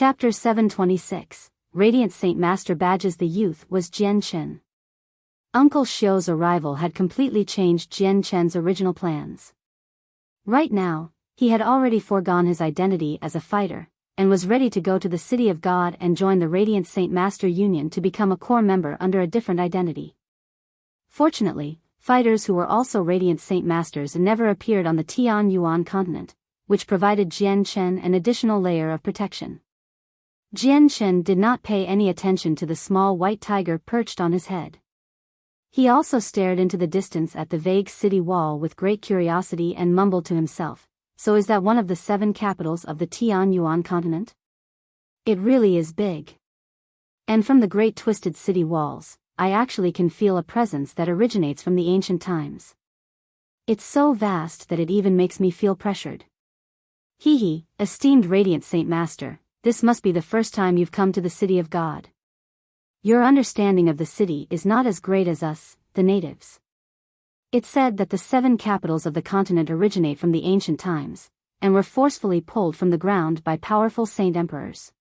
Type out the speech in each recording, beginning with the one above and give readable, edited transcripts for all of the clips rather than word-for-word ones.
Chapter 726, Radiant Saint Master badges the youth was Jian Chen. Uncle Xiu's arrival had completely changed Jian Chen's original plans. Right now, he had already foregone his identity as a fighter, and was ready to go to the City of God and join the Radiant Saint Master Union to become a core member under a different identity. Fortunately, fighters who were also Radiant Saint Masters never appeared on the Tianyuan continent, which provided Jian Chen an additional layer of protection. Jian Chen did not pay any attention to the small white tiger perched on his head. He also stared into the distance at the vague city wall with great curiosity and mumbled to himself, "So is that one of the 7 capitals of the Tianyuan continent? It really is big. And from the great twisted city walls, I actually can feel a presence that originates from the ancient times. It's so vast that it even makes me feel pressured. Hee, esteemed Radiant Saint Master, this must be the first time you've come to the City of God. Your understanding of the city is not as great as us, the natives. It's said that the 7 capitals of the continent originate from the ancient times, and were forcefully pulled from the ground by powerful saint emperors.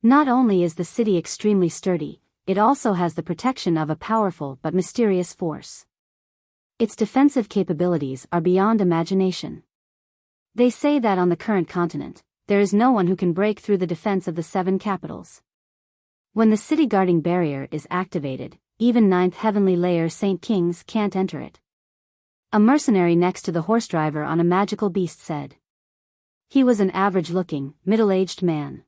Not only is the city extremely sturdy, it also has the protection of a powerful but mysterious force. Its defensive capabilities are beyond imagination. They say that on the current continent, there is no one who can break through the defense of the 7 capitals. When the city guarding barrier is activated, even 9th heavenly layer saint kings can't enter it. A mercenary next to the horse driver on a magical beast said. He was an average-looking, middle-aged man.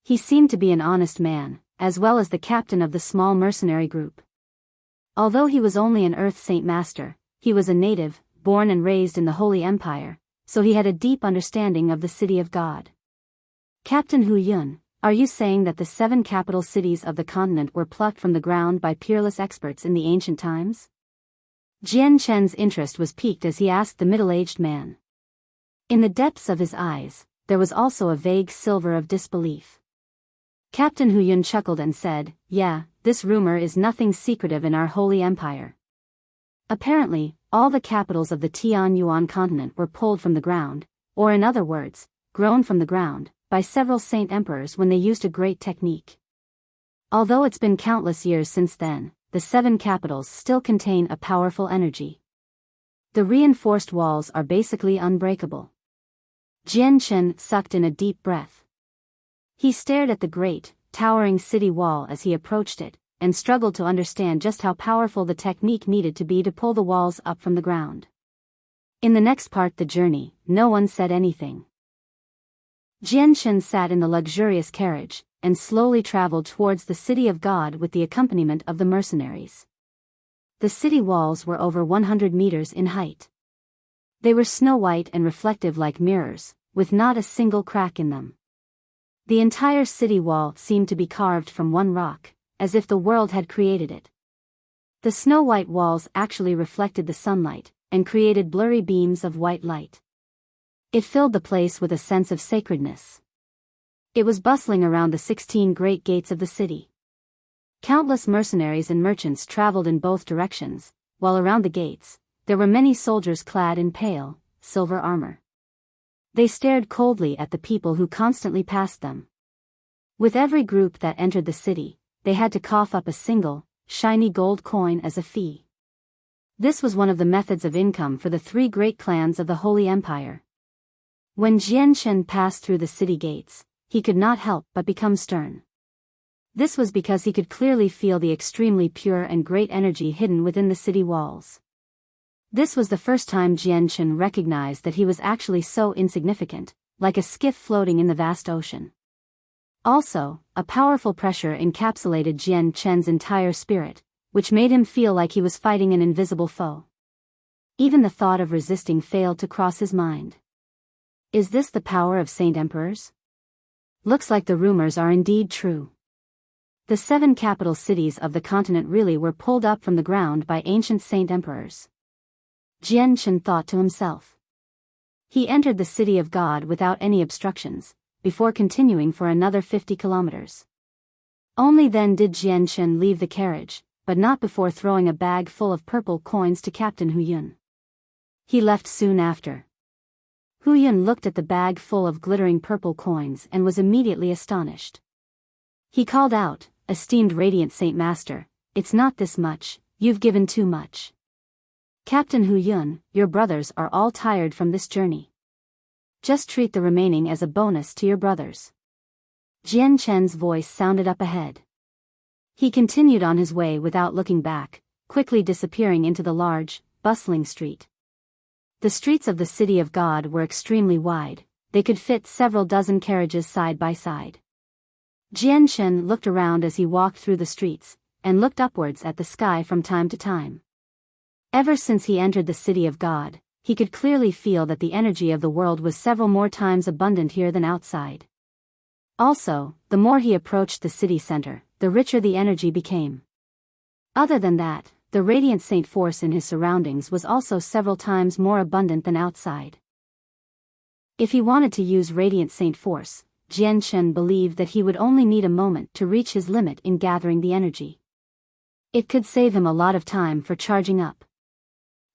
He seemed to be an honest man, as well as the captain of the small mercenary group. Although he was only an Earth Saint Master, he was a native, born and raised in the Holy Empire, so he had a deep understanding of the City of God. Captain Hu Yun, are you saying that the 7 capital cities of the continent were plucked from the ground by peerless experts in the ancient times? Jian Chen's interest was piqued as he asked the middle-aged man. In the depths of his eyes, there was also a vague silver of disbelief. Captain Hu Yun chuckled and said, "Yeah, this rumor is nothing secretive in our Holy Empire. Apparently, all the capitals of the Tianyuan continent were pulled from the ground, or in other words, grown from the ground, by several saint emperors when they used a great technique. Although it's been countless years since then, the 7 capitals still contain a powerful energy. The reinforced walls are basically unbreakable." Jian Chen sucked in a deep breath. He stared at the great, towering city wall as he approached it, and struggled to understand just how powerful the technique needed to be to pull the walls up from the ground. In the next part the journey, no one said anything. Jian Chen sat in the luxurious carriage, and slowly traveled towards the City of God with the accompaniment of the mercenaries. The city walls were over 100 meters in height. They were snow-white and reflective like mirrors, with not a single crack in them. The entire city wall seemed to be carved from one rock, as if the world had created it. The snow-white walls actually reflected the sunlight, and created blurry beams of white light. It filled the place with a sense of sacredness. It was bustling around the 16 great gates of the city. Countless mercenaries and merchants traveled in both directions, while around the gates, there were many soldiers clad in pale, silver armor. They stared coldly at the people who constantly passed them. With every group that entered the city, they had to cough up a single, shiny gold coin as a fee. This was one of the methods of income for the 3 great clans of the Holy Empire. When Jian Chen passed through the city gates, he could not help but become stern. This was because he could clearly feel the extremely pure and great energy hidden within the city walls. This was the first time Jian Chen recognized that he was actually so insignificant, like a skiff floating in the vast ocean. Also, a powerful pressure encapsulated Jian Chen's entire spirit, which made him feel like he was fighting an invisible foe. Even the thought of resisting failed to cross his mind. Is this the power of saint emperors? Looks like the rumors are indeed true. The 7 capital cities of the continent really were pulled up from the ground by ancient saint emperors. Jian Chen thought to himself. He entered the City of God without any obstructions, before continuing for another 50 kilometers. Only then did Jian Chen leave the carriage, but not before throwing a bag full of purple coins to Captain Hu Yun. He left soon after. Hu Yun looked at the bag full of glittering purple coins and was immediately astonished. He called out, "Esteemed Radiant Saint Master, it's not this much, you've given too much. Captain Hu Yun, your brothers are all tired from this journey. Just treat the remaining as a bonus to your brothers." Jian Chen's voice sounded up ahead. He continued on his way without looking back, quickly disappearing into the large, bustling street. The streets of the City of God were extremely wide, they could fit several dozen carriages side by side. Jian Chen looked around as he walked through the streets, and looked upwards at the sky from time to time. Ever since he entered the City of God, he could clearly feel that the energy of the world was several more times abundant here than outside. Also, the more he approached the city center, the richer the energy became. Other than that, the radiant saint force in his surroundings was also several times more abundant than outside. If he wanted to use radiant saint force, Jian Chen believed that he would only need a moment to reach his limit in gathering the energy. It could save him a lot of time for charging up.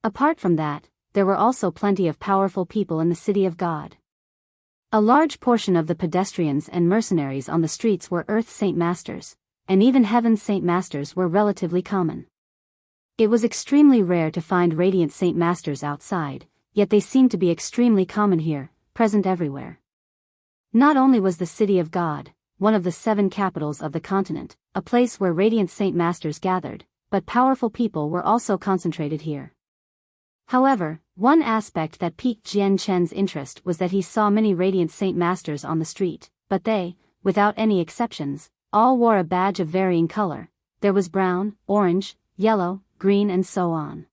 Apart from that, there were also plenty of powerful people in the City of God. A large portion of the pedestrians and mercenaries on the streets were Earth Saint Masters, and even Heaven's Saint Masters were relatively common. It was extremely rare to find Radiant Saint Masters outside, yet they seemed to be extremely common here, present everywhere. Not only was the City of God, one of the 7 capitals of the continent, a place where Radiant Saint Masters gathered, but powerful people were also concentrated here. However, one aspect that piqued Jian Chen's interest was that he saw many Radiant Saint Masters on the street, but they, without any exceptions, all wore a badge of varying color. There was brown, orange, yellow, green and so on.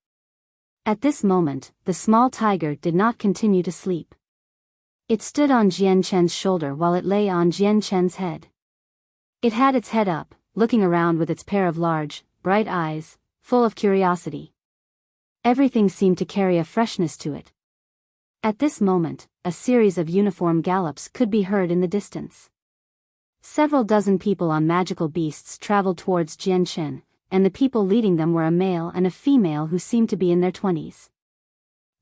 At this moment, the small tiger did not continue to sleep. It stood on Jian Chen's shoulder while it lay on Jian Chen's head. It had its head up, looking around with its pair of large, bright eyes, full of curiosity. Everything seemed to carry a freshness to it. At this moment, a series of uniform gallops could be heard in the distance. Several dozen people on magical beasts traveled towards Jian Chen, and the people leading them were a male and a female who seemed to be in their 20s.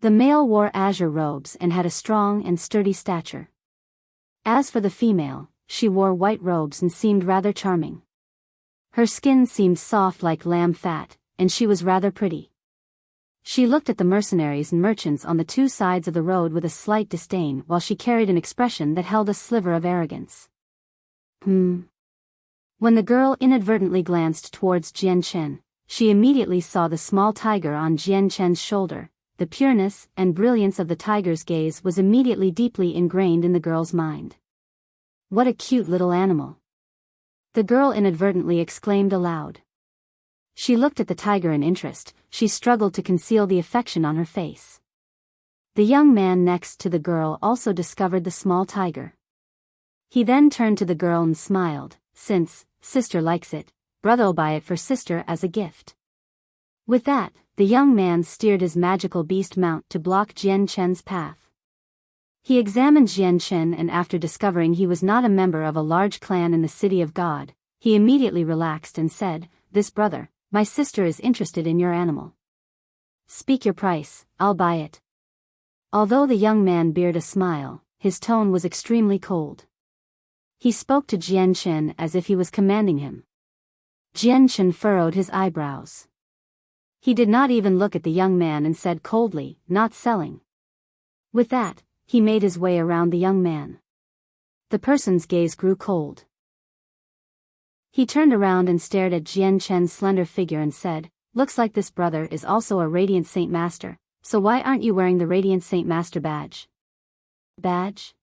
The male wore azure robes and had a strong and sturdy stature. As for the female, she wore white robes and seemed rather charming. Her skin seemed soft like lamb fat, and she was rather pretty. She looked at the mercenaries and merchants on the 2 sides of the road with a slight disdain while she carried an expression that held a sliver of arrogance. When the girl inadvertently glanced towards Jian Chen, she immediately saw the small tiger on Jian Chen's shoulder. The pureness and brilliance of the tiger's gaze was immediately deeply ingrained in the girl's mind. What a cute little animal! The girl inadvertently exclaimed aloud. She looked at the tiger in interest, she struggled to conceal the affection on her face. The young man next to the girl also discovered the small tiger. He then turned to the girl and smiled, "Since sister likes it, brother'll buy it for sister as a gift." With that, the young man steered his magical beast mount to block Jian Chen's path. He examined Jian Chen and after discovering he was not a member of a large clan in the City of God, he immediately relaxed and said, "This brother, my sister is interested in your animal. Speak your price, I'll buy it." Although the young man bared a smile, his tone was extremely cold. He spoke to Jian Chen as if he was commanding him. Jian Chen furrowed his eyebrows. He did not even look at the young man and said coldly, "Not selling." With that, he made his way around the young man. The person's gaze grew cold. He turned around and stared at Jian Chen's slender figure and said, "Looks like this brother is also a Radiant Saint Master, so why aren't you wearing the Radiant Saint Master badge?" Badge?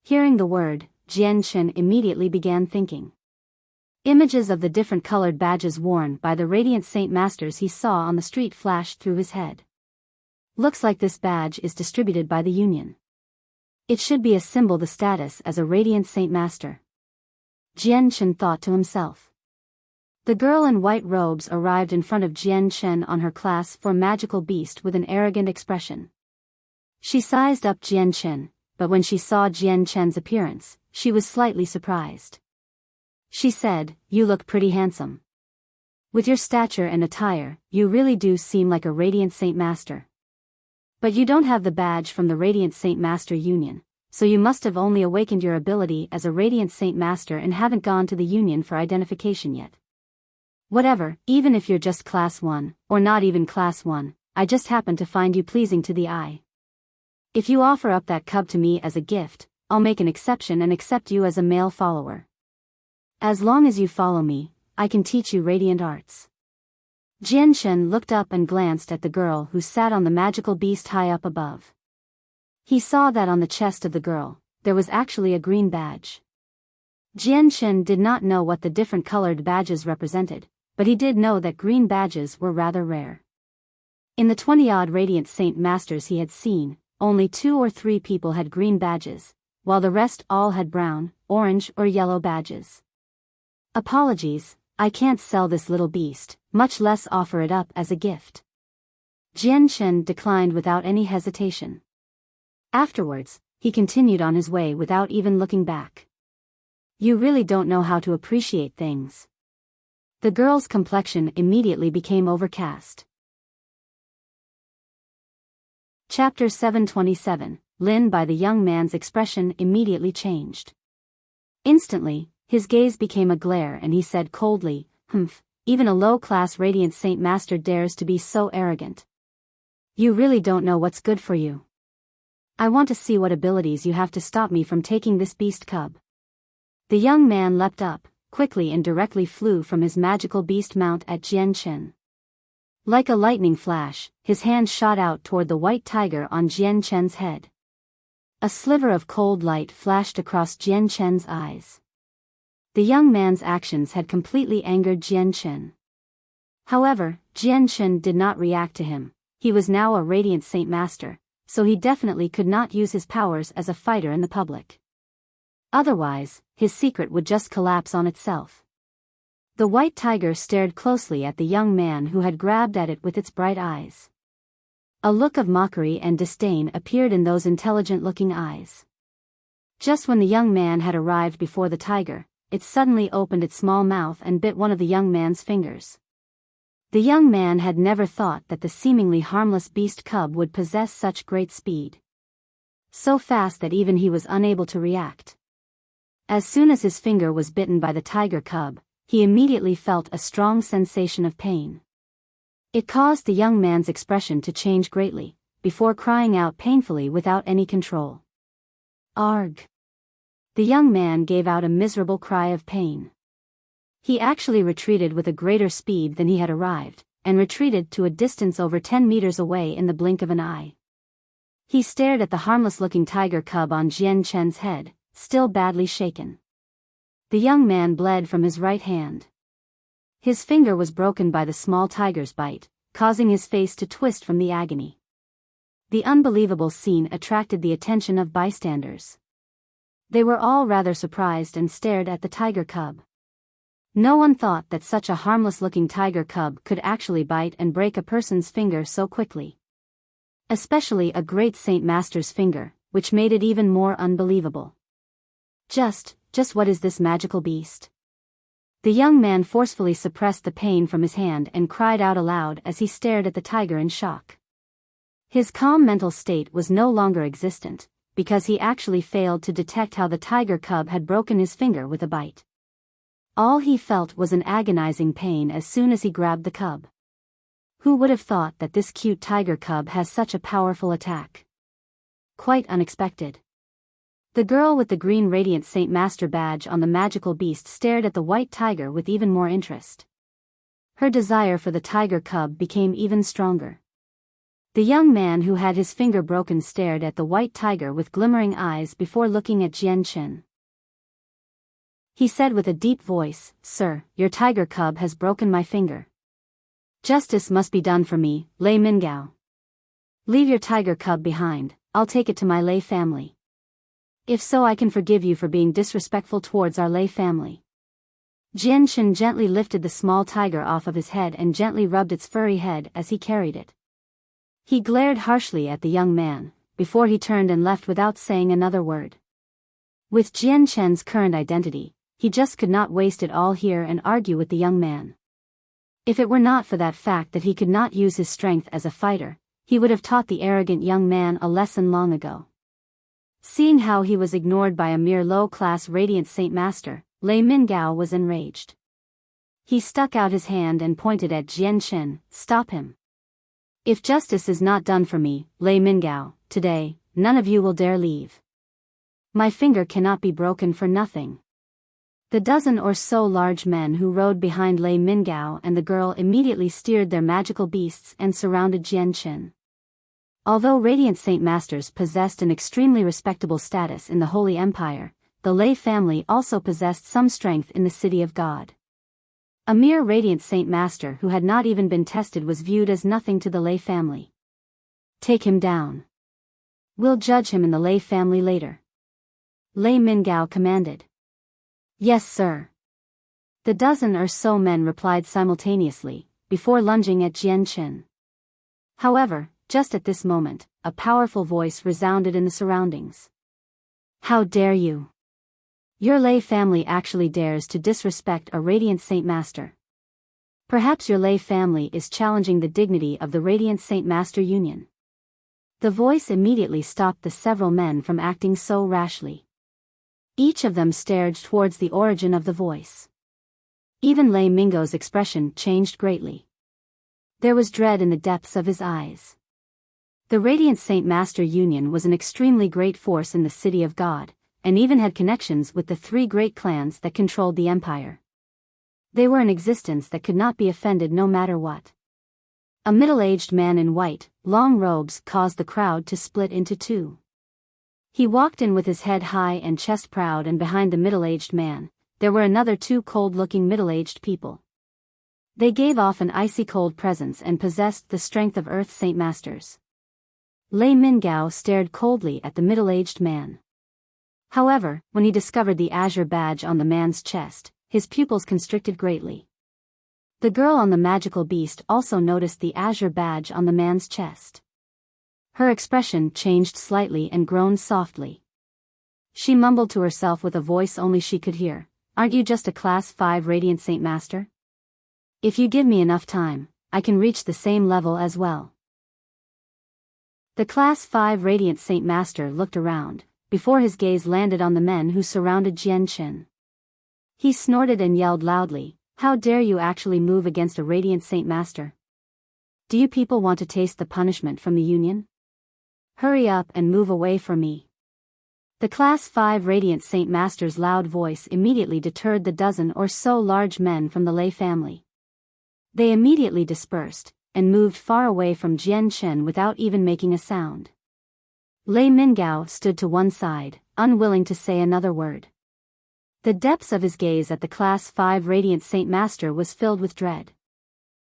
Hearing the word, Jian Chen immediately began thinking. Images of the different colored badges worn by the Radiant Saint Masters he saw on the street flashed through his head. Looks like this badge is distributed by the Union. It should be a symbol the status as a Radiant Saint Master. Jian Chen thought to himself. The girl in white robes arrived in front of Jian Chen on her class for magical beast with an arrogant expression. She sized up Jian Chen, but when she saw Jian Chen's appearance, she was slightly surprised. She said, "You look pretty handsome. With your stature and attire, you really do seem like a Radiant Saint Master." But you don't have the badge from the Radiant Saint Master Union, so you must have only awakened your ability as a Radiant Saint Master and haven't gone to the Union for identification yet. Whatever, even if you're just Class 1, or not even Class 1, I just happen to find you pleasing to the eye. If you offer up that cub to me as a gift, I'll make an exception and accept you as a male follower. As long as you follow me, I can teach you radiant arts. Jianchen looked up and glanced at the girl who sat on the magical beast high up above. He saw that on the chest of the girl, there was actually a green badge. Jianchen did not know what the different colored badges represented, but he did know that green badges were rather rare. In the 20-odd Radiant Saint Masters he had seen, only 2 or 3 people had green badges, while the rest all had brown, orange or yellow badges. Apologies, I can't sell this little beast, much less offer it up as a gift. Jianchen declined without any hesitation. Afterwards, he continued on his way without even looking back. You really don't know how to appreciate things. The girl's complexion immediately became overcast. Chapter 727, Lin. By the young man's expression immediately changed. Instantly, his gaze became a glare and he said coldly, "Humph, even a low-class Radiant Saint Master dares to be so arrogant. You really don't know what's good for you. I want to see what abilities you have to stop me from taking this beast cub." The young man leapt up, quickly and directly flew from his magical beast mount at Jianchen. Like a lightning flash, his hand shot out toward the white tiger on Jianchen's head. A sliver of cold light flashed across Jianchen's eyes. The young man's actions had completely angered Jianchen. However, Jianchen did not react to him. He was now a Radiant Saint Master, so he definitely could not use his powers as a fighter in the public. Otherwise, his secret would just collapse on itself. The white tiger stared closely at the young man who had grabbed at it with its bright eyes. A look of mockery and disdain appeared in those intelligent-looking eyes. Just when the young man had arrived before the tiger, it suddenly opened its small mouth and bit one of the young man's fingers. The young man had never thought that the seemingly harmless beast cub would possess such great speed. So fast that even he was unable to react. As soon as his finger was bitten by the tiger cub, he immediately felt a strong sensation of pain. It caused the young man's expression to change greatly, before crying out painfully without any control. Arg! The young man gave out a miserable cry of pain. He actually retreated with a greater speed than he had arrived, and retreated to a distance over 10 meters away in the blink of an eye. He stared at the harmless-looking tiger cub on Jianchen's head, still badly shaken. The young man bled from his right hand. His finger was broken by the small tiger's bite, causing his face to twist from the agony. The unbelievable scene attracted the attention of bystanders. They were all rather surprised and stared at the tiger cub. No one thought that such a harmless-looking tiger cub could actually bite and break a person's finger so quickly. Especially a great Saint Master's finger, which made it even more unbelievable. Just what is this magical beast? The young man forcefully suppressed the pain from his hand and cried out aloud as he stared at the tiger in shock. His calm mental state was no longer existent, because he actually failed to detect how the tiger cub had broken his finger with a bite. All he felt was an agonizing pain as soon as he grabbed the cub. Who would have thought that this cute tiger cub has such a powerful attack? Quite unexpected. The girl with the green Radiant Saint Master badge on the magical beast stared at the white tiger with even more interest. Her desire for the tiger cub became even stronger. The young man who had his finger broken stared at the white tiger with glimmering eyes before looking at Jianchen. He said with a deep voice, "Sir, your tiger cub has broken my finger. Justice must be done for me, Lei Mingao. Leave your tiger cub behind, I'll take it to my Lei family. If so, I can forgive you for being disrespectful towards our Lei family." Jianchen gently lifted the small tiger off of his head and gently rubbed its furry head as he carried it. He glared harshly at the young man, before he turned and left without saying another word. With Jianchen's current identity, he just could not waste it all here and argue with the young man. If it were not for that fact that he could not use his strength as a fighter, he would have taught the arrogant young man a lesson long ago. Seeing how he was ignored by a mere low-class Radiant Saint Master, Lei Mingao was enraged. He stuck out his hand and pointed at Jian Chen. "Stop him. If justice is not done for me, Lei Mingao, today, none of you will dare leave. My finger cannot be broken for nothing." The dozen or so large men who rode behind Lei Mingao and the girl immediately steered their magical beasts and surrounded Jian Chen. Although Radiant Saint Masters possessed an extremely respectable status in the Holy Empire, the Lei family also possessed some strength in the City of God. A mere Radiant Saint Master who had not even been tested was viewed as nothing to the Lei family. "Take him down. We'll judge him in the Lei family later," Lei Mingao commanded. "Yes, sir." The dozen or so men replied simultaneously, before lunging at Jian Chen. However, just at this moment, a powerful voice resounded in the surroundings. "How dare you! Your Lei family actually dares to disrespect a Radiant Saint Master. Perhaps your Lei family is challenging the dignity of the Radiant Saint Master Union." The voice immediately stopped the several men from acting so rashly. Each of them stared towards the origin of the voice. Even Lei Mingo's expression changed greatly. There was dread in the depths of his eyes. The Radiant Saint Master Union was an extremely great force in the City of God, and even had connections with the three great clans that controlled the empire. They were an existence that could not be offended no matter what. A middle-aged man in white, long robes caused the crowd to split into two. He walked in with his head high and chest proud, and behind the middle-aged man, there were another two cold-looking middle-aged people. They gave off an icy cold presence and possessed the strength of Earth Saint Masters. Lei Mingao stared coldly at the middle-aged man. However, when he discovered the azure badge on the man's chest, his pupils constricted greatly. The girl on the magical beast also noticed the azure badge on the man's chest. Her expression changed slightly and groaned softly. She mumbled to herself with a voice only she could hear, "Aren't you just a Class 5 Radiant Saint Master? If you give me enough time, I can reach the same level as well." The Class 5 Radiant Saint Master looked around, before his gaze landed on the men who surrounded Jian Chen. He snorted and yelled loudly, "How dare you actually move against a Radiant Saint Master? Do you people want to taste the punishment from the Union? Hurry up and move away from me." The Class 5 Radiant Saint Master's loud voice immediately deterred the dozen or so large men from the Lei family. They immediately dispersed, and moved far away from Jian Chen without even making a sound. Lei Mingao stood to one side, unwilling to say another word. The depths of his gaze at the Class 5 Radiant Saint Master was filled with dread.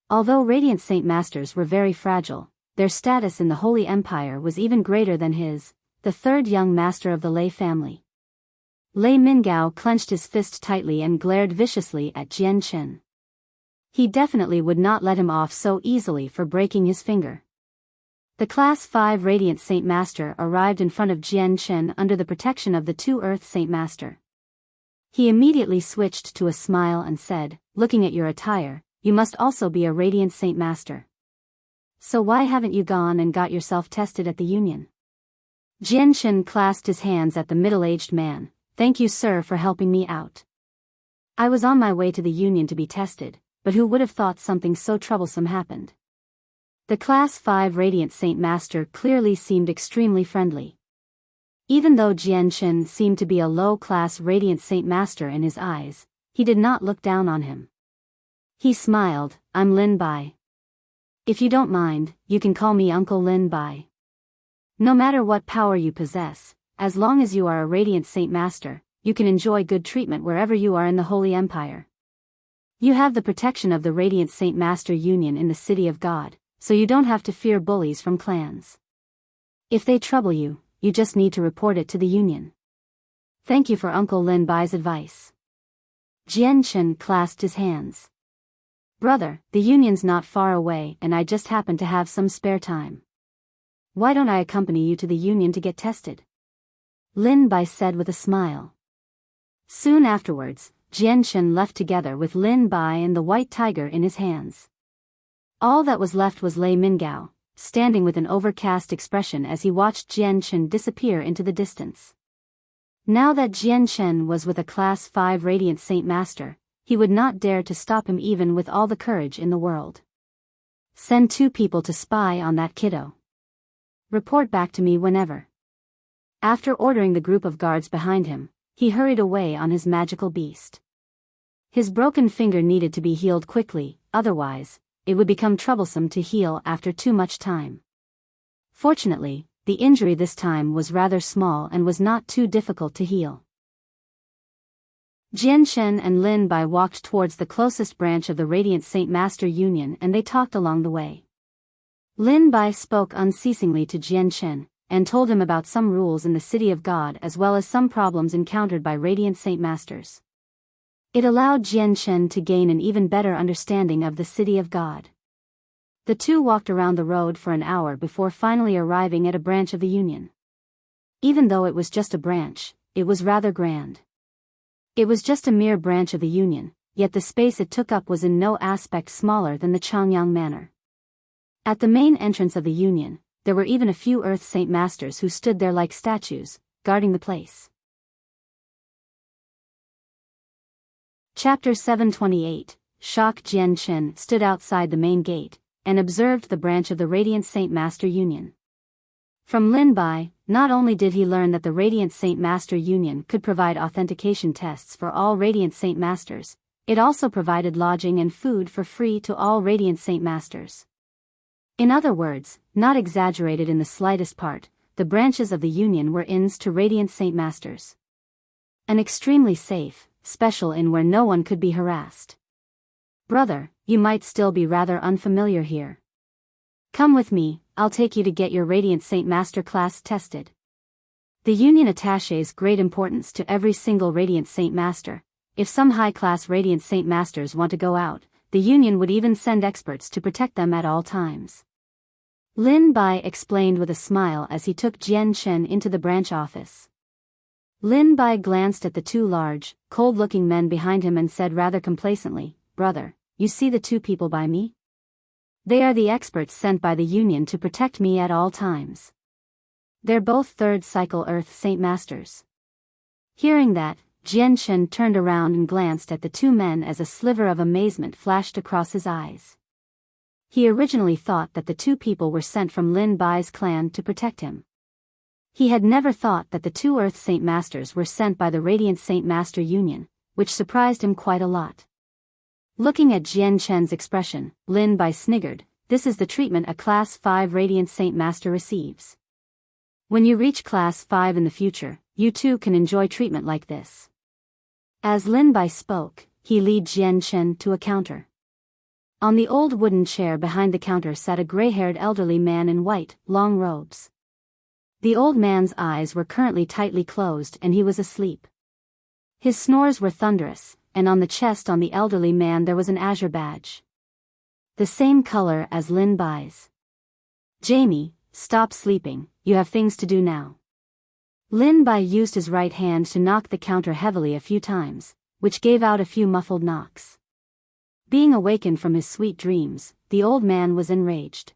Although Radiant Saint Masters were very fragile, their status in the Holy Empire was even greater than his, the third young master of the Lei family. Lei Mingao clenched his fist tightly and glared viciously at Jian Chen. He definitely would not let him off so easily for breaking his finger. The Class 5 Radiant Saint Master arrived in front of Jian Chen under the protection of the two Earth Saint Master. He immediately switched to a smile and said, "Looking at your attire, you must also be a Radiant Saint Master. So why haven't you gone and got yourself tested at the Union?" Jian Chen clasped his hands at the middle-aged man. "Thank you, sir, for helping me out. I was on my way to the Union to be tested, but who would have thought something so troublesome happened?" The Class 5 Radiant Saint Master clearly seemed extremely friendly. Even though Jian Chen seemed to be a low-class Radiant Saint Master in his eyes, he did not look down on him. He smiled, "I'm Lin Bai. If you don't mind, you can call me Uncle Lin Bai. No matter what power you possess, as long as you are a Radiant Saint Master, you can enjoy good treatment wherever you are in the Holy Empire. You have the protection of the Radiant Saint Master Union in the City of God, so you don't have to fear bullies from clans. If they trouble you, you just need to report it to the Union. Thank you for Uncle Lin Bai's advice." Jian Chen clasped his hands. "Brother, the Union's not far away and I just happen to have some spare time. Why don't I accompany you to the Union to get tested?" Lin Bai said with a smile. Soon afterwards, Jian Chen left together with Lin Bai and the White Tiger in his hands. All that was left was Lei Mingao, standing with an overcast expression as he watched Jian Chen disappear into the distance. Now that Jian Chen was with a Class 5 Radiant Saint Master, he would not dare to stop him even with all the courage in the world. Send 2 people to spy on that kiddo. Report back to me whenever. After ordering the group of guards behind him, he hurried away on his magical beast. His broken finger needed to be healed quickly, otherwise, it would become troublesome to heal after too much time. Fortunately, the injury this time was rather small and was not too difficult to heal. Jian Chen and Lin Bai walked towards the closest branch of the Radiant Saint Master Union and they talked along the way. Lin Bai spoke unceasingly to Jian Chen, and told him about some rules in the City of God as well as some problems encountered by Radiant Saint Masters. It allowed Jian Chen to gain an even better understanding of the City of God. The two walked around the road for an hour before finally arriving at a branch of the Union. Even though it was just a branch, it was rather grand. It was just a mere branch of the Union, yet the space it took up was in no aspect smaller than the Changyang Manor. At the main entrance of the Union, there were even a few Earth Saint Masters who stood there like statues, guarding the place. Chapter 728, Shock Jian Chen stood outside the main gate, and observed the branch of the Radiant Saint Master Union. From Lin Bai, not only did he learn that the Radiant Saint Master Union could provide authentication tests for all Radiant Saint Masters, it also provided lodging and food for free to all Radiant Saint Masters. In other words, not exaggerated in the slightest part, the branches of the Union were inns to Radiant Saint Masters. An extremely safe, special inn where no one could be harassed. Brother, you might still be rather unfamiliar here. Come with me, I'll take you to get your Radiant Saint Master class tested. The Union attaches great importance to every single Radiant Saint Master. If some high-class Radiant Saint Masters want to go out, the Union would even send experts to protect them at all times. Lin Bai explained with a smile as he took Jian Chen into the branch office. Lin Bai glanced at the 2 large, cold-looking men behind him and said rather complacently, "Brother, you see the 2 people by me? They are the experts sent by the Union to protect me at all times. They're both 3rd cycle Earth Saint Masters." Hearing that, Jian Chen turned around and glanced at the 2 men as a sliver of amazement flashed across his eyes. He originally thought that the 2 people were sent from Lin Bai's clan to protect him. He had never thought that the 2 Earth Saint Masters were sent by the Radiant Saint Master Union, which surprised him quite a lot. Looking at Jian Chen's expression, Lin Bai sniggered, "This is the treatment a Class 5 Radiant Saint Master receives. When you reach Class 5 in the future, you too can enjoy treatment like this." As Lin Bai spoke, he led Jian Chen to a counter. On the old wooden chair behind the counter sat a gray-haired elderly man in white, long robes. The old man's eyes were currently tightly closed and he was asleep. His snores were thunderous, and on the chest on the elderly man there was an azure badge. The same color as Lin Bai's. "Jamie, stop sleeping, you have things to do now." Lin Bai used his right hand to knock the counter heavily a few times, which gave out a few muffled knocks. Being awakened from his sweet dreams, the old man was enraged.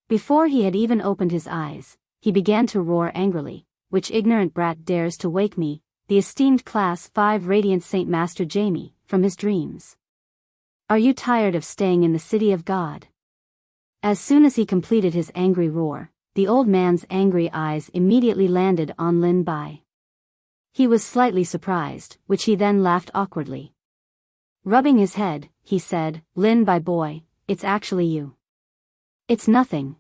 Before he had even opened his eyes, he began to roar angrily, "Which ignorant brat dares to wake me, the esteemed Class 5 Radiant Saint Master Jamie, from his dreams? Are you tired of staying in the City of God?" As soon as he completed his angry roar, the old man's angry eyes immediately landed on Lin Bai. He was slightly surprised, which he then laughed awkwardly. Rubbing his head, he said, "Lin Bai boy, it's actually you." It's nothing.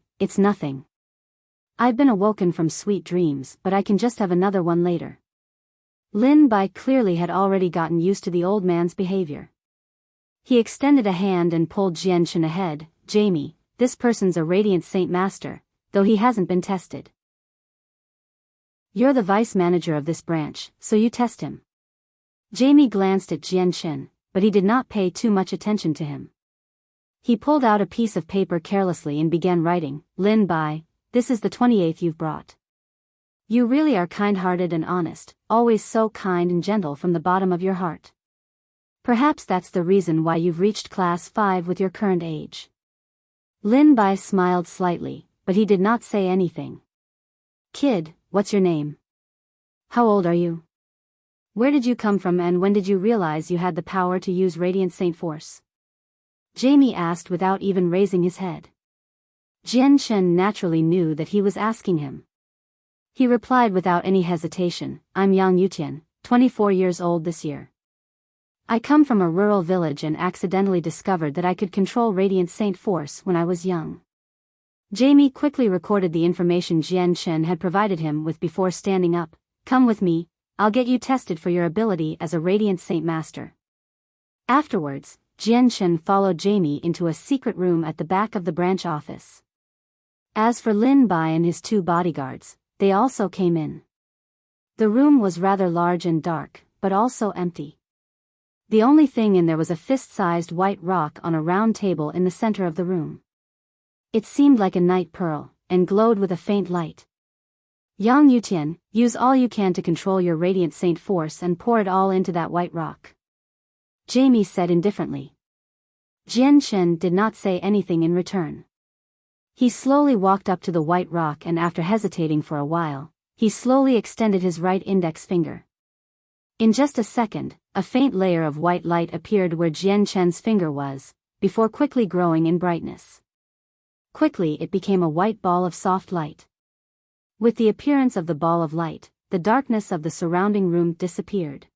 I've been awoken from sweet dreams, but I can just have another one later." Lin Bai clearly had already gotten used to the old man's behavior. He extended a hand and pulled Jian Chen ahead. "Jamie, this person's a Radiant Saint Master, though he hasn't been tested. You're the vice manager of this branch, so you test him." Jamie glanced at Jian Chen, but he did not pay too much attention to him. He pulled out a piece of paper carelessly and began writing, "Lin Bai, this is the 28th you've brought. You really are kind-hearted and honest, always so kind and gentle from the bottom of your heart. Perhaps that's the reason why you've reached Class 5 with your current age. Lin Bai smiled slightly, but he did not say anything. Kid, what's your name? How old are you? Where did you come from and when did you realize you had the power to use Radiant Saint Force? Jamie asked without even raising his head. Jian Chen naturally knew that he was asking him. He replied without any hesitation, I'm Yang Yutian, 24 years old this year. I come from a rural village and accidentally discovered that I could control Radiant Saint Force when I was young. Jamie quickly recorded the information Jian Chen had provided him with before standing up. Come with me, I'll get you tested for your ability as a Radiant Saint Master. Afterwards, Jian Chen followed Jamie into a secret room at the back of the branch office. As for Lin Bai and his 2 bodyguards, they also came in. The room was rather large and dark, but also empty. The only thing in there was a fist-sized white rock on a round table in the center of the room. It seemed like a night pearl, and glowed with a faint light. Yang Yutian, use all you can to control your Radiant Saint Force and pour it all into that white rock. Jamie said indifferently. Jian Chen did not say anything in return. He slowly walked up to the white rock and after hesitating for a while, he slowly extended his right index finger. In just a second, a faint layer of white light appeared where Jian Chen's finger was, before quickly growing in brightness. Quickly it became a white ball of soft light. With the appearance of the ball of light, the darkness of the surrounding room disappeared.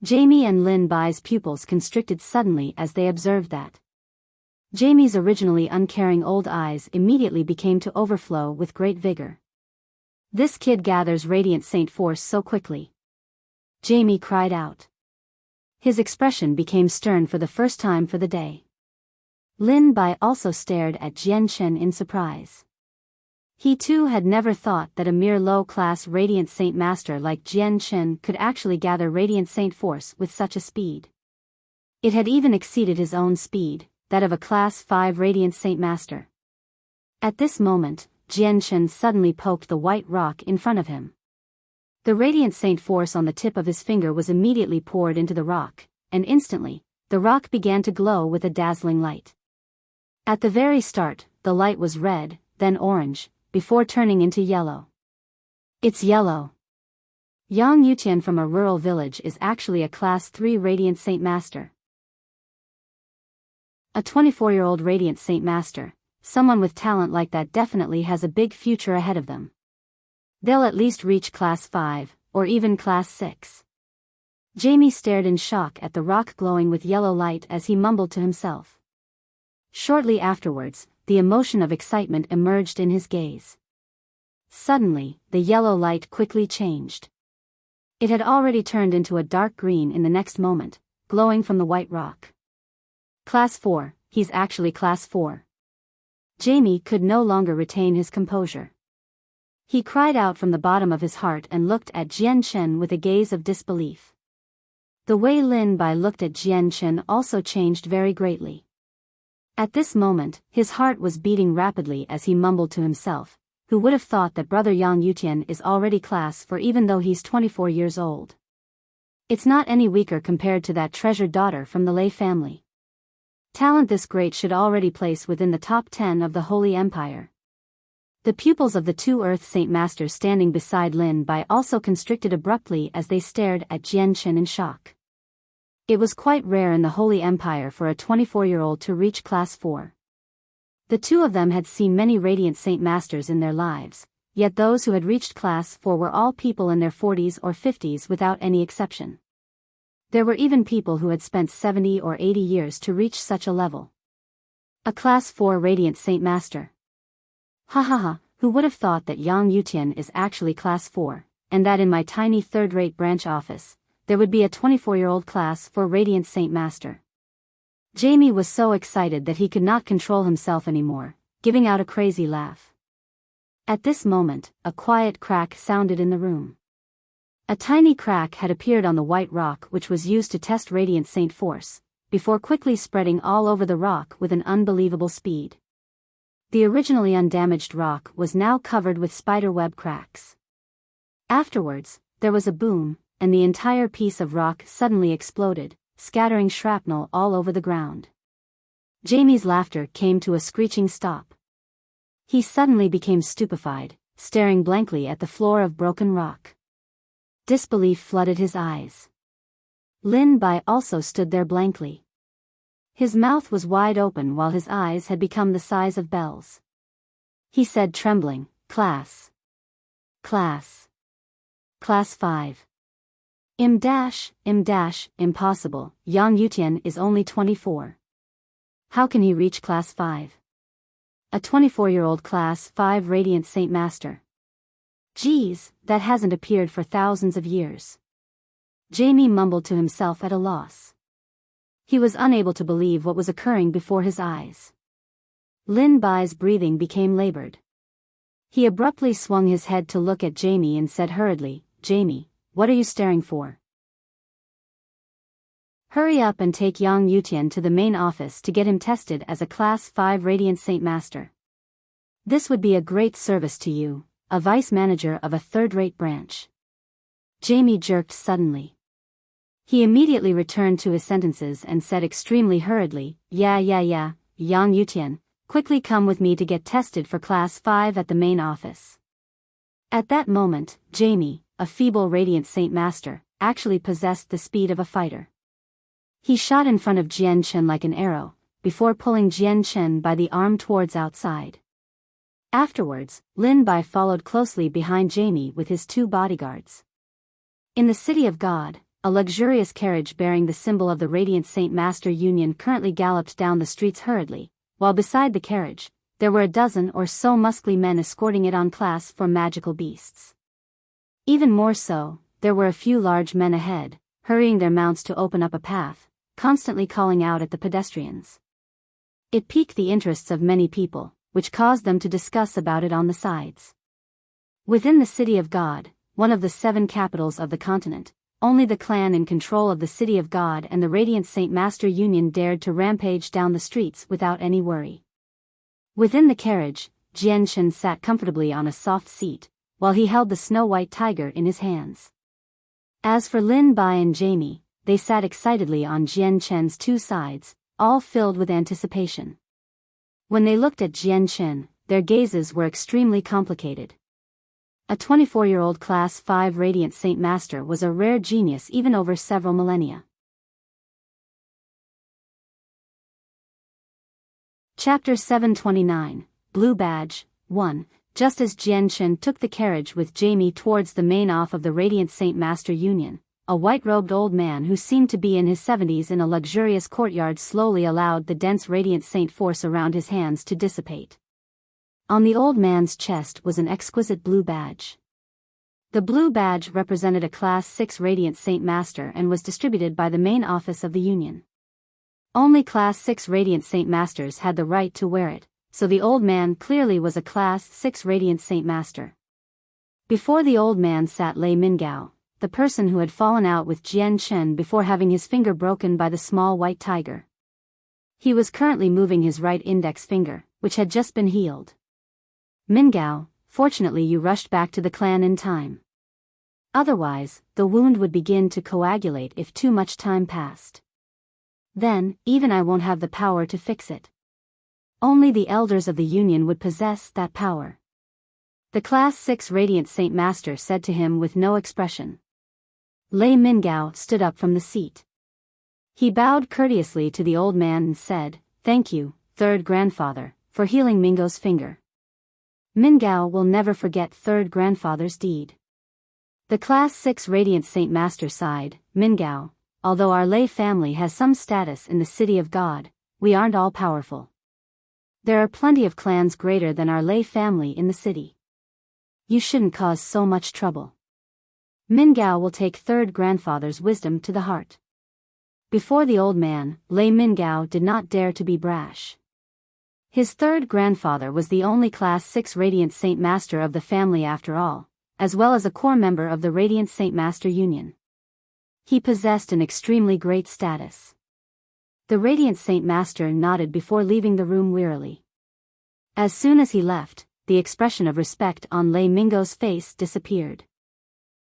Jamie and Lin Bai's pupils constricted suddenly as they observed that. Jamie's originally uncaring old eyes immediately became to overflow with great vigor. This kid gathers Radiant Saint Force so quickly. Jamie cried out. His expression became stern for the first time for the day. Lin Bai also stared at Jian Chen in surprise. He too had never thought that a mere low-class Radiant Saint Master like Jian Chen could actually gather Radiant Saint Force with such a speed. It had even exceeded his own speed, that of a Class 5 Radiant Saint Master. At this moment, Jian Chen suddenly poked the white rock in front of him. The Radiant Saint Force on the tip of his finger was immediately poured into the rock, and instantly, the rock began to glow with a dazzling light. At the very start, the light was red, then orange, before turning into yellow. It's yellow. Yang Yutian from a rural village is actually a Class 3 Radiant Saint Master. A 24-year-old Radiant Saint Master, someone with talent like that definitely has a big future ahead of them. They'll at least reach Class 5, or even Class 6. Jamie stared in shock at the rock glowing with yellow light as he mumbled to himself. Shortly afterwards, the emotion of excitement emerged in his gaze. Suddenly, the yellow light quickly changed. It had already turned into a dark green in the next moment, glowing from the white rock. Class 4, he's actually Class 4. Jamie could no longer retain his composure. He cried out from the bottom of his heart and looked at Jian Chen with a gaze of disbelief. The way Lin Bai looked at Jian Chen also changed very greatly. At this moment, his heart was beating rapidly as he mumbled to himself, who would have thought that brother Yang Yutian is already Class 4 even though he's 24 years old. It's not any weaker compared to that treasured daughter from the Lei family. Talent this great should already place within the top 10 of the Holy Empire. The pupils of the 2 Earth Saint Masters standing beside Lin Bai also constricted abruptly as they stared at Jian Chen in shock. It was quite rare in the Holy Empire for a 24-year-old to reach Class 4. The 2 of them had seen many Radiant Saint Masters in their lives, yet those who had reached Class 4 were all people in their 40s or 50s without any exception. There were even people who had spent 70 or 80 years to reach such a level. A Class 4 Radiant Saint Master. Ha ha ha, who would have thought that Yang Yutian is actually Class 4, and that in my tiny third-rate branch office, there would be a 24-year-old Class 4 Radiant Saint Master. Jamie was so excited that he could not control himself anymore, giving out a crazy laugh. At this moment, a quiet crack sounded in the room. A tiny crack had appeared on the white rock which was used to test Radiant Saint Force, before quickly spreading all over the rock with an unbelievable speed. The originally undamaged rock was now covered with spiderweb cracks. Afterwards, there was a boom, and the entire piece of rock suddenly exploded, scattering shrapnel all over the ground. Jamie's laughter came to a screeching stop. He suddenly became stupefied, staring blankly at the floor of broken rock. Disbelief flooded his eyes. Lin Bai also stood there blankly. His mouth was wide open while his eyes had become the size of bells. He said trembling, Class. Class 5. Impossible, Yang Yutian is only 24. How can he reach Class 5? A 24-year-old Class 5 Radiant Saint Master. Geez, that hasn't appeared for thousands of years. Jamie mumbled to himself at a loss. He was unable to believe what was occurring before his eyes. Lin Bai's breathing became labored. He abruptly swung his head to look at Jamie and said hurriedly, Jamie, what are you staring for? Hurry up and take Yang Yutian to the main office to get him tested as a Class 5 Radiant Saint Master. This would be a great service to you, a vice manager of a third-rate branch. Jamie jerked suddenly. He immediately returned to his sentences and said extremely hurriedly, Yeah, Yang Yutian, quickly come with me to get tested for Class 5 at the main office. At that moment, Jamie, a feeble Radiant Saint Master, actually possessed the speed of a fighter. He shot in front of Jian Chen like an arrow, before pulling Jian Chen by the arm towards outside. Afterwards, Lin Bai followed closely behind Jamie with his 2 bodyguards. In the City of God, a luxurious carriage bearing the symbol of the Radiant Saint Master Union currently galloped down the streets hurriedly, while beside the carriage, there were a dozen or so muscly men escorting it on Class 4 magical beasts. Even more so, there were a few large men ahead, hurrying their mounts to open up a path, constantly calling out at the pedestrians. It piqued the interests of many people, which caused them to discuss about it on the sides. Within the City of God, one of the 7 capitals of the continent, only the clan in control of the City of God and the Radiant Saint Master Union dared to rampage down the streets without any worry. Within the carriage, Jian Chen sat comfortably on a soft seat, while he held the snow-white tiger in his hands. As for Lin Bai and Jamie, they sat excitedly on Jian Chen's 2 sides, all filled with anticipation. When they looked at Jian Chen, their gazes were extremely complicated. A 24-year-old Class 5 Radiant Saint Master was a rare genius even over several millennia. Chapter 729, Blue Badge, 1. Just as Jian Chen took the carriage with Jamie towards the main office of the Radiant Saint Master Union, a white-robed old man who seemed to be in his 70s in a luxurious courtyard slowly allowed the dense Radiant Saint force around his hands to dissipate. On the old man's chest was an exquisite blue badge. The blue badge represented a Class 6 Radiant Saint Master and was distributed by the main office of the Union. Only Class 6 Radiant Saint Masters had the right to wear it, so the old man clearly was a Class 6 Radiant Saint Master. Before the old man sat Lei Mingao, the person who had fallen out with Jian Chen before having his finger broken by the small white tiger. He was currently moving his right index finger, which had just been healed. Mingao, fortunately you rushed back to the clan in time. Otherwise, the wound would begin to coagulate if too much time passed. Then, even I won't have the power to fix it. Only the elders of the Union would possess that power. The Class 6 Radiant Saint Master said to him with no expression. Lei Mingao stood up from the seat. He bowed courteously to the old man and said, Thank you, third grandfather, for healing Mingo's finger. Mingao will never forget third grandfather's deed. The Class 6 Radiant Saint Master sighed, Mingao, although our Lei family has some status in the City of God, we aren't all powerful. There are plenty of clans greater than our Lei family in the city. You shouldn't cause so much trouble. Mingao will take third grandfather's wisdom to the heart. Before the old man, Lei Mingao did not dare to be brash. His third grandfather was the only Class 6 Radiant Saint Master of the family after all, as well as a core member of the Radiant Saint Master Union. He possessed an extremely great status. The Radiant Saint Master nodded before leaving the room wearily. As soon as he left, the expression of respect on Lei Mingo's face disappeared.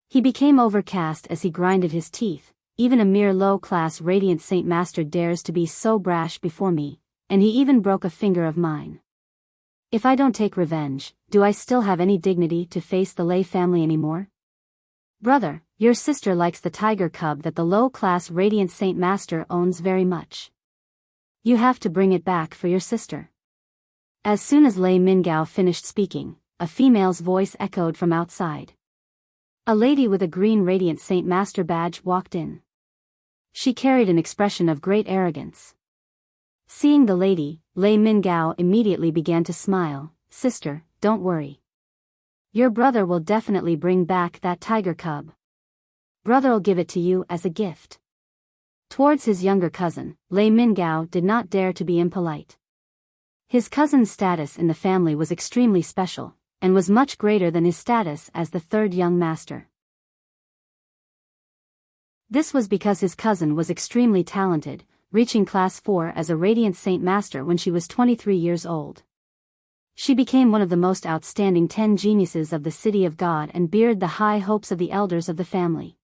He became overcast as he grinded his teeth. Even a mere low-class Radiant Saint Master dares to be so brash before me. and he even broke a finger of mine. If I don't take revenge, do I still have any dignity to face the Lei family anymore? Brother, your sister likes the tiger cub that the low-class Radiant Saint Master owns very much. You have to bring it back for your sister. As soon as Lei Mingao finished speaking, a female's voice echoed from outside. A lady with a green Radiant Saint Master badge walked in. She carried an expression of great arrogance. Seeing the lady, Lei Mingao immediately began to smile. Sister, don't worry. Your brother will definitely bring back that tiger cub. Brother'll give it to you as a gift. Towards his younger cousin, Lei Mingao did not dare to be impolite. His cousin's status in the family was extremely special, and was much greater than his status as the third young master. This was because his cousin was extremely talented, reaching class 4 as a Radiant Saint Master when she was 23 years old. She became one of the most outstanding 10 geniuses of the City of God and beared the high hopes of the elders of the family.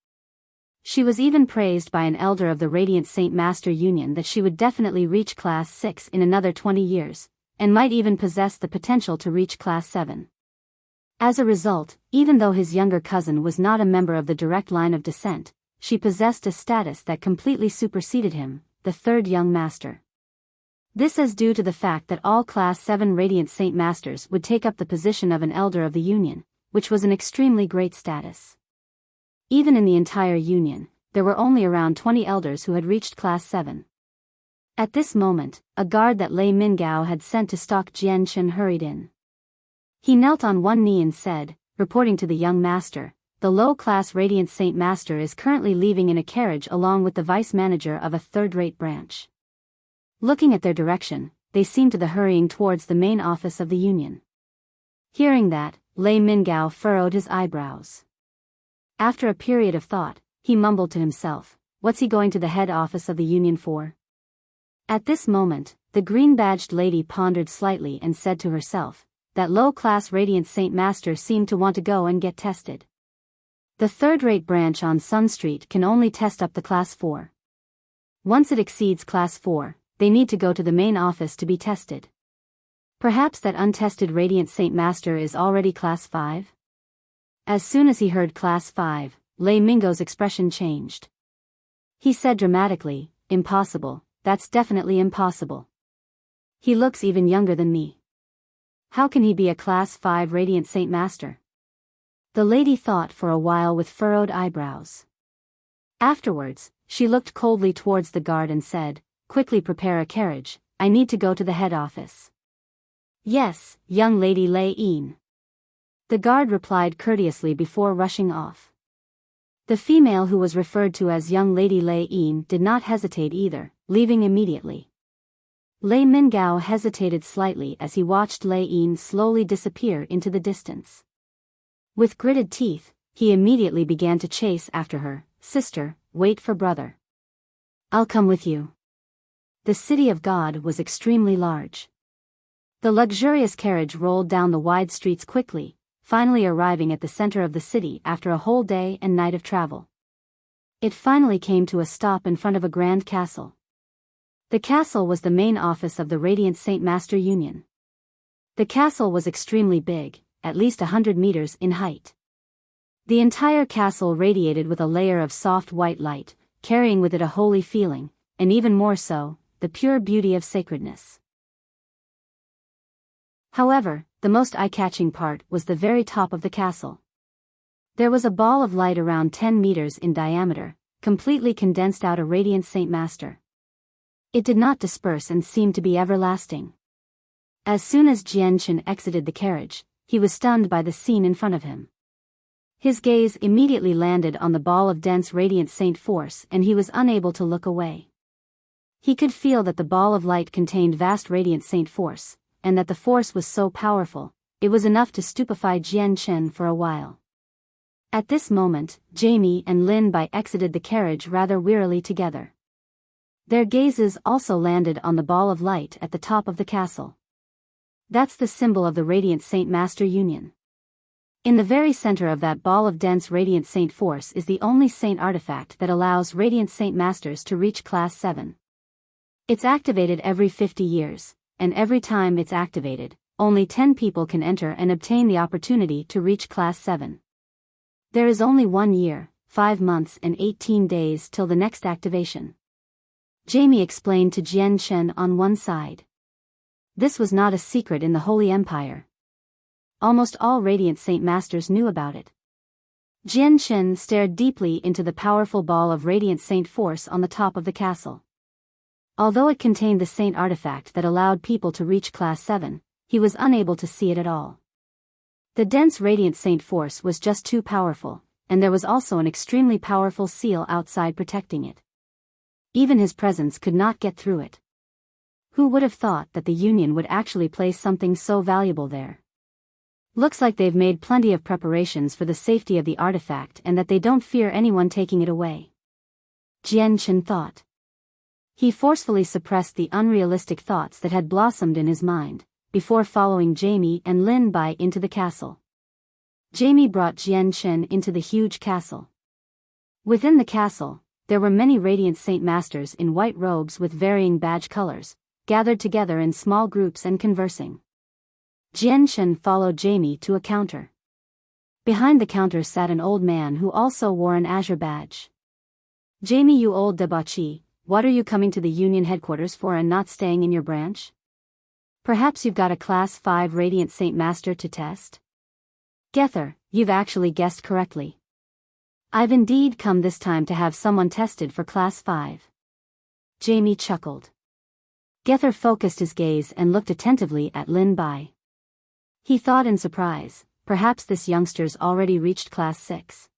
She was even praised by an elder of the Radiant Saint Master Union that she would definitely reach class 6 in another 20 years, and might even possess the potential to reach class 7. As a result, even though his younger cousin was not a member of the direct line of descent, she possessed a status that completely superseded him, the third young master. This is due to the fact that all class 7 Radiant Saint Masters would take up the position of an elder of the Union, which was an extremely great status. Even in the entire Union, there were only around 20 elders who had reached class 7. At this moment, a guard that Lei Mingao had sent to stalk Jian Chen hurried in. He knelt on one knee and said, reporting to the young master, the low-class Radiant Saint Master is currently leaving in a carriage along with the vice manager of a third-rate branch. Looking at their direction, they seemed to be hurrying towards the main office of the Union. Hearing that, Lei Mingao furrowed his eyebrows. After a period of thought, he mumbled to himself, what's he going to the head office of the Union for? At this moment, the green-badged lady pondered slightly and said to herself, that low-class Radiant Saint Master seemed to want to go and get tested. The third-rate branch on Sun Street can only test up to class 4. Once it exceeds class 4, they need to go to the main office to be tested. Perhaps that untested Radiant Saint Master is already class 5? As soon as he heard class 5, Lei Mingao's expression changed. He said dramatically, impossible, that's definitely impossible. He looks even younger than me. How can he be a class 5 Radiant Saint Master? The lady thought for a while with furrowed eyebrows. Afterwards, she looked coldly towards the guard and said, quickly prepare a carriage, I need to go to the head office. Yes, young lady Lei Yin. The guard replied courteously before rushing off. The female who was referred to as young lady Lei Yin did not hesitate either, leaving immediately. Lei Mingao hesitated slightly as he watched Lei Yin slowly disappear into the distance. With gritted teeth, he immediately began to chase after her. Sister, wait for brother. I'll come with you. The City of God was extremely large. The luxurious carriage rolled down the wide streets quickly, finally arriving at the center of the city after a whole day and night of travel. It finally came to a stop in front of a grand castle. The castle was the main office of the Radiant Saint Master Union. The castle was extremely big, at least 100 meters in height. The entire castle radiated with a layer of soft white light, carrying with it a holy feeling, and even more so, the pure beauty of sacredness. However, the most eye-catching part was the very top of the castle. There was a ball of light around 10 meters in diameter, completely condensed out a Radiant Saint Master. It did not disperse and seemed to be everlasting. As soon as Jian Chen exited the carriage, he was stunned by the scene in front of him. His gaze immediately landed on the ball of dense Radiant Saint Force and he was unable to look away. He could feel that the ball of light contained vast Radiant Saint Force, and that the force was so powerful, it was enough to stupefy Jian Chen for a while. At this moment, Jamie and Lin Bai exited the carriage rather wearily together. Their gazes also landed on the ball of light at the top of the castle. That's the symbol of the Radiant Saint Master Union. In the very center of that ball of dense Radiant Saint Force is the only Saint artifact that allows Radiant Saint Masters to reach Class 7. It's activated every 50 years, and every time it's activated, only 10 people can enter and obtain the opportunity to reach Class 7. There is only 1 year, 5 months and 18 days till the next activation. Jamie explained to Jian Chen on one side. This was not a secret in the Holy Empire. Almost all Radiant Saint Masters knew about it. Jian Chen stared deeply into the powerful ball of Radiant Saint Force on the top of the castle. Although it contained the Saint artifact that allowed people to reach Class 7, he was unable to see it at all. The dense Radiant Saint Force was just too powerful, and there was also an extremely powerful seal outside protecting it. Even his presence could not get through it. Who would have thought that the Union would actually place something so valuable there? Looks like they've made plenty of preparations for the safety of the artifact and that they don't fear anyone taking it away. Jian Chen thought. He forcefully suppressed the unrealistic thoughts that had blossomed in his mind, before following Jamie and Lin Bai into the castle. Jamie brought Jian Chen into the huge castle. Within the castle, there were many Radiant Saint Masters in white robes with varying badge colors, gathered together in small groups and conversing. Jian Chen followed Jamie to a counter. Behind the counter sat an old man who also wore an azure badge. Jamie, you old debauchee, what are you coming to the Union headquarters for and not staying in your branch? Perhaps you've got a Class 5 Radiant Saint Master to test? Gether, you've actually guessed correctly. I've indeed come this time to have someone tested for Class 5. Jamie chuckled. Gether focused his gaze and looked attentively at Lin Bai. He thought in surprise, perhaps this youngster's already reached Class 6.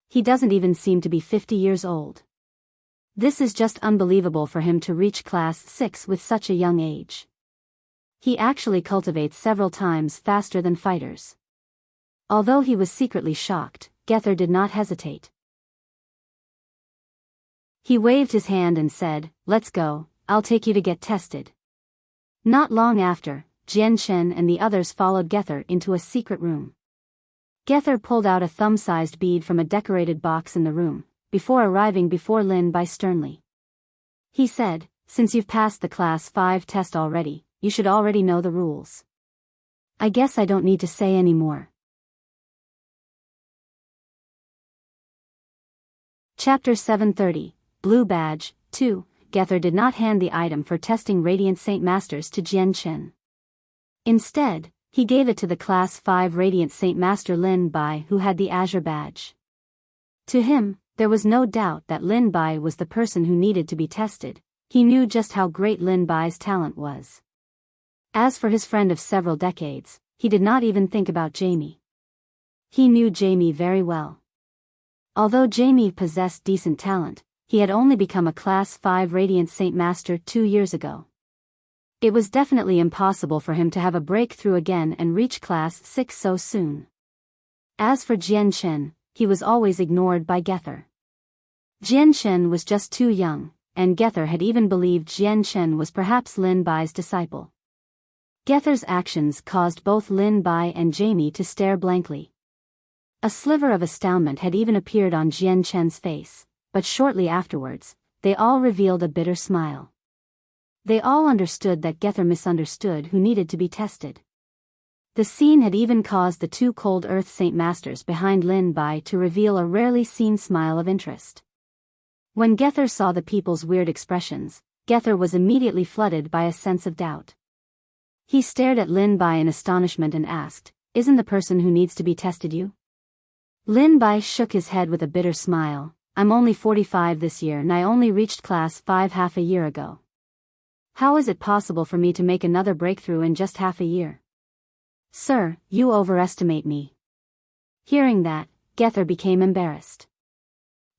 He doesn't even seem to be 50 years old. This is just unbelievable for him to reach Class 6 with such a young age. He actually cultivates several times faster than fighters. Although he was secretly shocked, Gether did not hesitate. He waved his hand and said, "Let's go, I'll take you to get tested." Not long after, Jian Chen and the others followed Gether into a secret room. Gether pulled out a thumb-sized bead from a decorated box in the room, before arriving before Lin Bai sternly. He said, "Since you've passed the Class 5 test already, you should already know the rules. I guess I don't need to say any more." Chapter 730, Blue Badge, 2. Gether did not hand the item for testing Radiant Saint Masters to Jian Chen. Instead, he gave it to the Class 5 Radiant Saint Master Lin Bai, who had the Azure Badge. To him, there was no doubt that Lin Bai was the person who needed to be tested. He knew just how great Lin Bai's talent was. As for his friend of several decades, he did not even think about Jamie. He knew Jamie very well. Although Jamie possessed decent talent, he had only become a Class 5 Radiant Saint Master 2 years ago. It was definitely impossible for him to have a breakthrough again and reach Class 6 so soon. As for Jian Chen, he was always ignored by Gether. Jian Chen was just too young, and Gether had even believed Jian Chen was perhaps Lin Bai's disciple. Gether's actions caused both Lin Bai and Jamie to stare blankly. A sliver of astoundment had even appeared on Jian Chen's face, but shortly afterwards, they all revealed a bitter smile. They all understood that Gether misunderstood who needed to be tested. The scene had even caused the 2 Cold Earth Saint Masters behind Lin Bai to reveal a rarely seen smile of interest. When Gether saw the people's weird expressions, Gether was immediately flooded by a sense of doubt. He stared at Lin Bai in astonishment and asked, "Isn't the person who needs to be tested you?" Lin Bai shook his head with a bitter smile. "I'm only 45 this year and I only reached Class 5 half a year ago. How is it possible for me to make another breakthrough in just half a year?" "Sir, you overestimate me." Hearing that, Gether became embarrassed.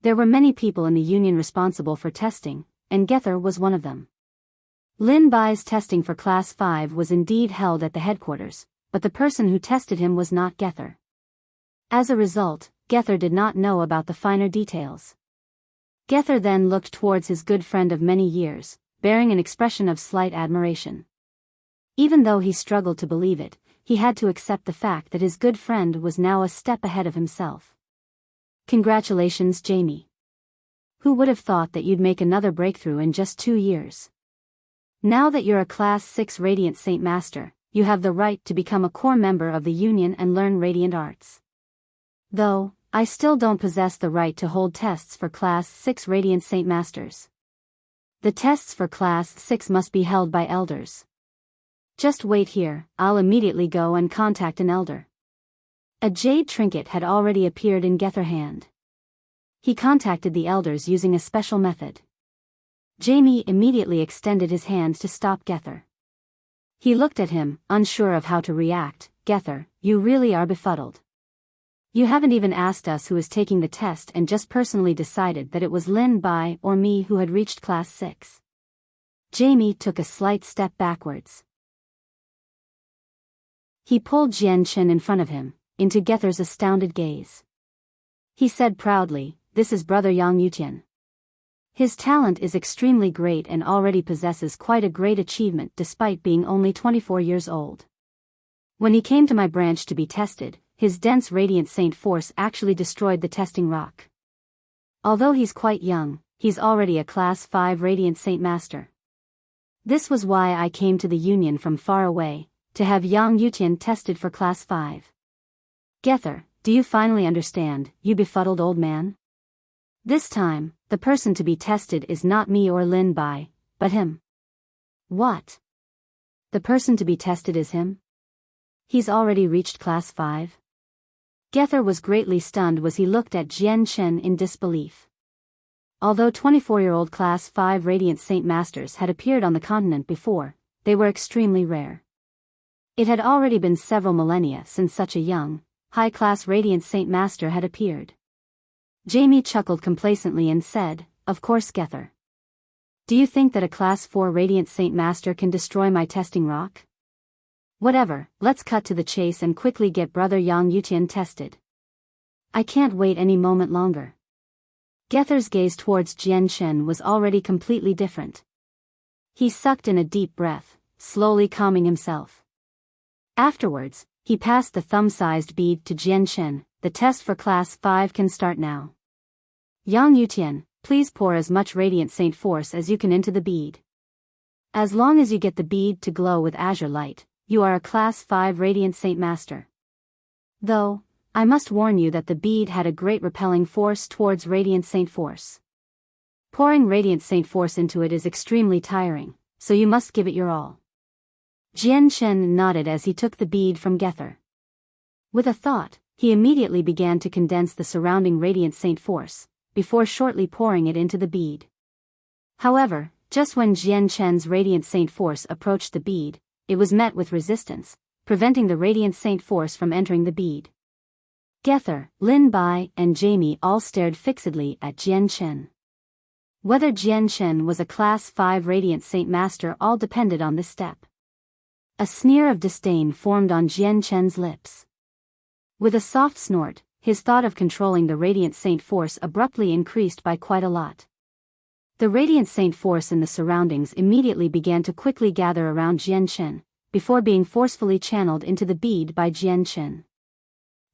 There were many people in the Union responsible for testing, and Gether was one of them. Lin Bai's testing for Class 5 was indeed held at the headquarters, but the person who tested him was not Gether. As a result, Gether did not know about the finer details. Gether then looked towards his good friend of many years, bearing an expression of slight admiration. Even though he struggled to believe it, he had to accept the fact that his good friend was now a step ahead of himself. "Congratulations, Jamie. Who would have thought that you'd make another breakthrough in just 2 years?" Now that you're a Class 6 Radiant Saint Master, you have the right to become a core member of the Union and learn Radiant Arts. Though, I still don't possess the right to hold tests for Class 6 Radiant Saint Masters. The tests for Class 6 must be held by elders. Just wait here, I'll immediately go and contact an elder. A jade trinket had already appeared in Gether's hand. He contacted the elders using a special method. Jamie immediately extended his hand to stop Gether. He looked at him, unsure of how to react. Gether, you really are befuddled. You haven't even asked us who is taking the test and just personally decided that it was Lin Bai or me who had reached Class 6. Jamie took a slight step backwards. He pulled Jian Chen in front of him, into Gether's astounded gaze. He said proudly, "This is Brother Yang Yutian. His talent is extremely great and already possesses quite a great achievement despite being only 24 years old. When he came to my branch to be tested, his dense Radiant Saint force actually destroyed the testing rock. Although he's quite young, he's already a Class 5 Radiant Saint Master. This was why I came to the Union from far away, to have Yang Yutian tested for Class 5. Gether, do you finally understand, you befuddled old man? This time, the person to be tested is not me or Lin Bai, but him." "What? The person to be tested is him? He's already reached Class 5? Gether was greatly stunned as he looked at Jian Chen in disbelief. Although 24-year-old Class 5 Radiant Saint Masters had appeared on the continent before, they were extremely rare. It had already been several millennia since such a young, high-class Radiant Saint Master had appeared. Jamie chuckled complacently and said, "Of course, Gether. Do you think that a Class 4 Radiant Saint Master can destroy my testing rock? Whatever, let's cut to the chase and quickly get Brother Yang Yutian tested. I can't wait any moment longer." Gether's gaze towards Jian Chen was already completely different. He sucked in a deep breath, slowly calming himself. Afterwards, he passed the thumb-sized bead to Jian Chen. "The test for Class 5 can start now. Yang Yutian, please pour as much Radiant Saint force as you can into the bead. As long as you get the bead to glow with azure light, you are a Class 5 Radiant Saint Master. Though, I must warn you that the bead had a great repelling force towards Radiant Saint force. Pouring Radiant Saint force into it is extremely tiring, so you must give it your all." Jian Chen nodded as he took the bead from Gether. With a thought, he immediately began to condense the surrounding Radiant Saint force, before shortly pouring it into the bead. However, just when Jian Chen's Radiant Saint force approached the bead, it was met with resistance, preventing the Radiant Saint force from entering the bead. Gether, Lin Bai, and Jamie all stared fixedly at Jian Chen. Whether Jian Chen was a Class 5 Radiant Saint Master all depended on this step. A sneer of disdain formed on Jian Chen's lips. With a soft snort, his thought of controlling the Radiant Saint force abruptly increased by quite a lot. The Radiant Saint force in the surroundings immediately began to quickly gather around Jian Chen, before being forcefully channeled into the bead by Jian Chen.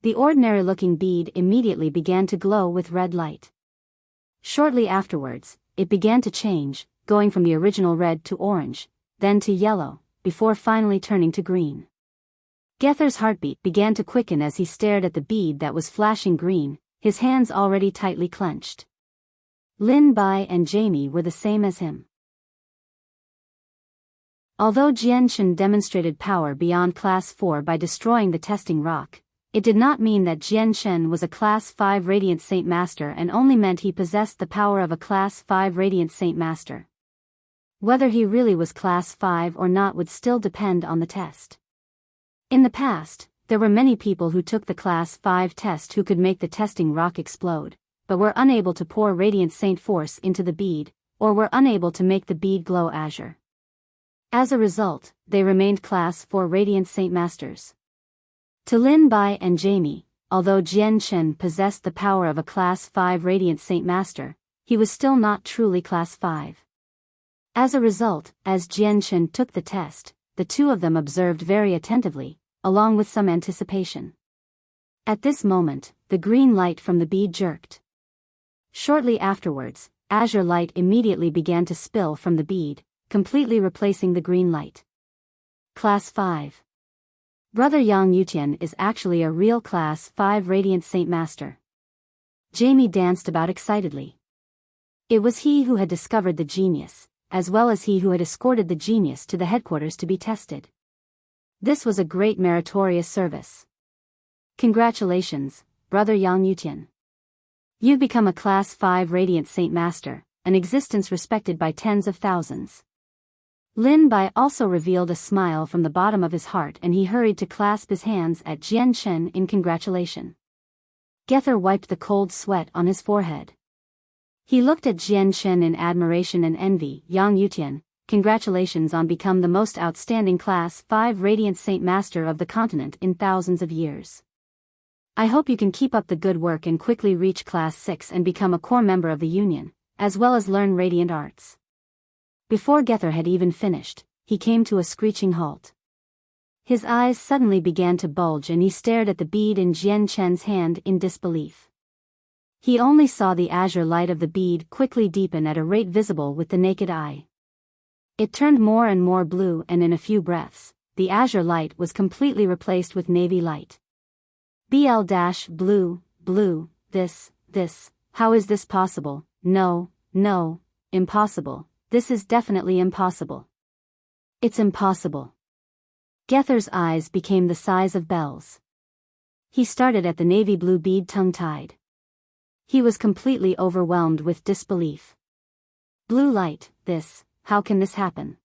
The ordinary-looking bead immediately began to glow with red light. Shortly afterwards, it began to change, going from the original red to orange, then to yellow, before finally turning to green. Gether's heartbeat began to quicken as he stared at the bead that was flashing green, his hands already tightly clenched. Lin Bai and Jamie were the same as him. Although Jian Chen demonstrated power beyond Class 4 by destroying the testing rock, it did not mean that Jian Chen was a Class 5 Radiant Saint Master and only meant he possessed the power of a Class 5 Radiant Saint Master. Whether he really was Class 5 or not would still depend on the test. In the past, there were many people who took the Class 5 test who could make the testing rock explode, but were unable to pour Radiant Saint force into the bead, or were unable to make the bead glow azure. As a result, they remained Class 4 Radiant Saint Masters. To Lin Bai and Jamie, although Jian Chen possessed the power of a Class 5 Radiant Saint Master, he was still not truly Class 5. As a result, as Jian Chen took the test, the two of them observed very attentively, along with some anticipation. At this moment, the green light from the bead jerked. Shortly afterwards, azure light immediately began to spill from the bead, completely replacing the green light. Class 5. Brother Yang Yutian is actually a real Class 5 Radiant Saint Master. Jamie danced about excitedly. It was he who had discovered the genius, as well as he who had escorted the genius to the headquarters to be tested. This was a great meritorious service. Congratulations, Brother Yang Yutian. You've become a Class 5 Radiant Saint Master, an existence respected by tens of thousands. Lin Bai also revealed a smile from the bottom of his heart, and he hurried to clasp his hands at Jian Chen in congratulation. Gether wiped the cold sweat on his forehead. He looked at Jian Chen in admiration and envy. Yang Yutian, congratulations on become the most outstanding Class 5 Radiant Saint Master of the continent in thousands of years. I hope you can keep up the good work and quickly reach Class 6 and become a core member of the Union, as well as learn radiant arts. Before Gether had even finished, he came to a screeching halt. His eyes suddenly began to bulge and he stared at the bead in Jian Chen's hand in disbelief. He only saw the azure light of the bead quickly deepen at a rate visible with the naked eye. It turned more and more blue, and in a few breaths, the azure light was completely replaced with navy light. BL-blue, blue, this, how is this possible? No, impossible. This is definitely impossible. It's impossible. Gether's eyes became the size of bells. He started at the navy blue bead tongue-tied. He was completely overwhelmed with disbelief. Blue light, how can this happen?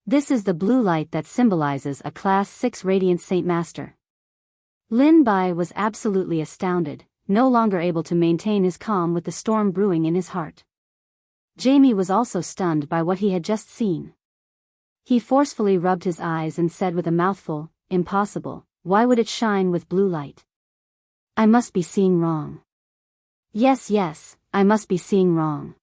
This is the blue light that symbolizes a Class 6 Radiant Saint Master. Lin Bai was absolutely astounded, no longer able to maintain his calm with the storm brewing in his heart. Jamie was also stunned by what he had just seen. He forcefully rubbed his eyes and said with a mouthful, impossible, why would it shine with blue light? I must be seeing wrong. Yes, I must be seeing wrong.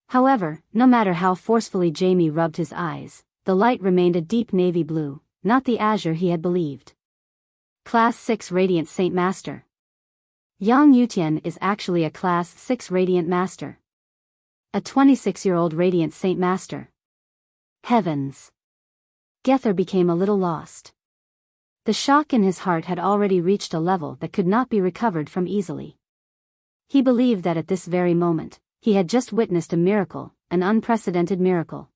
However, no matter how forcefully Jamie rubbed his eyes, the light remained a deep navy blue, not the azure he had believed. Class 6 Radiant Saint Master. Yang Yutian is actually a Class 6 Radiant Master. A 26-year-old Radiant Saint Master. Heavens! Gether became a little lost. The shock in his heart had already reached a level that could not be recovered from easily. He believed that at this very moment, he had just witnessed a miracle, an unprecedented miracle.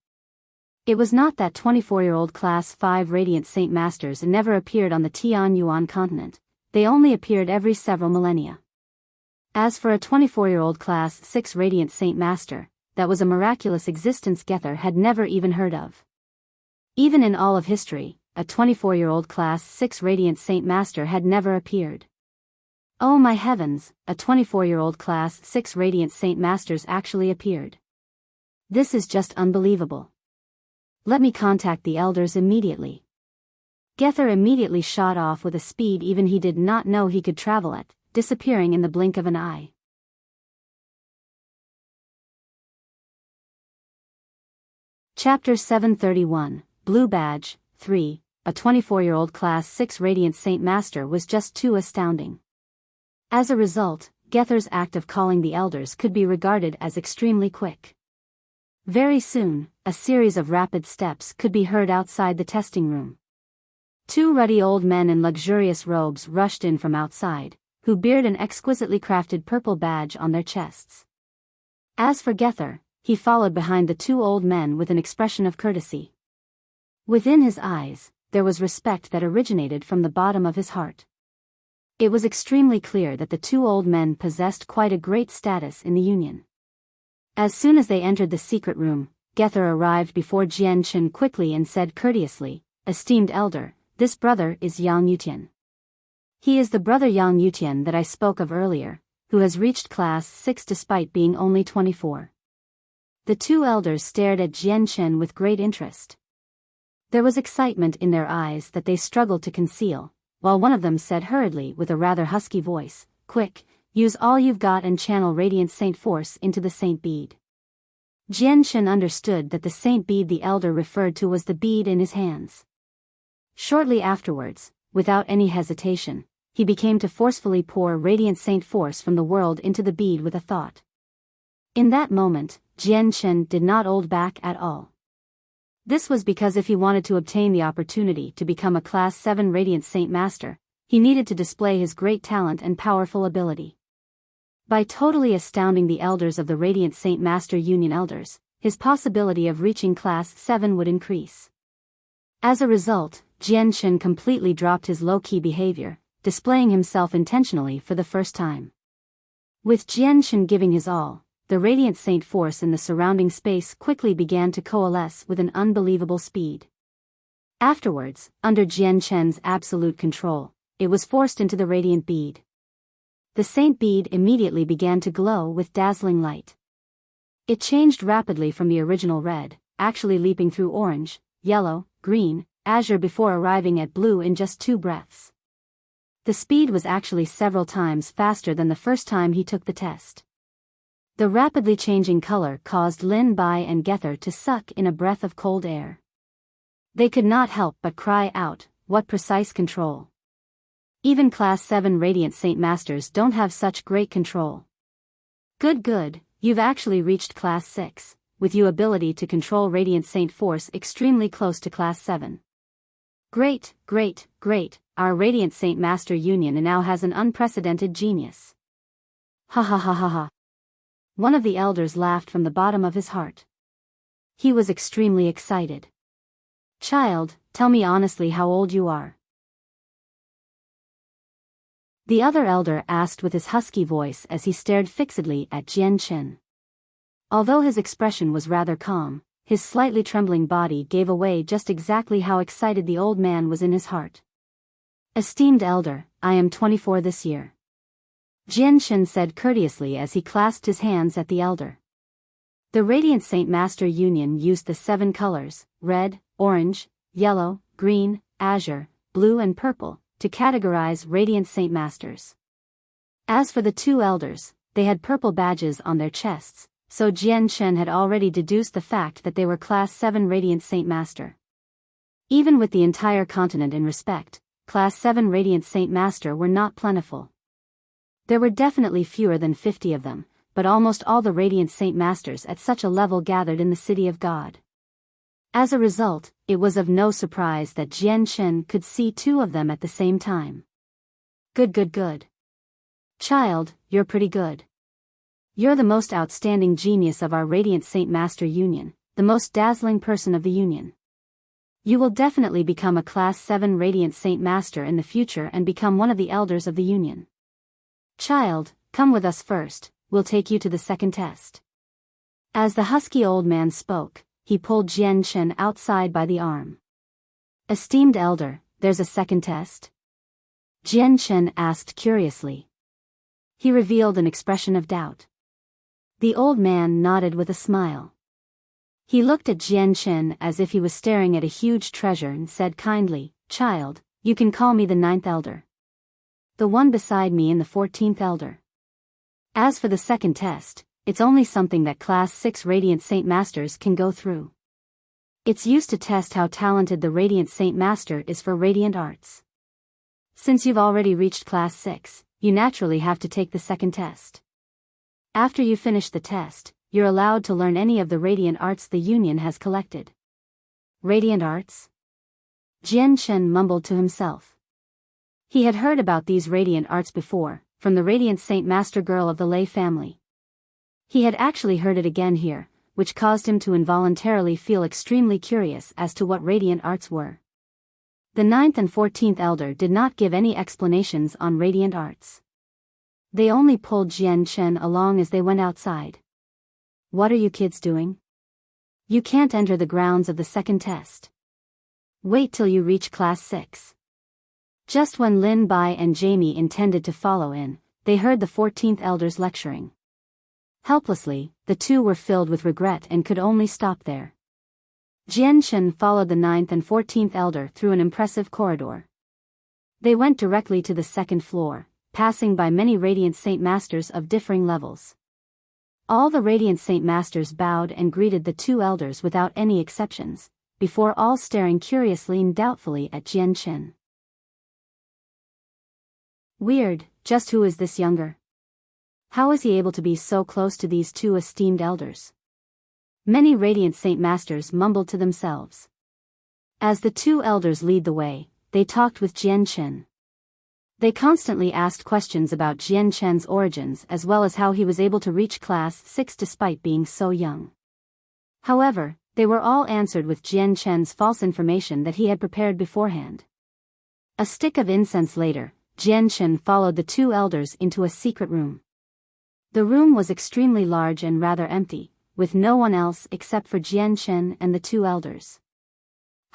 It was not that 24-year-old Class 5 Radiant Saint Masters never appeared on the Tianyuan continent, they only appeared every several millennia. As for a 24-year-old Class 6 Radiant Saint Master, that was a miraculous existence Gether had never even heard of. Even in all of history, a 24-year-old Class 6 Radiant Saint Master had never appeared. Oh my heavens, a 24-year-old Class 6 Radiant Saint Masters actually appeared. This is just unbelievable. Let me contact the elders immediately. Gether immediately shot off with a speed even he did not know he could travel at, disappearing in the blink of an eye. Chapter 731, Blue Badge, 3, a 24-year-old Class 6 Radiant Saint Master was just too astounding. As a result, Gether's act of calling the elders could be regarded as extremely quick. Very soon, a series of rapid steps could be heard outside the testing room. Two ruddy old men in luxurious robes rushed in from outside, who beared an exquisitely crafted purple badge on their chests. As for Gether, he followed behind the two old men with an expression of courtesy. Within his eyes, there was respect that originated from the bottom of his heart. It was extremely clear that the two old men possessed quite a great status in the Union. As soon as they entered the secret room, Gether arrived before Jian Chen quickly and said courteously, "Esteemed elder, this brother is Yang Yutian. He is the brother Yang Yutian that I spoke of earlier, who has reached Class 6 despite being only 24. The two elders stared at Jian Chen with great interest. There was excitement in their eyes that they struggled to conceal, while one of them said hurriedly with a rather husky voice, "Quick, use all you've got and channel Radiant Saint Force into the Saint Bead." Jian Chen understood that the Saint Bead the elder referred to was the bead in his hands. Shortly afterwards, without any hesitation, he became to forcefully pour Radiant Saint Force from the world into the bead with a thought. In that moment, Jian Chen did not hold back at all. This was because if he wanted to obtain the opportunity to become a Class 7 Radiant Saint Master, he needed to display his great talent and powerful ability. By totally astounding the elders of the Radiant Saint Master Union elders, his possibility of reaching Class 7 would increase. As a result, Jian Chen completely dropped his low-key behavior, displaying himself intentionally for the first time. With Jian Chen giving his all, the Radiant Saint force in the surrounding space quickly began to coalesce with an unbelievable speed. Afterwards, under Jian Chen's absolute control, it was forced into the radiant bead. The saint bead immediately began to glow with dazzling light. It changed rapidly from the original red, actually leaping through orange, yellow, green, azure before arriving at blue in just 2 breaths. The speed was actually several times faster than the first time he took the test. The rapidly changing color caused Lin Bai and Gether to suck in a breath of cold air. They could not help but cry out, "What precise control! Even Class 7 Radiant Saint Masters don't have such great control." Good, you've actually reached Class 6, with your ability to control Radiant Saint Force extremely close to Class 7. Great, our Radiant Saint Master Union now has an unprecedented genius. Ha ha ha ha ha. One of the elders laughed from the bottom of his heart. He was extremely excited. "Child, tell me honestly how old you are." The other elder asked with his husky voice as he stared fixedly at Jian Chen. Although his expression was rather calm, his slightly trembling body gave away just exactly how excited the old man was in his heart. "Esteemed elder, I am 24 this year," Jian Chen said courteously as he clasped his hands at the elder. The Radiant Saint Master Union used the 7 colors, red, orange, yellow, green, azure, blue and purple, to categorize Radiant Saint Masters. As for the 2 elders, they had purple badges on their chests, so Jian Chen had already deduced the fact that they were Class 7 Radiant Saint Master. Even with the entire continent in respect, Class 7 Radiant Saint Master were not plentiful. There were definitely fewer than 50 of them, but almost all the Radiant Saint Masters at such a level gathered in the City of God. As a result, it was of no surprise that Jian Chen could see 2 of them at the same time. Good. Child, you're pretty good. You're the most outstanding genius of our Radiant Saint Master Union, the most dazzling person of the Union. You will definitely become a Class 7 Radiant Saint Master in the future and become one of the elders of the Union. Child, come with us first, we'll take you to the second test. As the husky old man spoke, he pulled Jian Chen outside by the arm. Esteemed elder, there's a second test? Jian Chen asked curiously. He revealed an expression of doubt. The old man nodded with a smile. He looked at Jian Chen as if he was staring at a huge treasure and said kindly, "Child, you can call me the 9th elder. The one beside me and the 14th elder. As for the second test, it's only something that Class 6 Radiant Saint Masters can go through. It's used to test how talented the Radiant Saint Master is for Radiant Arts. Since you've already reached Class 6, you naturally have to take the second test. After you finish the test, you're allowed to learn any of the Radiant Arts the Union has collected." Radiant Arts? Jian Chen mumbled to himself. He had heard about these Radiant Arts before, from the Radiant Saint Master girl of the Lei family. He had actually heard it again here, which caused him to involuntarily feel extremely curious as to what Radiant Arts were. The 9th and 14th elder did not give any explanations on Radiant Arts. They only pulled Jian Chen along as they went outside. "What are you kids doing? You can't enter the grounds of the second test. Wait till you reach Class 6. Just when Lin Bai and Jamie intended to follow in, they heard the 14th elders lecturing. Helplessly, the 2 were filled with regret and could only stop there. Jian Chen followed the 9th and 14th elder through an impressive corridor. They went directly to the second floor, passing by many Radiant Saint Masters of differing levels. All the Radiant Saint Masters bowed and greeted the 2 elders without any exceptions, before all staring curiously and doubtfully at Jian Chen. Weird, just who is this younger? How is he able to be so close to these two esteemed elders? Many Radiant Saint Masters mumbled to themselves. As the two elders lead the way, they talked with Jian Chen. They constantly asked questions about Jian Chen's origins as well as how he was able to reach class 6 despite being so young. However, they were all answered with Jian Chen's false information that he had prepared beforehand. A stick of incense later, Jian Chen followed the two elders into a secret room. The room was extremely large and rather empty, with no one else except for Jian Chen and the two elders.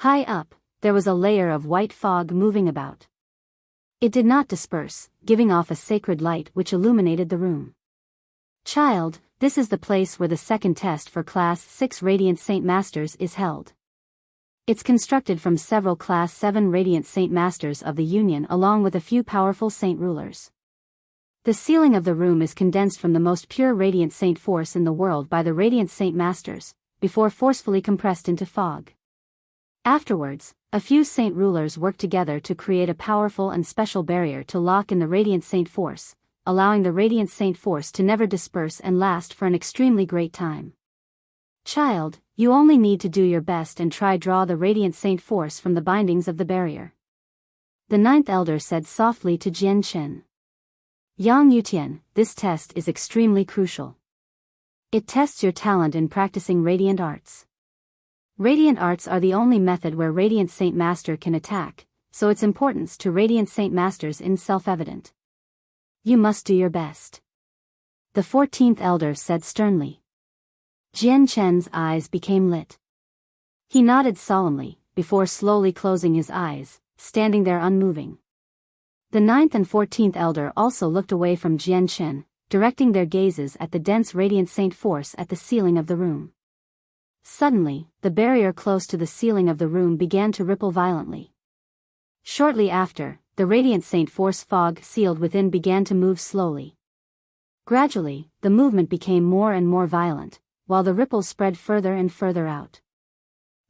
High up, there was a layer of white fog moving about. It did not disperse, giving off a sacred light which illuminated the room. Child, this is the place where the second test for Class 6 Radiant Saint Masters is held. It's constructed from several Class 7 Radiant Saint Masters of the Union along with a few powerful Saint Rulers. The ceiling of the room is condensed from the most pure Radiant Saint force in the world by the Radiant Saint Masters, before forcefully compressed into fog. Afterwards, a few Saint Rulers work together to create a powerful and special barrier to lock in the Radiant Saint force, allowing the Radiant Saint force to never disperse and last for an extremely great time. Child, you only need to do your best and try draw the Radiant Saint force from the bindings of the barrier. The ninth elder said softly to Jian Chen. Yang Yutian, this test is extremely crucial. It tests your talent in practicing radiant arts. Radiant arts are the only method where Radiant Saint Master can attack, so its importance to Radiant Saint Masters is self-evident. You must do your best. The 14th elder said sternly. Jian Chen's eyes became lit. He nodded solemnly, before slowly closing his eyes, standing there unmoving. The 9th and 14th elder also looked away from Jian Chen, directing their gazes at the dense Radiant Saint force at the ceiling of the room. Suddenly, the barrier close to the ceiling of the room began to ripple violently. Shortly after, the Radiant Saint force fog sealed within began to move slowly. Gradually, the movement became more and more violent, while the ripples spread further and further out.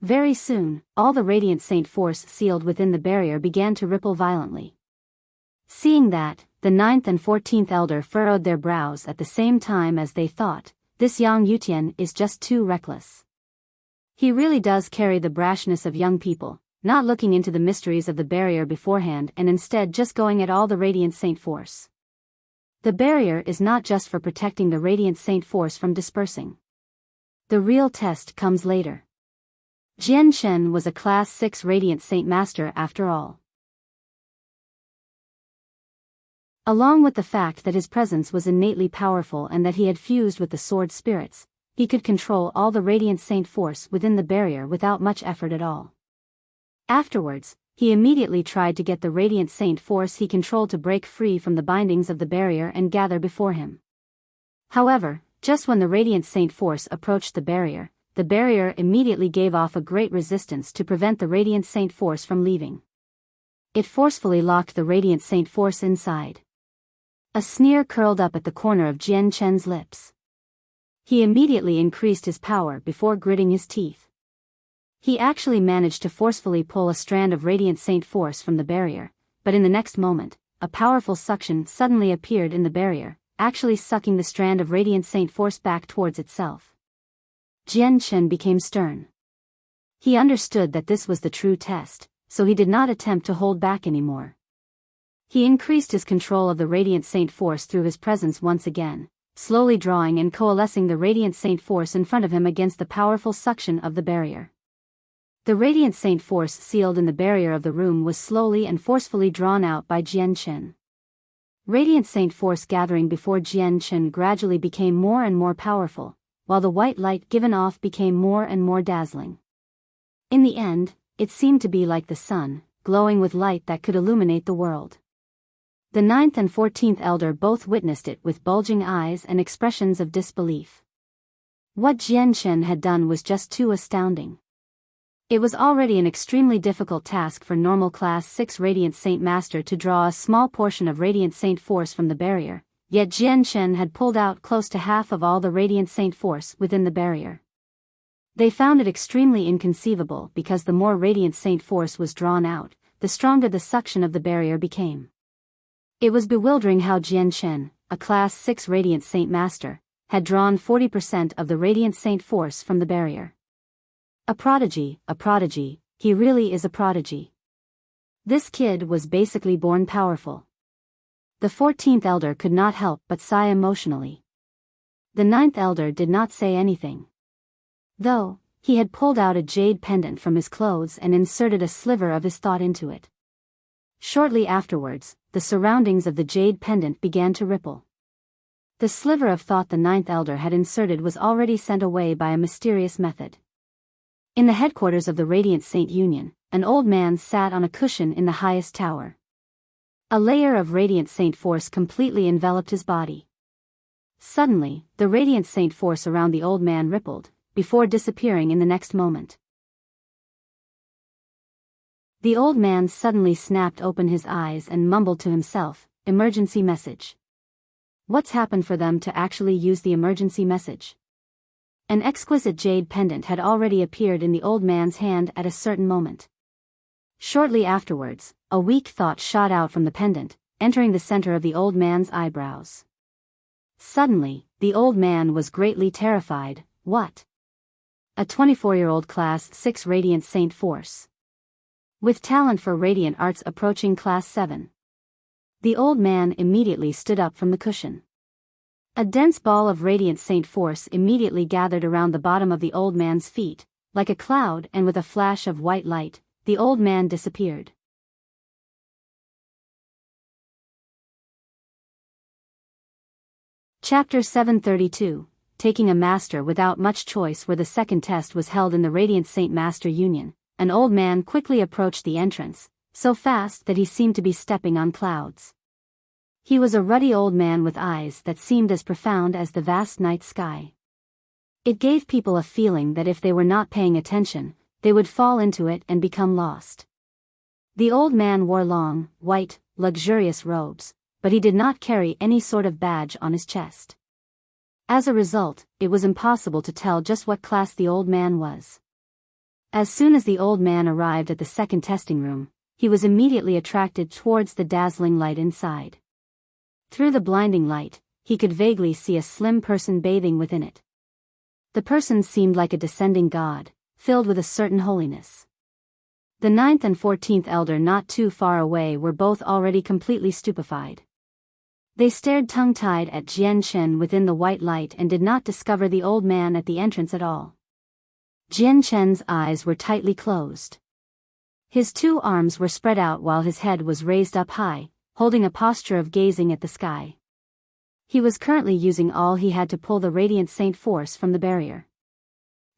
Very soon, all the Radiant Saint force sealed within the barrier began to ripple violently. Seeing that, the 9th and 14th elder furrowed their brows at the same time as they thought, this Yang Yutian is just too reckless. He really does carry the brashness of young people, not looking into the mysteries of the barrier beforehand and instead just going at all the Radiant Saint force. The barrier is not just for protecting the Radiant Saint force from dispersing. The real test comes later. Jian Chen was a Class 6 Radiant Saint Master after all. Along with the fact that his presence was innately powerful and that he had fused with the sword spirits, he could control all the Radiant Saint force within the barrier without much effort at all. Afterwards, he immediately tried to get the Radiant Saint force he controlled to break free from the bindings of the barrier and gather before him. However, just when the Radiant Saint force approached the barrier immediately gave off a great resistance to prevent the Radiant Saint force from leaving. It forcefully locked the Radiant Saint force inside. A sneer curled up at the corner of Jian Chen's lips. He immediately increased his power before gritting his teeth. He actually managed to forcefully pull a strand of Radiant Saint force from the barrier, but in the next moment, a powerful suction suddenly appeared in the barrier, actually sucking the strand of Radiant Saint force back towards itself. Jian Chen became stern. He understood that this was the true test, so he did not attempt to hold back anymore. He increased his control of the Radiant Saint force through his presence once again, slowly drawing and coalescing the Radiant Saint force in front of him against the powerful suction of the barrier. The Radiant Saint force sealed in the barrier of the room was slowly and forcefully drawn out by Jian Chen. Radiant Saint force gathering before Jian Chen gradually became more and more powerful, while the white light given off became more and more dazzling. In the end, it seemed to be like the sun, glowing with light that could illuminate the world. The 9th and 14th elder both witnessed it with bulging eyes and expressions of disbelief. What Jian Chen had done was just too astounding. It was already an extremely difficult task for normal Class 6 Radiant Saint Master to draw a small portion of Radiant Saint force from the barrier, yet Jian Chen had pulled out close to half of all the Radiant Saint force within the barrier. They found it extremely inconceivable because the more Radiant Saint force was drawn out, the stronger the suction of the barrier became. It was bewildering how Jian Chen, a Class 6 Radiant Saint Master, had drawn 40% of the Radiant Saint force from the barrier. A prodigy, he really is a prodigy. This kid was basically born powerful. The 14th elder could not help but sigh emotionally. The 9th elder did not say anything. Though, he had pulled out a jade pendant from his clothes and inserted a sliver of his thought into it. Shortly afterwards, the surroundings of the jade pendant began to ripple. The sliver of thought the 9th elder had inserted was already sent away by a mysterious method. In the headquarters of the Radiant Saint Union, an old man sat on a cushion in the highest tower. A layer of Radiant Saint force completely enveloped his body. Suddenly, the Radiant Saint force around the old man rippled, before disappearing in the next moment. The old man suddenly snapped open his eyes and mumbled to himself, "Emergency message." What's happened for them to actually use the emergency message? An exquisite jade pendant had already appeared in the old man's hand at a certain moment. Shortly afterwards, a weak thought shot out from the pendant, entering the center of the old man's eyebrows. Suddenly, the old man was greatly terrified. What? A 24-year-old Class 6 Radiant Saint force. With talent for radiant arts approaching Class 7. The old man immediately stood up from the cushion. A dense ball of Radiant Saint force immediately gathered around the bottom of the old man's feet, like a cloud, and with a flash of white light, the old man disappeared. Chapter 732, Taking a Master Without Much Choice. Where the second test was held in the Radiant Saint Master Union, an old man quickly approached the entrance, so fast that he seemed to be stepping on clouds. He was a ruddy old man with eyes that seemed as profound as the vast night sky. It gave people a feeling that if they were not paying attention, they would fall into it and become lost. The old man wore long, white, luxurious robes, but he did not carry any sort of badge on his chest. As a result, it was impossible to tell just what class the old man was. As soon as the old man arrived at the second testing room, he was immediately attracted towards the dazzling light inside. Through the blinding light, he could vaguely see a slim person bathing within it. The person seemed like a descending god, filled with a certain holiness. The 9th and 14th elder not too far away were both already completely stupefied. They stared tongue-tied at Jian Chen within the white light and did not discover the old man at the entrance at all. Jian Chen's eyes were tightly closed. His two arms were spread out while his head was raised up high, holding a posture of gazing at the sky. He was currently using all he had to pull the Radiant Saint force from the barrier.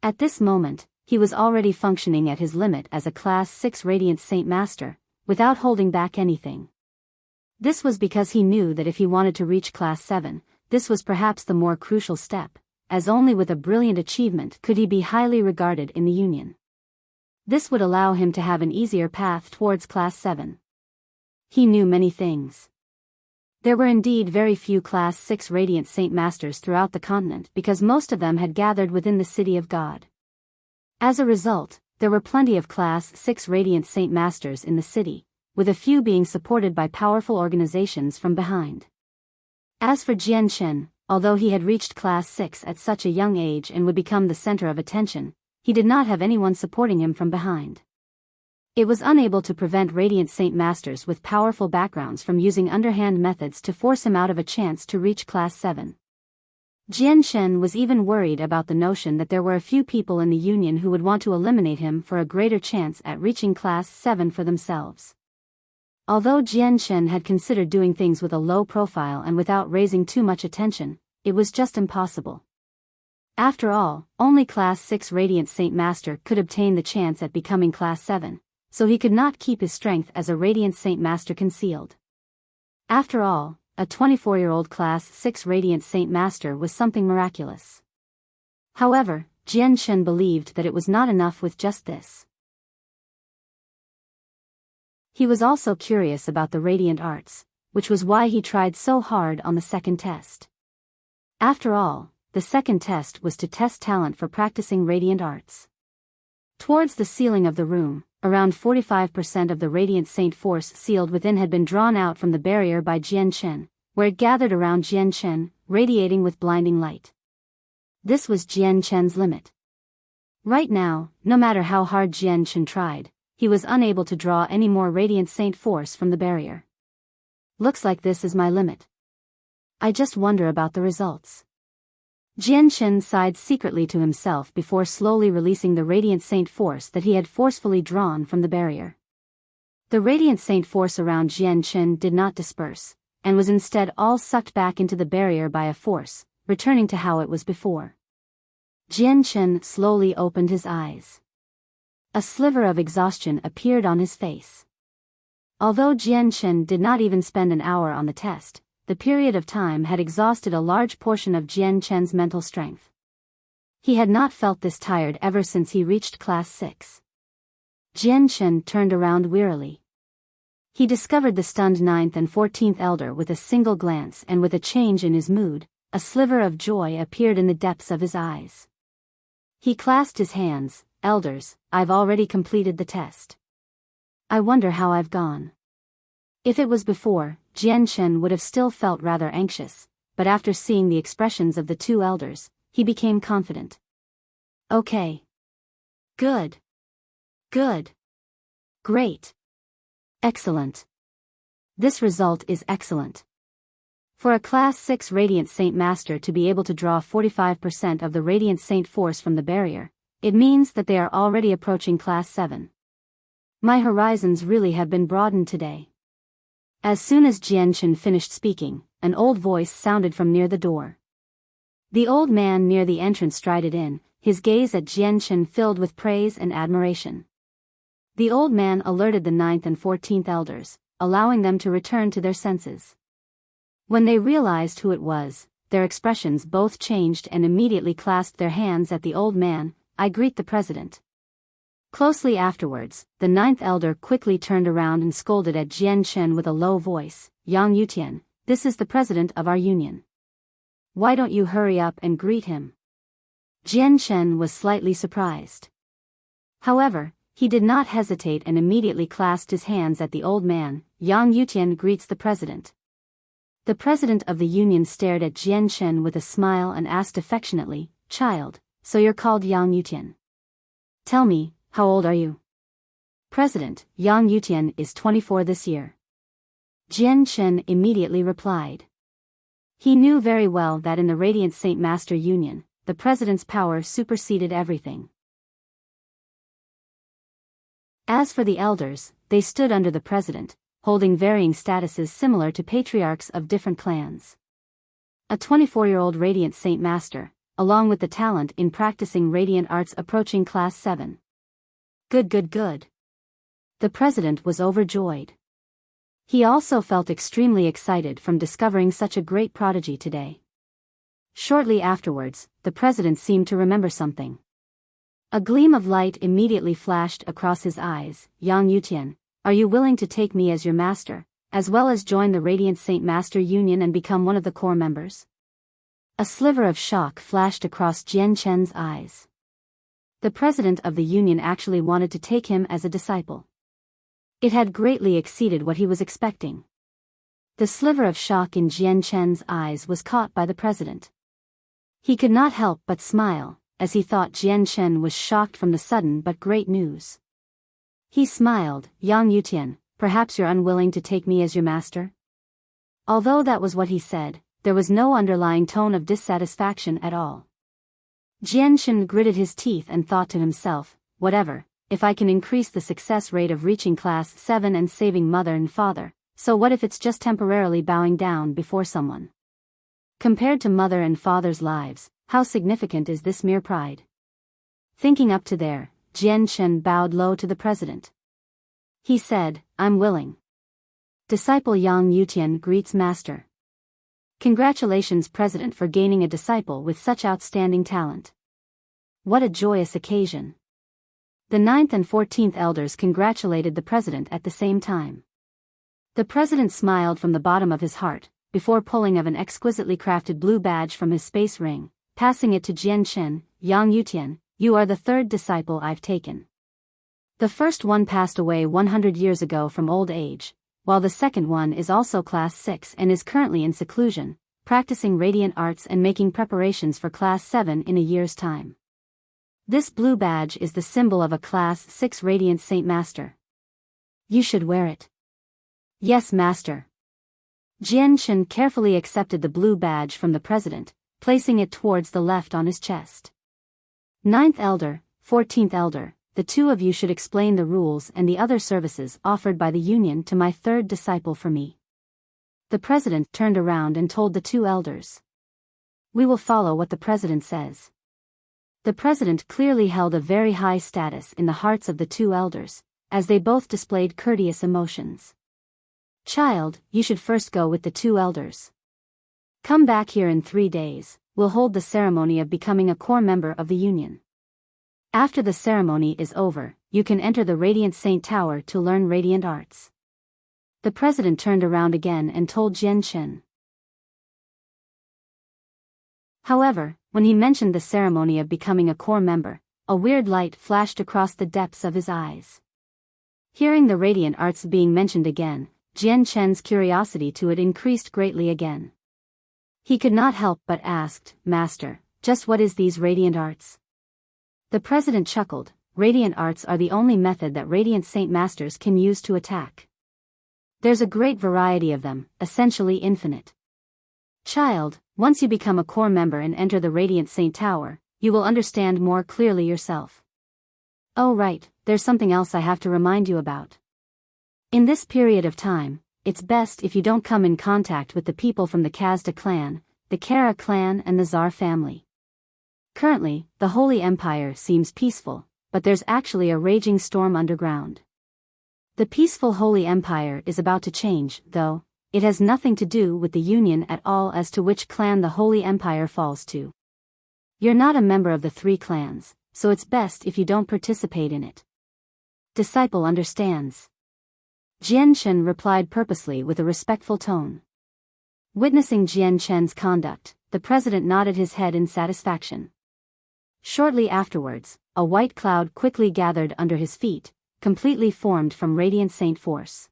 At this moment, he was already functioning at his limit as a Class 6 Radiant Saint Master, without holding back anything. This was because he knew that if he wanted to reach Class 7, this was perhaps the more crucial step, as only with a brilliant achievement could he be highly regarded in the Union. This would allow him to have an easier path towards Class 7. He knew many things. There were indeed very few Class 6 Radiant Saint Masters throughout the continent because most of them had gathered within the City of God. As a result, there were plenty of Class 6 Radiant Saint Masters in the city, with a few being supported by powerful organizations from behind. As for Jian Chen, although he had reached Class 6 at such a young age and would become the center of attention, he did not have anyone supporting him from behind. It was unable to prevent Radiant Saint Masters with powerful backgrounds from using underhand methods to force him out of a chance to reach Class 7. Jian Chen was even worried about the notion that there were a few people in the Union who would want to eliminate him for a greater chance at reaching Class 7 for themselves. Although Jian Chen had considered doing things with a low profile and without raising too much attention, it was just impossible. After all, only Class 6 Radiant Saint Master could obtain the chance at becoming Class 7, so he could not keep his strength as a Radiant Saint Master concealed. After all, a 24-year-old Class 6 Radiant Saint Master was something miraculous. However, Jian Chen believed that it was not enough with just this. He was also curious about the radiant arts, which was why he tried so hard on the second test. After all, the second test was to test talent for practicing radiant arts. Towards the ceiling of the room, around 45% of the Radiant Saint force sealed within had been drawn out from the barrier by Jian Chen, where it gathered around Jian Chen, radiating with blinding light. This was Jian Chen's limit. Right now, no matter how hard Jian Chen tried, he was unable to draw any more radiant saint force from the barrier. Looks like this is my limit. I just wonder about the results. Jian Chen sighed secretly to himself before slowly releasing the radiant saint force that he had forcefully drawn from the barrier. The radiant saint force around Jian Chen did not disperse, and was instead all sucked back into the barrier by a force, returning to how it was before. Jian Chen slowly opened his eyes. A sliver of exhaustion appeared on his face. Although Jian Chen did not even spend an hour on the test, the period of time had exhausted a large portion of Jian Chen's mental strength. He had not felt this tired ever since he reached Class 6. Jian Chen turned around wearily. He discovered the stunned 9th and 14th elder with a single glance, and with a change in his mood, a sliver of joy appeared in the depths of his eyes. He clasped his hands. Elders, I've already completed the test. I wonder how I've gone. If it was before, Jian Chen would have still felt rather anxious, but after seeing the expressions of the two elders, he became confident. Okay. Good. Good. Great. Excellent. This result is excellent. For a Class 6 Radiant Saint Master to be able to draw 45% of the Radiant Saint force from the barrier, it means that they are already approaching Class 7. My horizons really have been broadened today. As soon as Jian Chen finished speaking, an old voice sounded from near the door. The old man near the entrance strided in, his gaze at Jian Chen filled with praise and admiration. The old man alerted the 9th and 14th elders, allowing them to return to their senses. When they realized who it was, their expressions both changed and immediately clasped their hands at the old man. I greet the president. Closely afterwards, the 9th elder quickly turned around and scolded at Jian Chen with a low voice. Yang Yutian, this is the president of our union. Why don't you hurry up and greet him? Jian Chen was slightly surprised. However, he did not hesitate and immediately clasped his hands at the old man. Yang Yutian greets the president. The president of the union stared at Jian Chen with a smile and asked affectionately, Child, so you're called Yang Yutian. Tell me, how old are you? President, Yang Yutian is 24 this year. Jian Chen immediately replied. He knew very well that in the Radiant Saint Master Union, the president's power superseded everything. As for the elders, they stood under the president, holding varying statuses similar to patriarchs of different clans. A 24-year-old Radiant Saint Master, along with the talent in practicing radiant arts approaching Class 7. Good. The president was overjoyed. He also felt extremely excited from discovering such a great prodigy today. Shortly afterwards, the president seemed to remember something. A gleam of light immediately flashed across his eyes. Yang Yutian, are you willing to take me as your master, as well as join the Radiant Saint Master Union and become one of the core members? A sliver of shock flashed across Jian Chen's eyes. The president of the union actually wanted to take him as a disciple. It had greatly exceeded what he was expecting. The sliver of shock in Jian Chen's eyes was caught by the president. He could not help but smile, as he thought Jian Chen was shocked from the sudden but great news. He smiled. Yang Yutian, perhaps you're unwilling to take me as your master? Although that was what he said, there was no underlying tone of dissatisfaction at all. Jian Chen gritted his teeth and thought to himself, whatever, if I can increase the success rate of reaching Class 7 and saving mother and father, so what if it's just temporarily bowing down before someone? Compared to mother and father's lives, how significant is this mere pride? Thinking up to there, Jian Chen bowed low to the president. He said, I'm willing. Disciple Yang Yutian greets master. Congratulations, President, for gaining a disciple with such outstanding talent. What a joyous occasion. The 9th and 14th elders congratulated the president at the same time. The president smiled from the bottom of his heart, before pulling of an exquisitely crafted blue badge from his space ring, passing it to Jian Chen. Yang Yutian, you are the third disciple I've taken. The first one passed away 100 years ago from old age, while the second one is also Class 6 and is currently in seclusion, practicing radiant arts and making preparations for Class 7 in a year's time. This blue badge is the symbol of a Class 6 Radiant Saint Master. You should wear it. Yes, Master. Jian Chen carefully accepted the blue badge from the president, placing it towards the left on his chest. 9th Elder, 14th Elder, the two of you should explain the rules and the other services offered by the Union to my third disciple for me. The president turned around and told the two elders. We will follow what the president says. The president clearly held a very high status in the hearts of the two elders, as they both displayed courteous emotions. Child, you should first go with the two elders. Come back here in 3 days, we'll hold the ceremony of becoming a core member of the Union. After the ceremony is over, you can enter the Radiant Saint Tower to learn radiant arts. The president turned around again and told Jian Chen. However, when he mentioned the ceremony of becoming a core member, a weird light flashed across the depths of his eyes. Hearing the radiant arts being mentioned again, Jian Chen's curiosity to it increased greatly again. He could not help but asked, Master, just what is these radiant arts? The president chuckled. Radiant arts are the only method that Radiant Saint Masters can use to attack. There's a great variety of them, essentially infinite. Child, once you become a core member and enter the Radiant Saint Tower, you will understand more clearly yourself. Oh right, there's something else I have to remind you about. In this period of time, it's best if you don't come in contact with the people from the Kazda clan, the Kara clan and the Tsar family. Currently, the Holy Empire seems peaceful, but there's actually a raging storm underground. The peaceful Holy Empire is about to change, though. It has nothing to do with the Union at all as to which clan the Holy Empire falls to. You're not a member of the 3 clans, so it's best if you don't participate in it. Disciple understands. Jian Chen replied purposely with a respectful tone. Witnessing Jian Chen's conduct, the president nodded his head in satisfaction. Shortly afterwards, a white cloud quickly gathered under his feet, completely formed from Radiant Saint Force.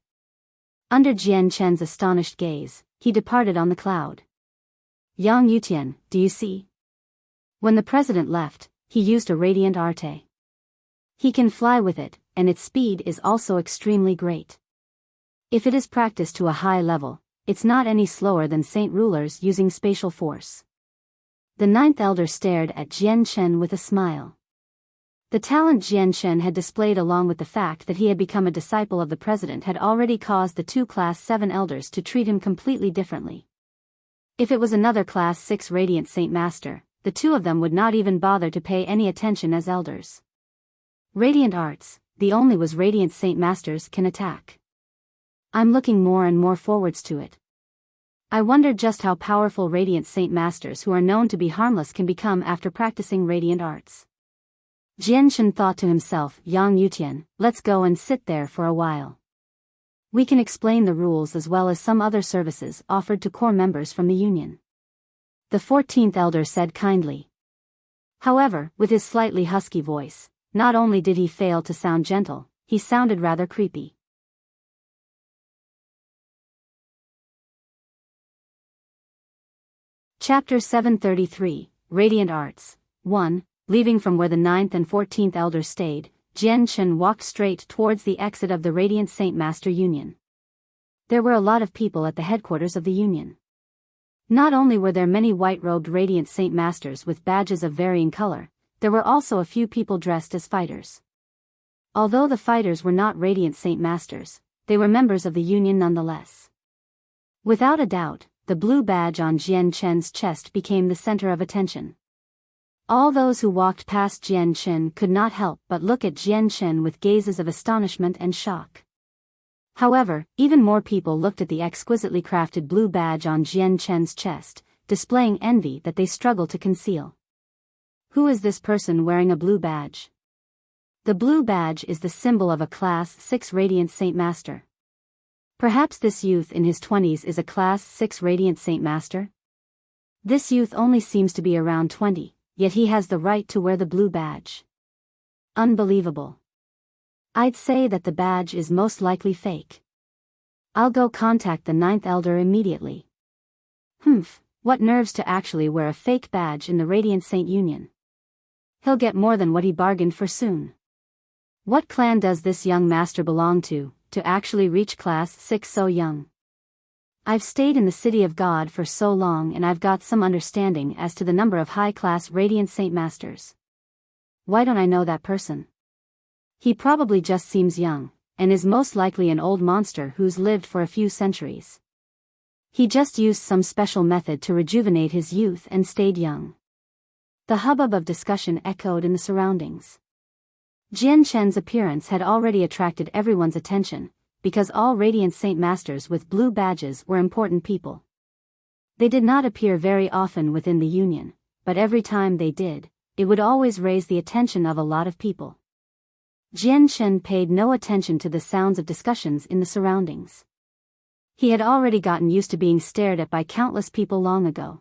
Under Jian Chen's astonished gaze, he departed on the cloud. Yang Yutian, do you see? When the president left, he used a radiant arte. He can fly with it, and its speed is also extremely great. If it is practiced to a high level, it's not any slower than Saint Rulers using spatial force. The 9th Elder stared at Jian Chen with a smile. The talent Jian Chen had displayed along with the fact that he had become a disciple of the president had already caused the 2 Class 7 elders to treat him completely differently. If it was another Class 6 Radiant Saint Master, the two of them would not even bother to pay any attention as elders. Radiant arts, the only was Radiant Saint Masters can attack. I'm looking more and more forwards to it. I wonder just how powerful Radiant Saint Masters who are known to be harmless can become after practicing radiant arts. Jian Chen thought to himself, Yang Yutian, let's go and sit there for a while. We can explain the rules as well as some other services offered to core members from the Union. The 14th Elder said kindly. However, with his slightly husky voice, not only did he fail to sound gentle, he sounded rather creepy. Chapter 733, Radiant Arts. 1. Leaving from where the 9th and 14th Elders stayed, Jian Chen walked straight towards the exit of the Radiant Saint Master Union. There were a lot of people at the headquarters of the Union. Not only were there many white-robed Radiant Saint Masters with badges of varying color, there were also a few people dressed as fighters. Although the fighters were not Radiant Saint Masters, they were members of the Union nonetheless. Without a doubt, the blue badge on Jian Chen's chest became the center of attention. All those who walked past Jian Chen could not help but look at Jian Chen with gazes of astonishment and shock. However, even more people looked at the exquisitely crafted blue badge on Jian Chen's chest, displaying envy that they struggled to conceal. Who is this person wearing a blue badge? The blue badge is the symbol of a Class 6 Radiant Saint Master. Perhaps this youth in his 20s is a Class 6 Radiant Saint Master? This youth only seems to be around 20, yet he has the right to wear the blue badge. Unbelievable. I'd say that the badge is most likely fake. I'll go contact the ninth elder immediately. Humph, what nerves to actually wear a fake badge in the Radiant Saint Union. He'll get more than what he bargained for soon. What clan does this young master belong to actually reach class 6 so young? I've stayed in the City of God for so long and I've got some understanding as to the number of high-class Radiant Saint Masters. Why don't I know that person? He probably just seems young, and is most likely an old monster who's lived for a few centuries. He just used some special method to rejuvenate his youth and stayed young. The hubbub of discussion echoed in the surroundings. Jian Chen's appearance had already attracted everyone's attention, because all Radiant Saint Masters with blue badges were important people. They did not appear very often within the Union, but every time they did, it would always raise the attention of a lot of people. Jian Chen paid no attention to the sounds of discussions in the surroundings. He had already gotten used to being stared at by countless people long ago.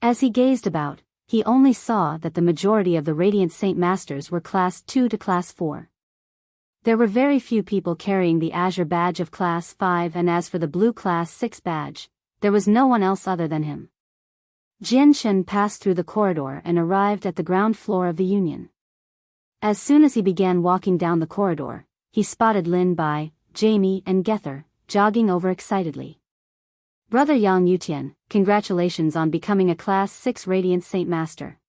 As he gazed about, he only saw that the majority of the Radiant Saint Masters were Class 2 to Class 4. There were very few people carrying the Azure badge of Class 5, and as for the blue Class 6 badge, there was no one else other than him. Jian Chen passed through the corridor and arrived at the ground floor of the Union. As soon as he began walking down the corridor, he spotted Lin Bai, Jamie and Gether, jogging over excitedly. Brother Yang Yutian, congratulations on becoming a Class 6 Radiant Saint Master.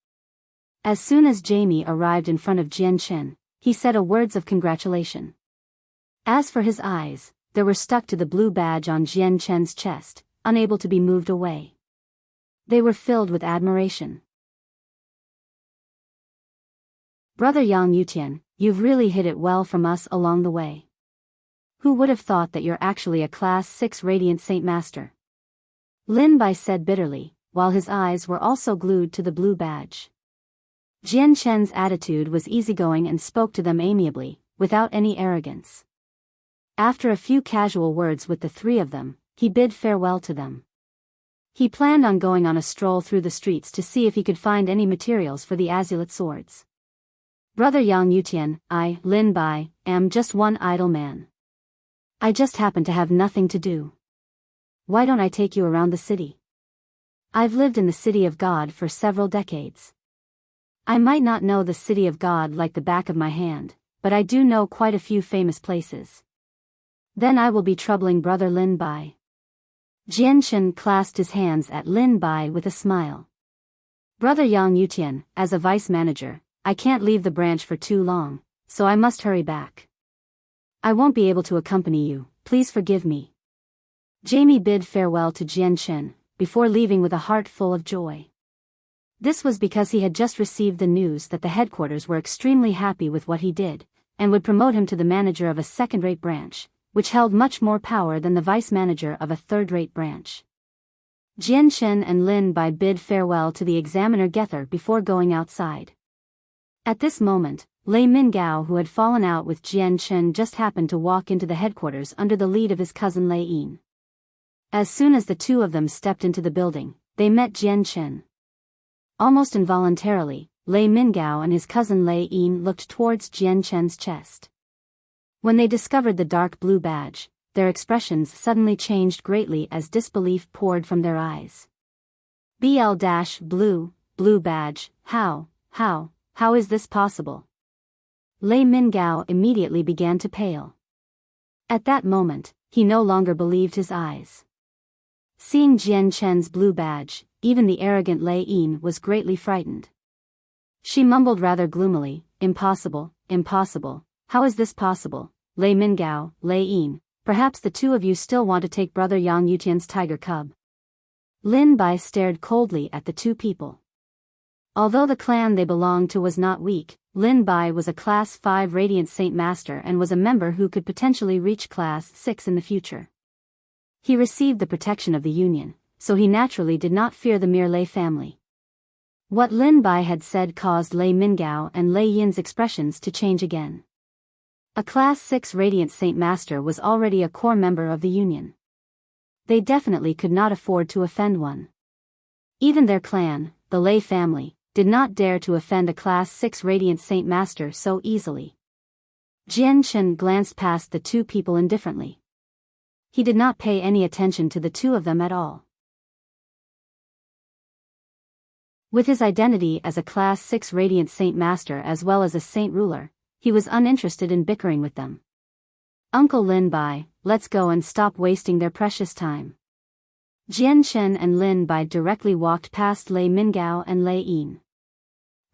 As soon as Jamie arrived in front of Jian Chen, he said a words of congratulation. As for his eyes, they were stuck to the blue badge on Jian Chen's chest, unable to be moved away. They were filled with admiration. Brother Yang Yutian, you've really hid it well from us along the way. Who would have thought that you're actually a Class 6 Radiant Saint Master? Lin Bai said bitterly, while his eyes were also glued to the blue badge. Jian Chen's attitude was easygoing and spoke to them amiably, without any arrogance. After a few casual words with the three of them, he bid farewell to them. He planned on going on a stroll through the streets to see if he could find any materials for the azulate swords. Brother Yang Yutian, I, Lin Bai, am just one idle man. I just happen to have nothing to do. Why don't I take you around the city? I've lived in the City of God for several decades. I might not know the City of God like the back of my hand, but I do know quite a few famous places. Then I will be troubling Brother Lin Bai. Jian Chen clasped his hands at Lin Bai with a smile. Brother Yang Yutian, as a vice manager, I can't leave the branch for too long, so I must hurry back. I won't be able to accompany you, please forgive me. Jamie bid farewell to Jian Chen, before leaving with a heart full of joy. This was because he had just received the news that the headquarters were extremely happy with what he did, and would promote him to the manager of a second-rate branch, which held much more power than the vice manager of a third-rate branch. Jian Chen and Lin Bai bid farewell to the examiner Gether before going outside. At this moment, Lei Mingao, who had fallen out with Jian Chen, just happened to walk into the headquarters under the lead of his cousin Lei Yin. As soon as the two of them stepped into the building, they met Jian Chen. Almost involuntarily, Lei Mingao and his cousin Lei Yin looked towards Jian Chen's chest. When they discovered the dark blue badge, their expressions suddenly changed greatly as disbelief poured from their eyes. BL-blue badge, how is this possible? Lei Mingao immediately began to pale. At that moment, he no longer believed his eyes. Seeing Jian Chen's blue badge, even the arrogant Lei Yin was greatly frightened. She mumbled rather gloomily, impossible, how is this possible? Lei Mingao, Lei Yin, perhaps the two of you still want to take Brother Yang Yutian's tiger cub. Lin Bai stared coldly at the two people. Although the clan they belonged to was not weak, Lin Bai was a Class 5 Radiant Saint Master and was a member who could potentially reach Class 6 in the future. He received the protection of the Union, so he naturally did not fear the mere Lei family. What Lin Bai had said caused Lei Mingao and Lei Yin's expressions to change again. A Class 6 Radiant Saint Master was already a core member of the Union. They definitely could not afford to offend one. Even their clan, the Lei family, did not dare to offend a Class 6 Radiant Saint Master so easily. Jian Chen glanced past the two people indifferently. He did not pay any attention to the two of them at all. With his identity as a Class 6 Radiant Saint Master as well as a Saint Ruler, he was uninterested in bickering with them. Uncle Lin Bai, let's go and stop wasting their precious time. Jian Chen and Lin Bai directly walked past Lei Mingao and Lei Yin.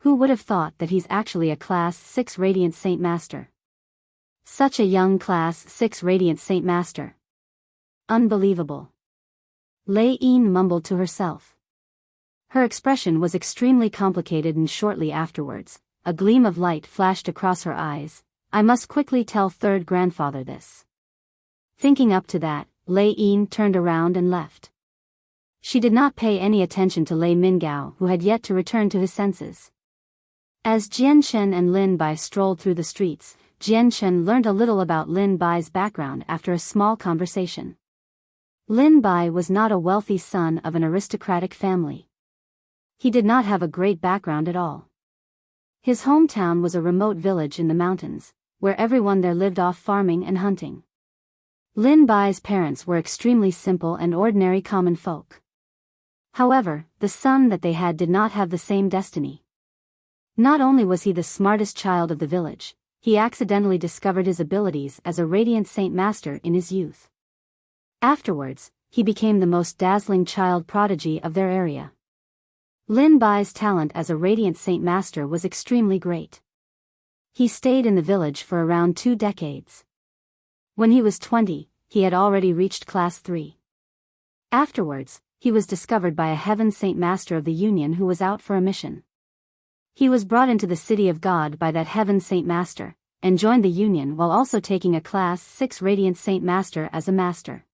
Who would have thought that he's actually a Class 6 Radiant Saint Master? Such a young Class 6 Radiant Saint Master. Unbelievable. Lei Yin mumbled to herself. Her expression was extremely complicated, and shortly afterwards, a gleam of light flashed across her eyes. I must quickly tell third grandfather this. Thinking up to that, Lei Yin turned around and left. She did not pay any attention to Lei Mingao, who had yet to return to his senses. As Jian Chen and Lin Bai strolled through the streets, Jian Chen learned a little about Lin Bai's background after a small conversation. Lin Bai was not a wealthy son of an aristocratic family. He did not have a great background at all. His hometown was a remote village in the mountains, where everyone there lived off farming and hunting. Lin Bai's parents were extremely simple and ordinary common folk. However, the son that they had did not have the same destiny. Not only was he the smartest child of the village, he accidentally discovered his abilities as a Radiant Saint Master in his youth. Afterwards, he became the most dazzling child prodigy of their area. Lin Bai's talent as a Radiant Saint Master was extremely great. He stayed in the village for around 2 decades. When he was 20, he had already reached Class 3. Afterwards, he was discovered by a Heaven Saint Master of the Union who was out for a mission. He was brought into the City of God by that Heaven Saint Master, and joined the Union while also taking a Class 6 Radiant Saint Master as a master.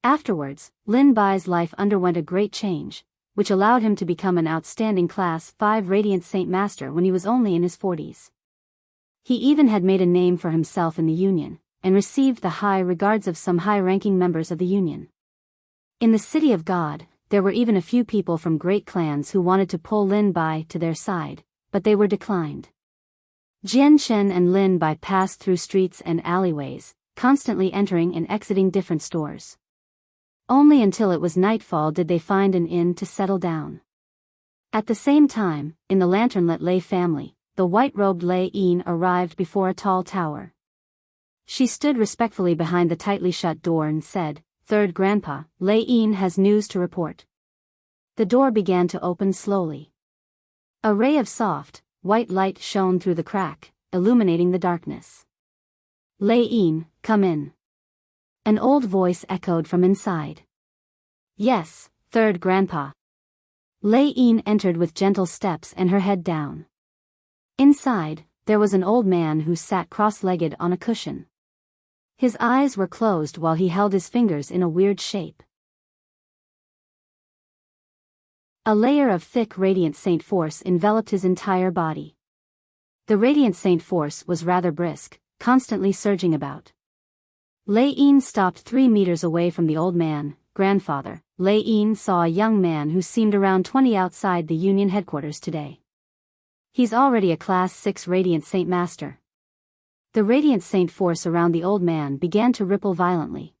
Afterwards, Lin Bai's life underwent a great change, which allowed him to become an outstanding Class 5 Radiant Saint Master when he was only in his 40s. He even had made a name for himself in the Union, and received the high regards of some high-ranking members of the Union. In the City of God, there were even a few people from great clans who wanted to pull Lin Bai to their side, but they were declined. Jian Chen and Lin Bai passed through streets and alleyways, constantly entering and exiting different stores. Only until it was nightfall did they find an inn to settle down. At the same time, in the lantern-lit Lei family, the white-robed Lei Yin arrived before a tall tower. She stood respectfully behind the tightly shut door and said, "Third Grandpa, Lei Yin has news to report." The door began to open slowly. A ray of soft, white light shone through the crack, illuminating the darkness. "Lei Yin, come in." An old voice echoed from inside. "Yes, Third Grandpa." Lei Yin entered with gentle steps and her head down. Inside, there was an old man who sat cross-legged on a cushion. His eyes were closed while he held his fingers in a weird shape. A layer of thick Radiant Saint Force enveloped his entire body. The Radiant Saint Force was rather brisk, constantly surging about. Lei Yin stopped 3 meters away from the old man. "Grandfather," Lei Yin saw a young man who seemed around 20 outside the Union headquarters today. "He's already a Class 6 Radiant Saint Master." The Radiant Saint Force around the old man began to ripple violently.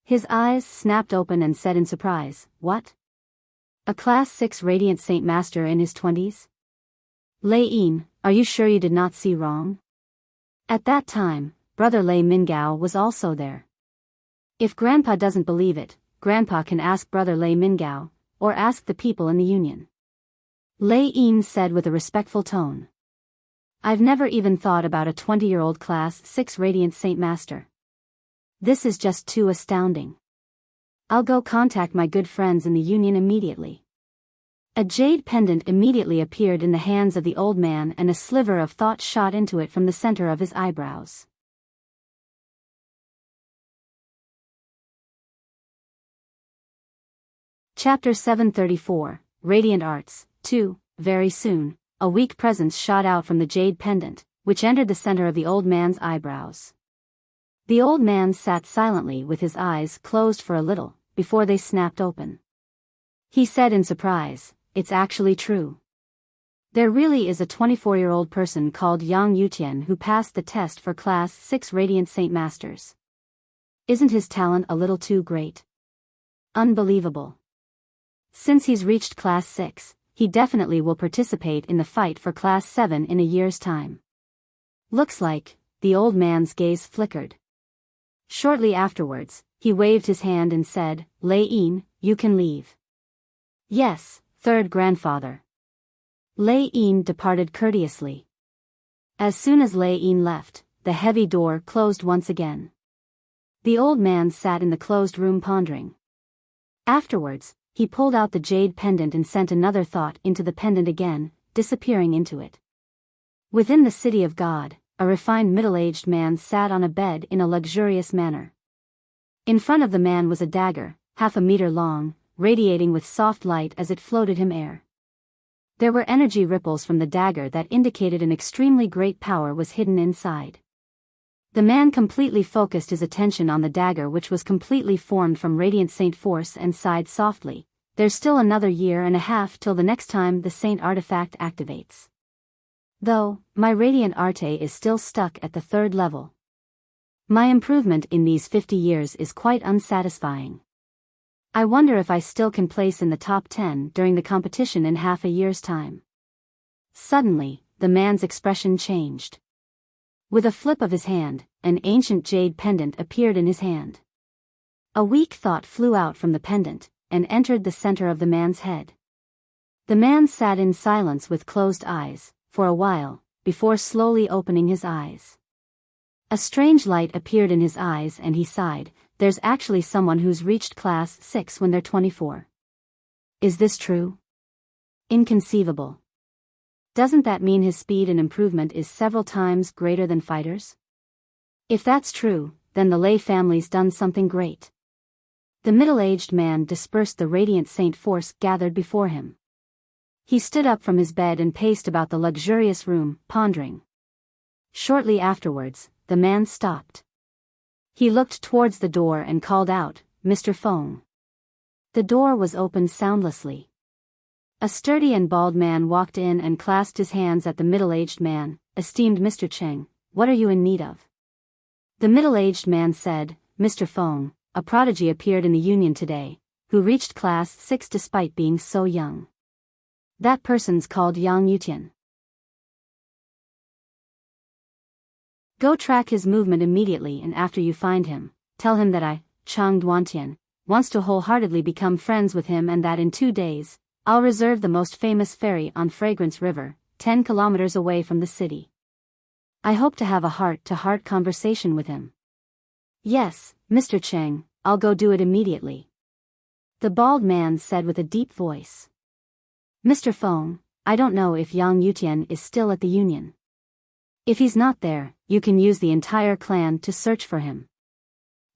His eyes snapped open and said in surprise, "What? A Class 6 Radiant Saint Master in his 20s? Lei Yin, are you sure you did not see wrong?" At that time, Brother Lei Mingao was also there. If Grandpa doesn't believe it, Grandpa can ask Brother Lei Mingao, or ask the people in the Union. Lei Yin said with a respectful tone. "I've never even thought about a 20-year-old Class 6 Radiant Saint Master. This is just too astounding. I'll go contact my good friends in the Union immediately." A jade pendant immediately appeared in the hands of the old man and a sliver of thought shot into it from the center of his eyebrows. Chapter 734, Radiant Arts, 2. Very soon, a weak presence shot out from the jade pendant, which entered the center of the old man's eyebrows. The old man sat silently with his eyes closed for a little, before they snapped open. He said in surprise, "It's actually true. There really is a 24-year-old person called Yang Yutian who passed the test for Class 6 Radiant Saint Masters. Isn't his talent a little too great? Unbelievable. Since he's reached Class 6, he definitely will participate in the fight for Class 7 in a year's time. Looks like, the old man's gaze flickered. Shortly afterwards, he waved his hand and said, Lei Yin, you can leave. Yes, third grandfather. Lei Yin departed courteously. As soon as Lei Yin left, the heavy door closed once again. The old man sat in the closed room pondering. Afterwards, he pulled out the jade pendant and sent another thought into the pendant again, disappearing into it. Within the city of God, a refined middle-aged man sat on a bed in a luxurious manner. In front of the man was a dagger, half a meter long, radiating with soft light as it floated him air. There were energy ripples from the dagger that indicated an extremely great power was hidden inside. The man completely focused his attention on the dagger, which was completely formed from radiant saint force, and sighed softly. There's still another year and a half till the next time the saint artifact activates. Though, my radiant arte is still stuck at the 3rd level. My improvement in these 50 years is quite unsatisfying. I wonder if I still can place in the top 10 during the competition in half a year's time. Suddenly, the man's expression changed. With a flip of his hand, an ancient jade pendant appeared in his hand. A weak thought flew out from the pendant, and entered the center of the man's head. The man sat in silence with closed eyes, for a while, before slowly opening his eyes. A strange light appeared in his eyes and he sighed. There's actually someone who's reached Class 6 when they're 24. Is this true? Inconceivable. Doesn't that mean his speed and improvement is several times greater than fighters? If that's true, then the Lei family's done something great. The middle-aged man dispersed the radiant saint force gathered before him. He stood up from his bed and paced about the luxurious room, pondering. Shortly afterwards, the man stopped. He looked towards the door and called out, Mr. Feng. The door was opened soundlessly. A sturdy and bald man walked in and clasped his hands at the middle-aged man. Esteemed Mr. Cheng, what are you in need of? The middle-aged man said, Mr. Feng, a prodigy appeared in the Union today, who reached Class 6 despite being so young. That person's called Yang Yutian. Go track his movement immediately, and after you find him, tell him that I, Chang Duantian, wants to wholeheartedly become friends with him, and that in 2 days, I'll reserve the most famous ferry on Fragrance River, 10 kilometers away from the city. I hope to have a heart-to-heart conversation with him. Yes, Mr. Cheng, I'll go do it immediately. The bald man said with a deep voice. Mr. Feng, I don't know if Yang Yutian is still at the Union. If he's not there, you can use the entire clan to search for him.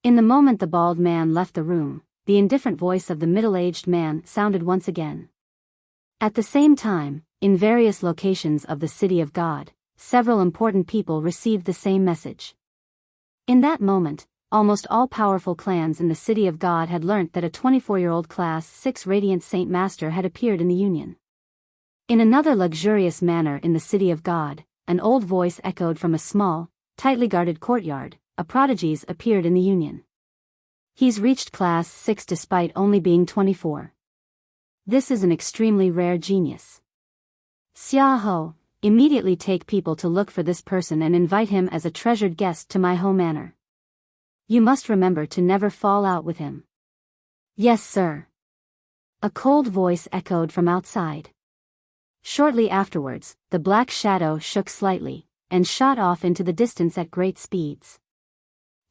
In the moment the bald man left the room, the indifferent voice of the middle-aged man sounded once again. At the same time, in various locations of the City of God, several important people received the same message. In that moment, almost all powerful clans in the City of God had learnt that a 24-year-old Class 6 Radiant Saint Master had appeared in the Union. In another luxurious manner in the City of God, an old voice echoed from a small, tightly guarded courtyard. A prodigy's appeared in the Union. He's reached Class 6 despite only being 24. This is an extremely rare genius. Xia Ho, immediately take people to look for this person and invite him as a treasured guest to my home manor. You must remember to never fall out with him. Yes, sir. A cold voice echoed from outside. Shortly afterwards, the black shadow shook slightly, and shot off into the distance at great speeds.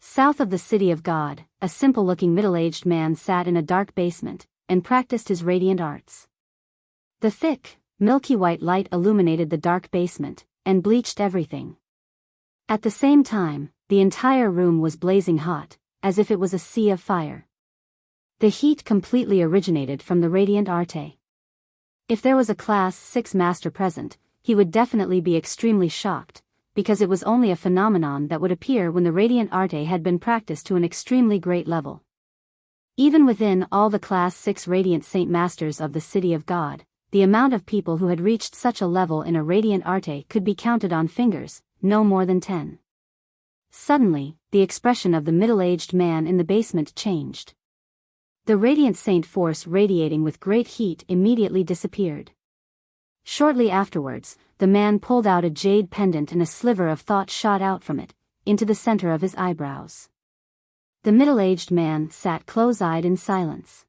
South of the City of God, a simple-looking middle-aged man sat in a dark basement, and practiced his radiant arts. The thick, milky white light illuminated the dark basement, and bleached everything. At the same time, the entire room was blazing hot, as if it was a sea of fire. The heat completely originated from the radiant arte. If there was a Class 6 master present, he would definitely be extremely shocked, because it was only a phenomenon that would appear when the radiant arte had been practiced to an extremely great level. Even within all the Class 6 Radiant Saint Masters of the City of God, the amount of people who had reached such a level in a radiant arte could be counted on fingers, no more than 10. Suddenly, the expression of the middle-aged man in the basement changed. The radiant saint force radiating with great heat immediately disappeared. Shortly afterwards, the man pulled out a jade pendant and a sliver of thought shot out from it, into the center of his eyebrows. The middle-aged man sat close-eyed in silence.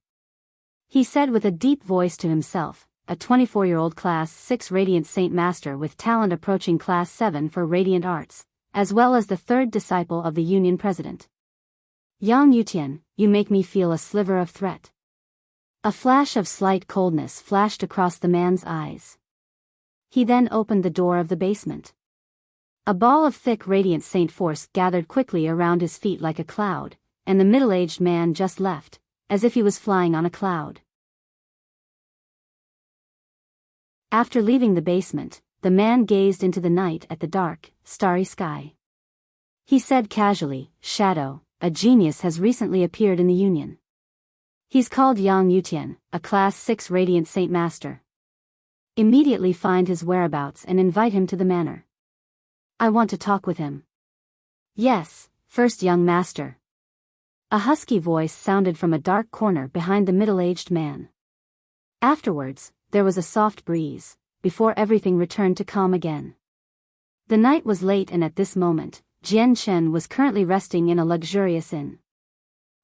He said with a deep voice to himself, a 24-year-old Class 6 Radiant Saint Master with talent approaching Class 7 for Radiant Arts, as well as the third disciple of the Union President. Yang Yutian, you make me feel a sliver of threat. A flash of slight coldness flashed across the man's eyes. He then opened the door of the basement. A ball of thick radiant saint force gathered quickly around his feet like a cloud, and the middle-aged man just left, as if he was flying on a cloud. After leaving the basement, the man gazed into the night at the dark, starry sky. He said casually, "Shadow, a genius has recently appeared in the Union. He's called Yang Yutian, a Class 6 Radiant Saint Master. Immediately find his whereabouts and invite him to the manor. I want to talk with him." "Yes, first young master." A husky voice sounded from a dark corner behind the middle-aged man. Afterwards, there was a soft breeze, before everything returned to calm again. The night was late and at this moment, Jian Chen was currently resting in a luxurious inn.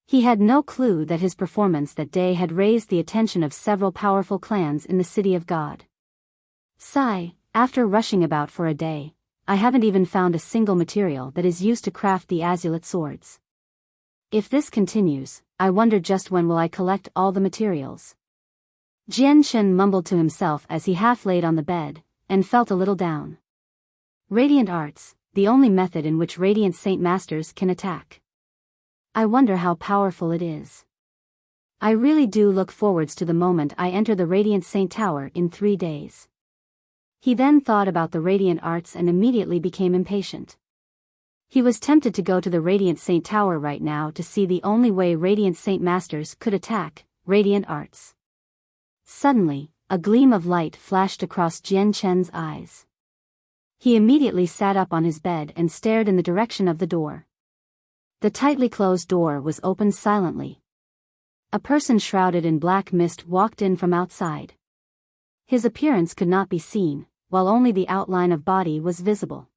He had no clue that his performance that day had raised the attention of several powerful clans in the City of God. "Sigh, after rushing about for a day, I haven't even found a single material that is used to craft the azulate swords. If this continues, I wonder just when will I collect all the materials." Jian Chen mumbled to himself as he half laid on the bed, and felt a little down. Radiant Arts, the only method in which Radiant Saint Masters can attack. I wonder how powerful it is. I really do look forwards to the moment I enter the Radiant Saint Tower in 3 days. He then thought about the Radiant Arts and immediately became impatient. He was tempted to go to the Radiant Saint Tower right now to see the only way Radiant Saint Masters could attack Radiant Arts. Suddenly, a gleam of light flashed across Jian Chen's eyes. He immediately sat up on his bed and stared in the direction of the door. The tightly closed door was opened silently. A person shrouded in black mist walked in from outside. His appearance could not be seen, while only the outline of body was visible.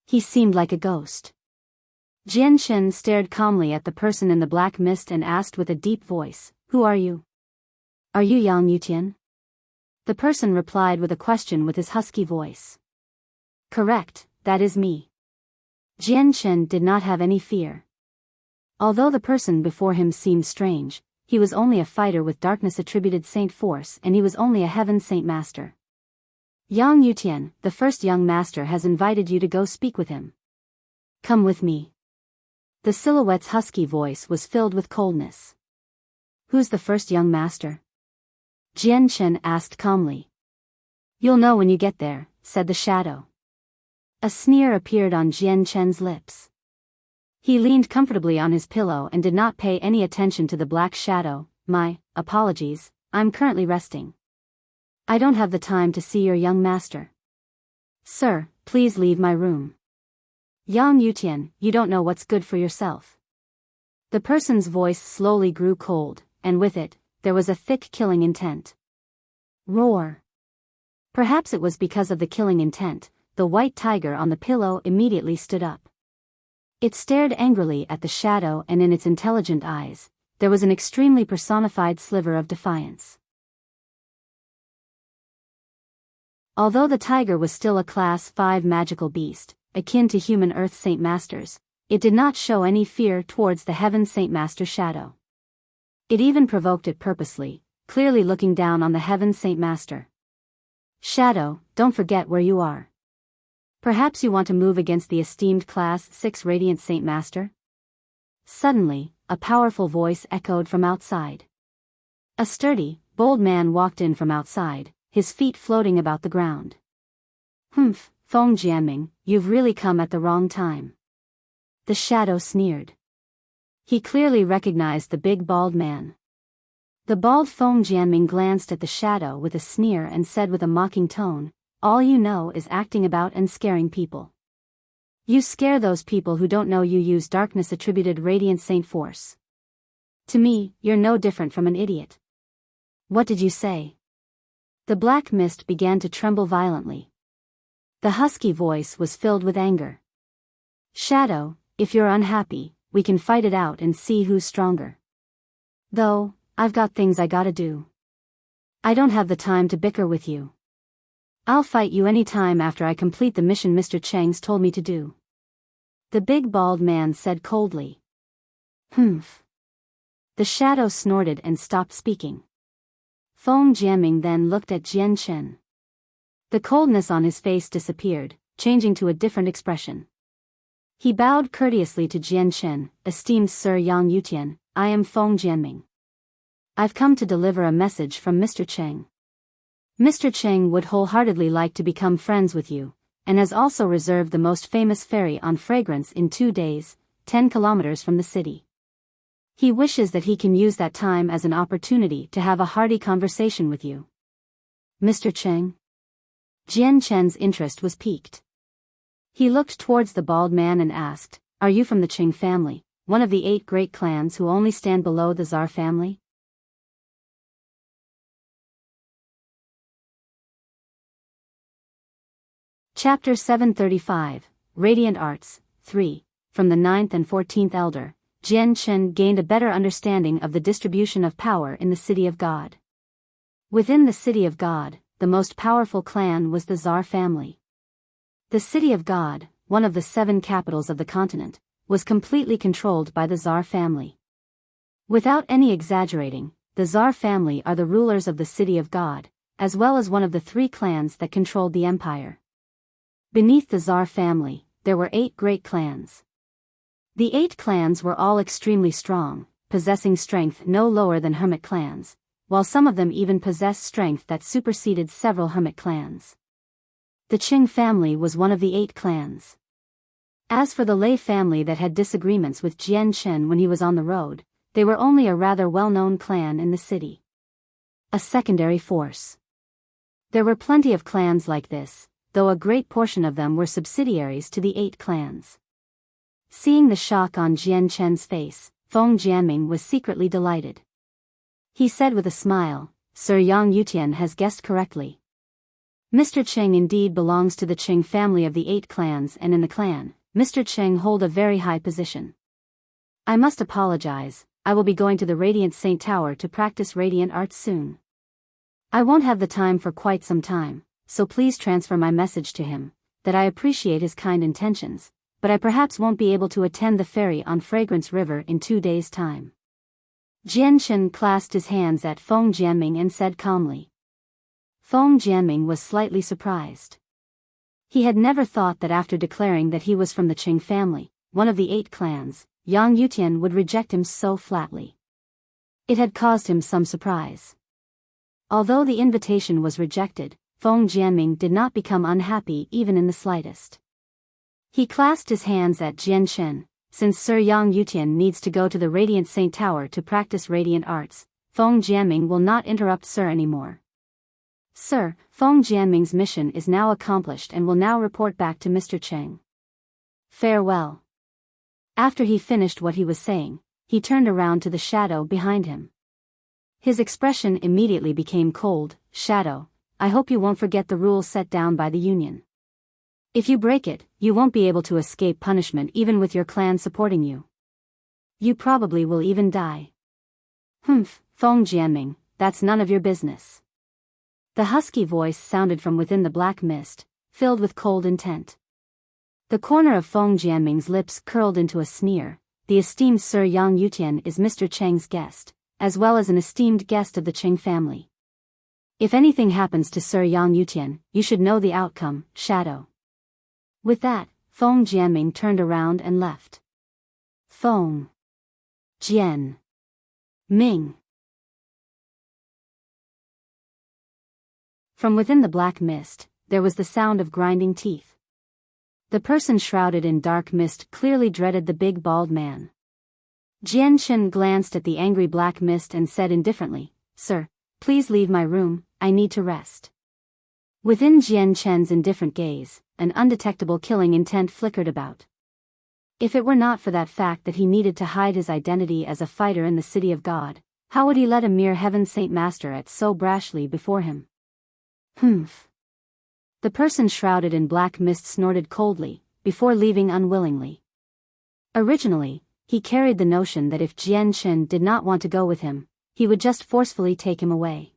He seemed like a ghost. Jian Chen stared calmly at the person in the black mist and asked with a deep voice, "Who are you?" "Are you Yang Yutian?" The person replied with a question with his husky voice. "Correct, that is me." Jian Chen did not have any fear. Although the person before him seemed strange, he was only a fighter with darkness-attributed saint force and he was only a heaven saint master. "Yang Yutian, the first young master has invited you to go speak with him. Come with me." The silhouette's husky voice was filled with coldness. "Who's the first young master?" Jian Chen asked calmly. "You'll know when you get there," said the shadow. A sneer appeared on Jian Chen's lips. He leaned comfortably on his pillow and did not pay any attention to the black shadow. "My apologies, I'm currently resting. I don't have the time to see your young master. Sir, please leave my room." "Yang Yutian, you don't know what's good for yourself." The person's voice slowly grew cold, and with it, there was a thick killing intent. Roar. Perhaps it was because of the killing intent, the white tiger on the pillow immediately stood up. It stared angrily at the shadow and in its intelligent eyes, there was an extremely personified sliver of defiance. Although the tiger was still a Class 5 magical beast, akin to human Earth Saint Masters, it did not show any fear towards the Heaven Saint Master shadow. It even provoked it purposely, clearly looking down on the Heaven Saint Master. "Shadow, don't forget where you are. Perhaps you want to move against the esteemed Class 6 Radiant Saint Master?" Suddenly, a powerful voice echoed from outside. A sturdy, bold man walked in from outside, his feet floating about the ground. "Humph, Feng Jianming, you've really come at the wrong time." The shadow sneered. He clearly recognized the big bald man. The bald Feng Jianming glanced at the shadow with a sneer and said with a mocking tone, "All you know is acting about and scaring people. You scare those people who don't know you use darkness-attributed radiant saint force. To me, you're no different from an idiot. What did you say? The black mist began to tremble violently. The husky voice was filled with anger. Shadow, if you're unhappy, we can fight it out and see who's stronger. Though, I've got things I gotta do. I don't have the time to bicker with you. I'll fight you any time after I complete the mission Mr. Chang's told me to do. The big bald man said coldly. Humph. The shadow snorted and stopped speaking. Feng Jianming then looked at Jian Chen. The coldness on his face disappeared, changing to a different expression. He bowed courteously to Jian Chen, esteemed Sir Yang Yutian, I am Feng Jianming. I've come to deliver a message from Mr. Cheng. Mr. Cheng would wholeheartedly like to become friends with you, and has also reserved the most famous ferry on Fragrance in 2 days, 10 kilometers from the city. He wishes that he can use that time as an opportunity to have a hearty conversation with you. Mr. Cheng? Jian Chen's interest was piqued. He looked towards the bald man and asked, Are you from the Qing family, one of the 8 great clans who only stand below the Tsar family? Chapter 735, Radiant Arts, 3. From the 9th and 14th Elder, Jian Chen gained a better understanding of the distribution of power in the City of God. Within the City of God, the most powerful clan was the Tsar family. The City of God, one of the 7 capitals of the continent, was completely controlled by the Tsar family. Without any exaggerating, the Tsar family are the rulers of the City of God, as well as one of the 3 clans that controlled the empire. Beneath the Tsar family, there were 8 great clans. The 8 clans were all extremely strong, possessing strength no lower than hermit clans, while some of them even possessed strength that superseded several hermit clans. The Qing family was one of the 8 clans. As for the Lei family that had disagreements with Jian Chen when he was on the road, they were only a rather well-known clan in the city. A secondary force. There were plenty of clans like this, though a great portion of them were subsidiaries to the 8 clans. Seeing the shock on Jian Chen's face, Feng Jianming was secretly delighted. He said with a smile, Sir Yang Yutian has guessed correctly. Mr. Cheng indeed belongs to the Qing family of the 8 clans, and in the clan, Mr. Cheng hold a very high position. I must apologize, I will be going to the Radiant Saint Tower to practice radiant arts soon. I won't have the time for quite some time, so please transfer my message to him, that I appreciate his kind intentions, but I perhaps won't be able to attend the ferry on Fragrance River in 2 days' time. Jian Chen clasped his hands at Feng Jianming and said calmly. Feng Jianming was slightly surprised. He had never thought that after declaring that he was from the Qing family, one of the 8 clans, Yang Yutian would reject him so flatly. It had caused him some surprise. Although the invitation was rejected, Feng Jianming did not become unhappy even in the slightest. He clasped his hands at Jian Chen. Since Sir Yang Yutian needs to go to the Radiant Saint Tower to practice radiant arts, Feng Jianming will not interrupt Sir anymore. Sir, Feng Jianming's mission is now accomplished and will now report back to Mr. Cheng. Farewell. After he finished what he was saying, he turned around to the shadow behind him. His expression immediately became cold. Shadow, I hope you won't forget the rules set down by the Union. If you break it, you won't be able to escape punishment even with your clan supporting you. You probably will even die. Humph, Feng Jianming, that's none of your business. The husky voice sounded from within the black mist, filled with cold intent. The corner of Feng Jianming's lips curled into a sneer. The esteemed Sir Yang Yutian is Mr. Cheng's guest, as well as an esteemed guest of the Qing family. If anything happens to Sir Yang Yutian, you should know the outcome, Shadow. With that, Feng Jianming turned around and left. Feng Jian Ming. From within the black mist, there was the sound of grinding teeth. The person shrouded in dark mist clearly dreaded the big bald man. Jian Chen glanced at the angry black mist and said indifferently, Sir, please leave my room, I need to rest. Within Jian Chen's indifferent gaze, an undetectable killing intent flickered about. If it were not for that fact that he needed to hide his identity as a fighter in the city of God, how would he let a mere heaven saint master act so brashly before him? Humph. The person shrouded in black mist snorted coldly, before leaving unwillingly. Originally, he carried the notion that if Jian Chen did not want to go with him, he would just forcefully take him away.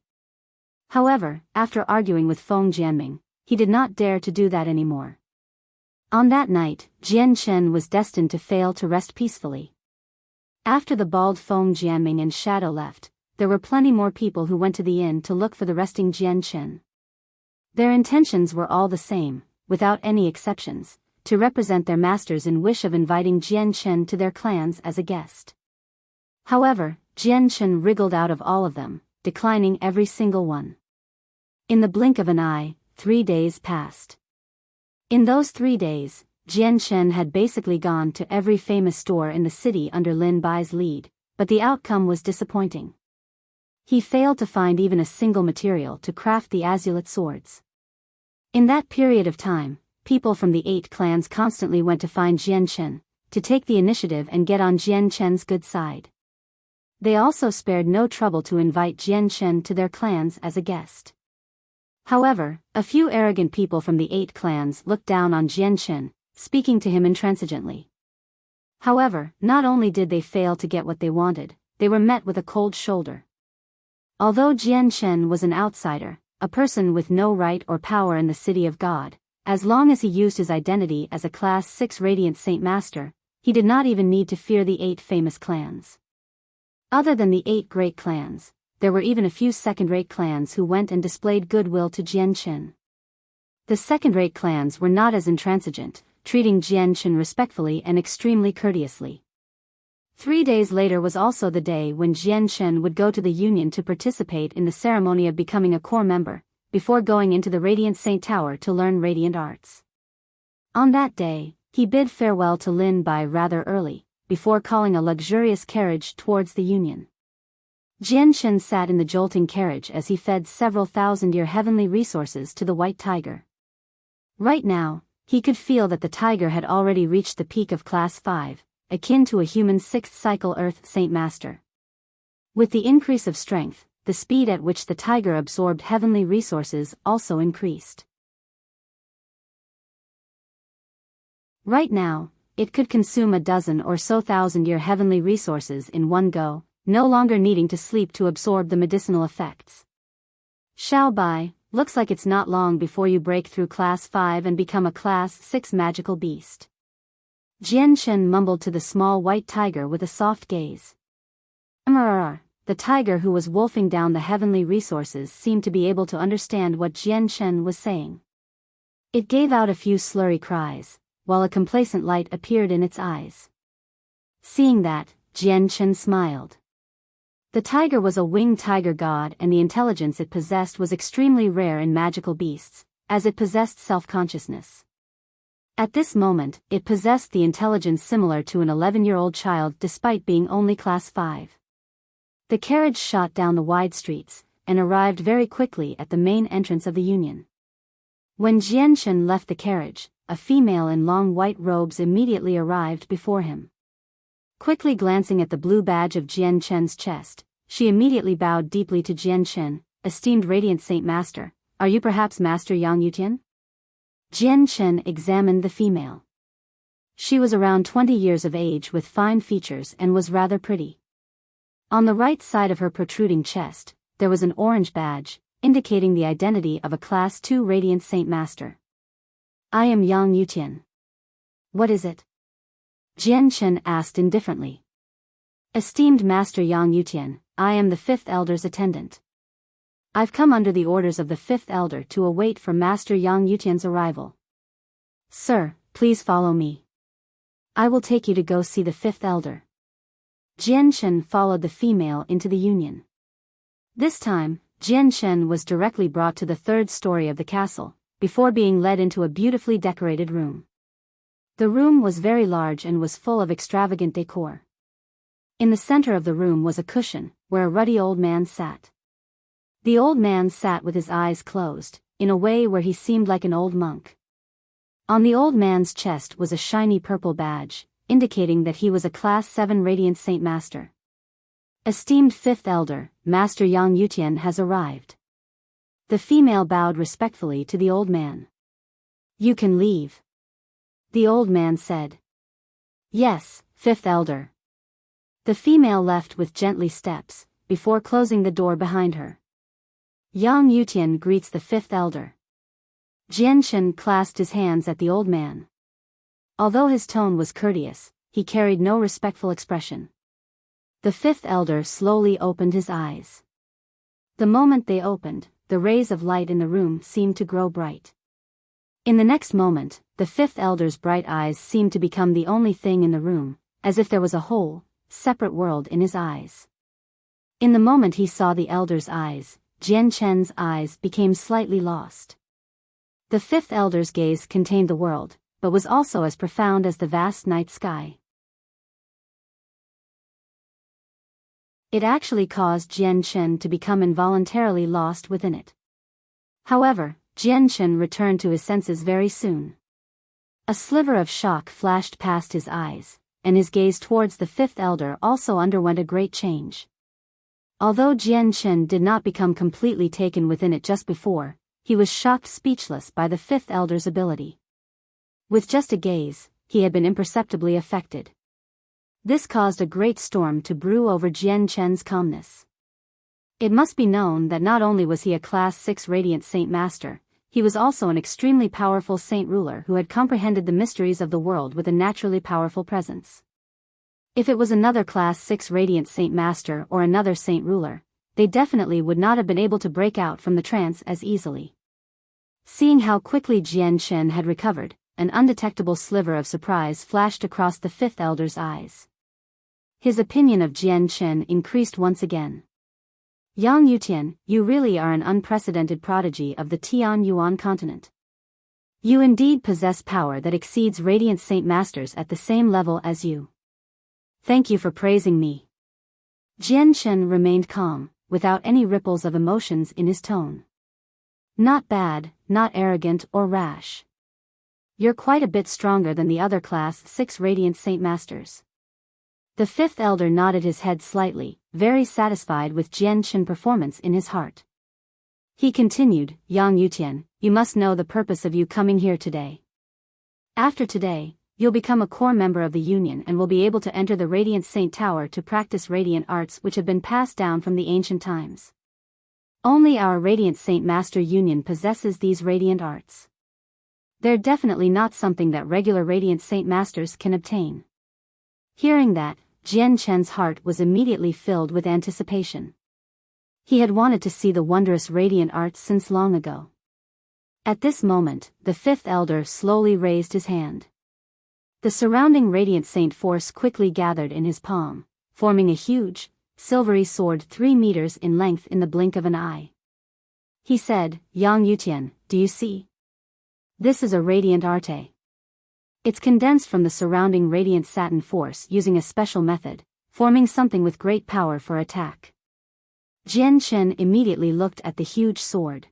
However, after arguing with Feng Jianming, he did not dare to do that anymore. On that night, Jian Chen was destined to fail to rest peacefully. After the bald Feng Jianming and Shadow left, there were plenty more people who went to the inn to look for the resting Jian Chen. Their intentions were all the same, without any exceptions, to represent their masters in wish of inviting Jian Chen to their clans as a guest. However, Jian Chen wriggled out of all of them, declining every single one. In the blink of an eye, 3 days passed. In those 3 days, Jian Chen had basically gone to every famous store in the city under Lin Bai's lead, but the outcome was disappointing. He failed to find even a single material to craft the azulate swords. In that period of time, people from the 8 clans constantly went to find Jian Chen, to take the initiative and get on Jian Chen's good side. They also spared no trouble to invite Jian Chen to their clans as a guest. However, a few arrogant people from the 8 clans looked down on Jian Chen, speaking to him intransigently. However, not only did they fail to get what they wanted, they were met with a cold shoulder. Although Jian Chen was an outsider, a person with no right or power in the city of God, as long as he used his identity as a Class 6 Radiant Saint Master, he did not even need to fear the 8 famous clans. Other than the 8 great clans, there were even a few second-rate clans who went and displayed goodwill to Jian Chen. The second-rate clans were not as intransigent, treating Jian Chen respectfully and extremely courteously. 3 days later was also the day when Jian Chen would go to the Union to participate in the ceremony of becoming a core member, before going into the Radiant Saint Tower to learn radiant arts. On that day, he bid farewell to Lin Bai rather early, before calling a luxurious carriage towards the Union. Jian Chen sat in the jolting carriage as he fed several thousand-year heavenly resources to the white tiger. Right now, he could feel that the tiger had already reached the peak of Class 5, akin to a human 6th cycle Earth Saint Master. With the increase of strength, the speed at which the tiger absorbed heavenly resources also increased. Right now, it could consume a dozen or so thousand-year heavenly resources in one go, no longer needing to sleep to absorb the medicinal effects. Xiao Bai, looks like it's not long before you break through Class 5 and become a Class 6 magical beast. Jian Chen mumbled to the small white tiger with a soft gaze. The tiger who was wolfing down the heavenly resources seemed to be able to understand what Jian Chen was saying. It gave out a few slurry cries, while a complacent light appeared in its eyes. Seeing that, Jian Chen smiled. The tiger was a winged tiger god and the intelligence it possessed was extremely rare in magical beasts, as it possessed self-consciousness. At this moment, it possessed the intelligence similar to an 11-year-old child despite being only Class 5. The carriage shot down the wide streets, and arrived very quickly at the main entrance of the Union. When Jian Chen left the carriage, a female in long white robes immediately arrived before him. Quickly glancing at the blue badge of Jian Chen's chest, she immediately bowed deeply to Jian Chen, esteemed Radiant Saint Master. Are you perhaps Master Yang Yutian? Jian Chen examined the female. She was around 20 years of age with fine features and was rather pretty. On the right side of her protruding chest, there was an orange badge, indicating the identity of a Class 2 Radiant Saint Master. I am Yang Yutian. What is it? Jian Chen asked indifferently. Esteemed Master Yang Yutian, I am the 5th Elder's attendant. I've come under the orders of the 5th Elder to await for Master Yang Yutian's arrival. Sir, please follow me. I will take you to go see the 5th Elder. Jian Chen followed the female into the Union. This time, Jian Chen was directly brought to the 3rd story of the castle, before being led into a beautifully decorated room. The room was very large and was full of extravagant decor. In the center of the room was a cushion, where a ruddy old man sat. The old man sat with his eyes closed, in a way where he seemed like an old monk. On the old man's chest was a shiny purple badge, indicating that he was a Class 7 Radiant Saint Master. Esteemed Fifth Elder, Master Yang Yutian has arrived. The female bowed respectfully to the old man. You can leave. The old man said. Yes, Fifth Elder. The female left with gently steps, before closing the door behind her. Yang Yutian greets the Fifth Elder. Jianshen clasped his hands at the old man. Although his tone was courteous, he carried no respectful expression. The Fifth Elder slowly opened his eyes. The moment they opened, the rays of light in the room seemed to grow bright. In the next moment, the Fifth Elder's bright eyes seemed to become the only thing in the room, as if there was a whole, separate world in his eyes. In the moment he saw the Elder's eyes, Jianshen's eyes became slightly lost. The Fifth Elder's gaze contained the world, but was also as profound as the vast night sky. It actually caused Jianshen to become involuntarily lost within it. However, Jianshen returned to his senses very soon. A sliver of shock flashed past his eyes, and his gaze towards the Fifth Elder also underwent a great change. Although Jianshen did not become completely taken within it just before, he was shocked speechless by the Fifth Elder's ability. With just a gaze, he had been imperceptibly affected. This caused a great storm to brew over Jianshen's calmness. It must be known that not only was he a Class 6 Radiant Saint Master, he was also an extremely powerful saint ruler who had comprehended the mysteries of the world with a naturally powerful presence. If it was another Class 6 Radiant Saint Master or another saint ruler, they definitely would not have been able to break out from the trance as easily. Seeing how quickly Jianshen had recovered, an undetectable sliver of surprise flashed across the Fifth Elder's eyes. His opinion of Jianshen increased once again. Yang Yutian, you really are an unprecedented prodigy of the Tian Yuan continent. You indeed possess power that exceeds Radiant Saint Masters at the same level as you. Thank you for praising me. Jianshen remained calm, without any ripples of emotions in his tone. Not bad, not arrogant or rash. You're quite a bit stronger than the other Class 6 Radiant Saint Masters. The Fifth Elder nodded his head slightly, very satisfied with Jianshen's performance in his heart. He continued, Yang Yutian, you must know the purpose of you coming here today. After today, you'll become a core member of the Union and will be able to enter the Radiant Saint Tower to practice radiant arts which have been passed down from the ancient times. Only our Radiant Saint Master Union possesses these radiant arts. They're definitely not something that regular Radiant Saint Masters can obtain. Hearing that, Jianshen's heart was immediately filled with anticipation. He had wanted to see the wondrous radiant arts since long ago. At this moment, the Fifth Elder slowly raised his hand. The surrounding Radiant Saint force quickly gathered in his palm, forming a huge, silvery sword 3 meters in length in the blink of an eye. He said, Yang Yutian, do you see? This is a radiant arte. It's condensed from the surrounding radiant satin force using a special method, forming something with great power for attack. Jianshen immediately looked at the huge sword.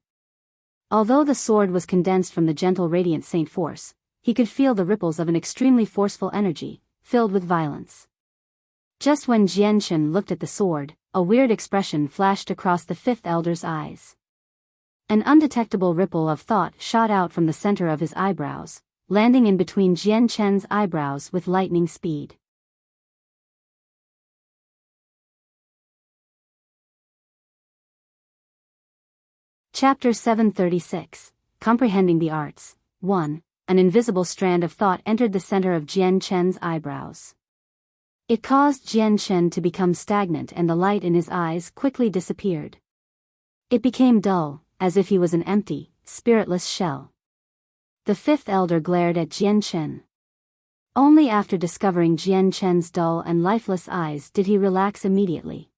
Although the sword was condensed from the gentle radiant saint force, he could feel the ripples of an extremely forceful energy, filled with violence. Just when Jianshen looked at the sword, a weird expression flashed across the Fifth Elder's eyes. An undetectable ripple of thought shot out from the center of his eyebrows, landing in between Jianshen's eyebrows with lightning speed. Chapter 736, Comprehending the Arts. 1. An invisible strand of thought entered the center of Jianshen's eyebrows. It caused Jianshen to become stagnant and the light in his eyes quickly disappeared. It became dull, as if he was an empty, spiritless shell. The Fifth Elder glared at Jianshen. Only after discovering Jianshen's dull and lifeless eyes did he relax immediately.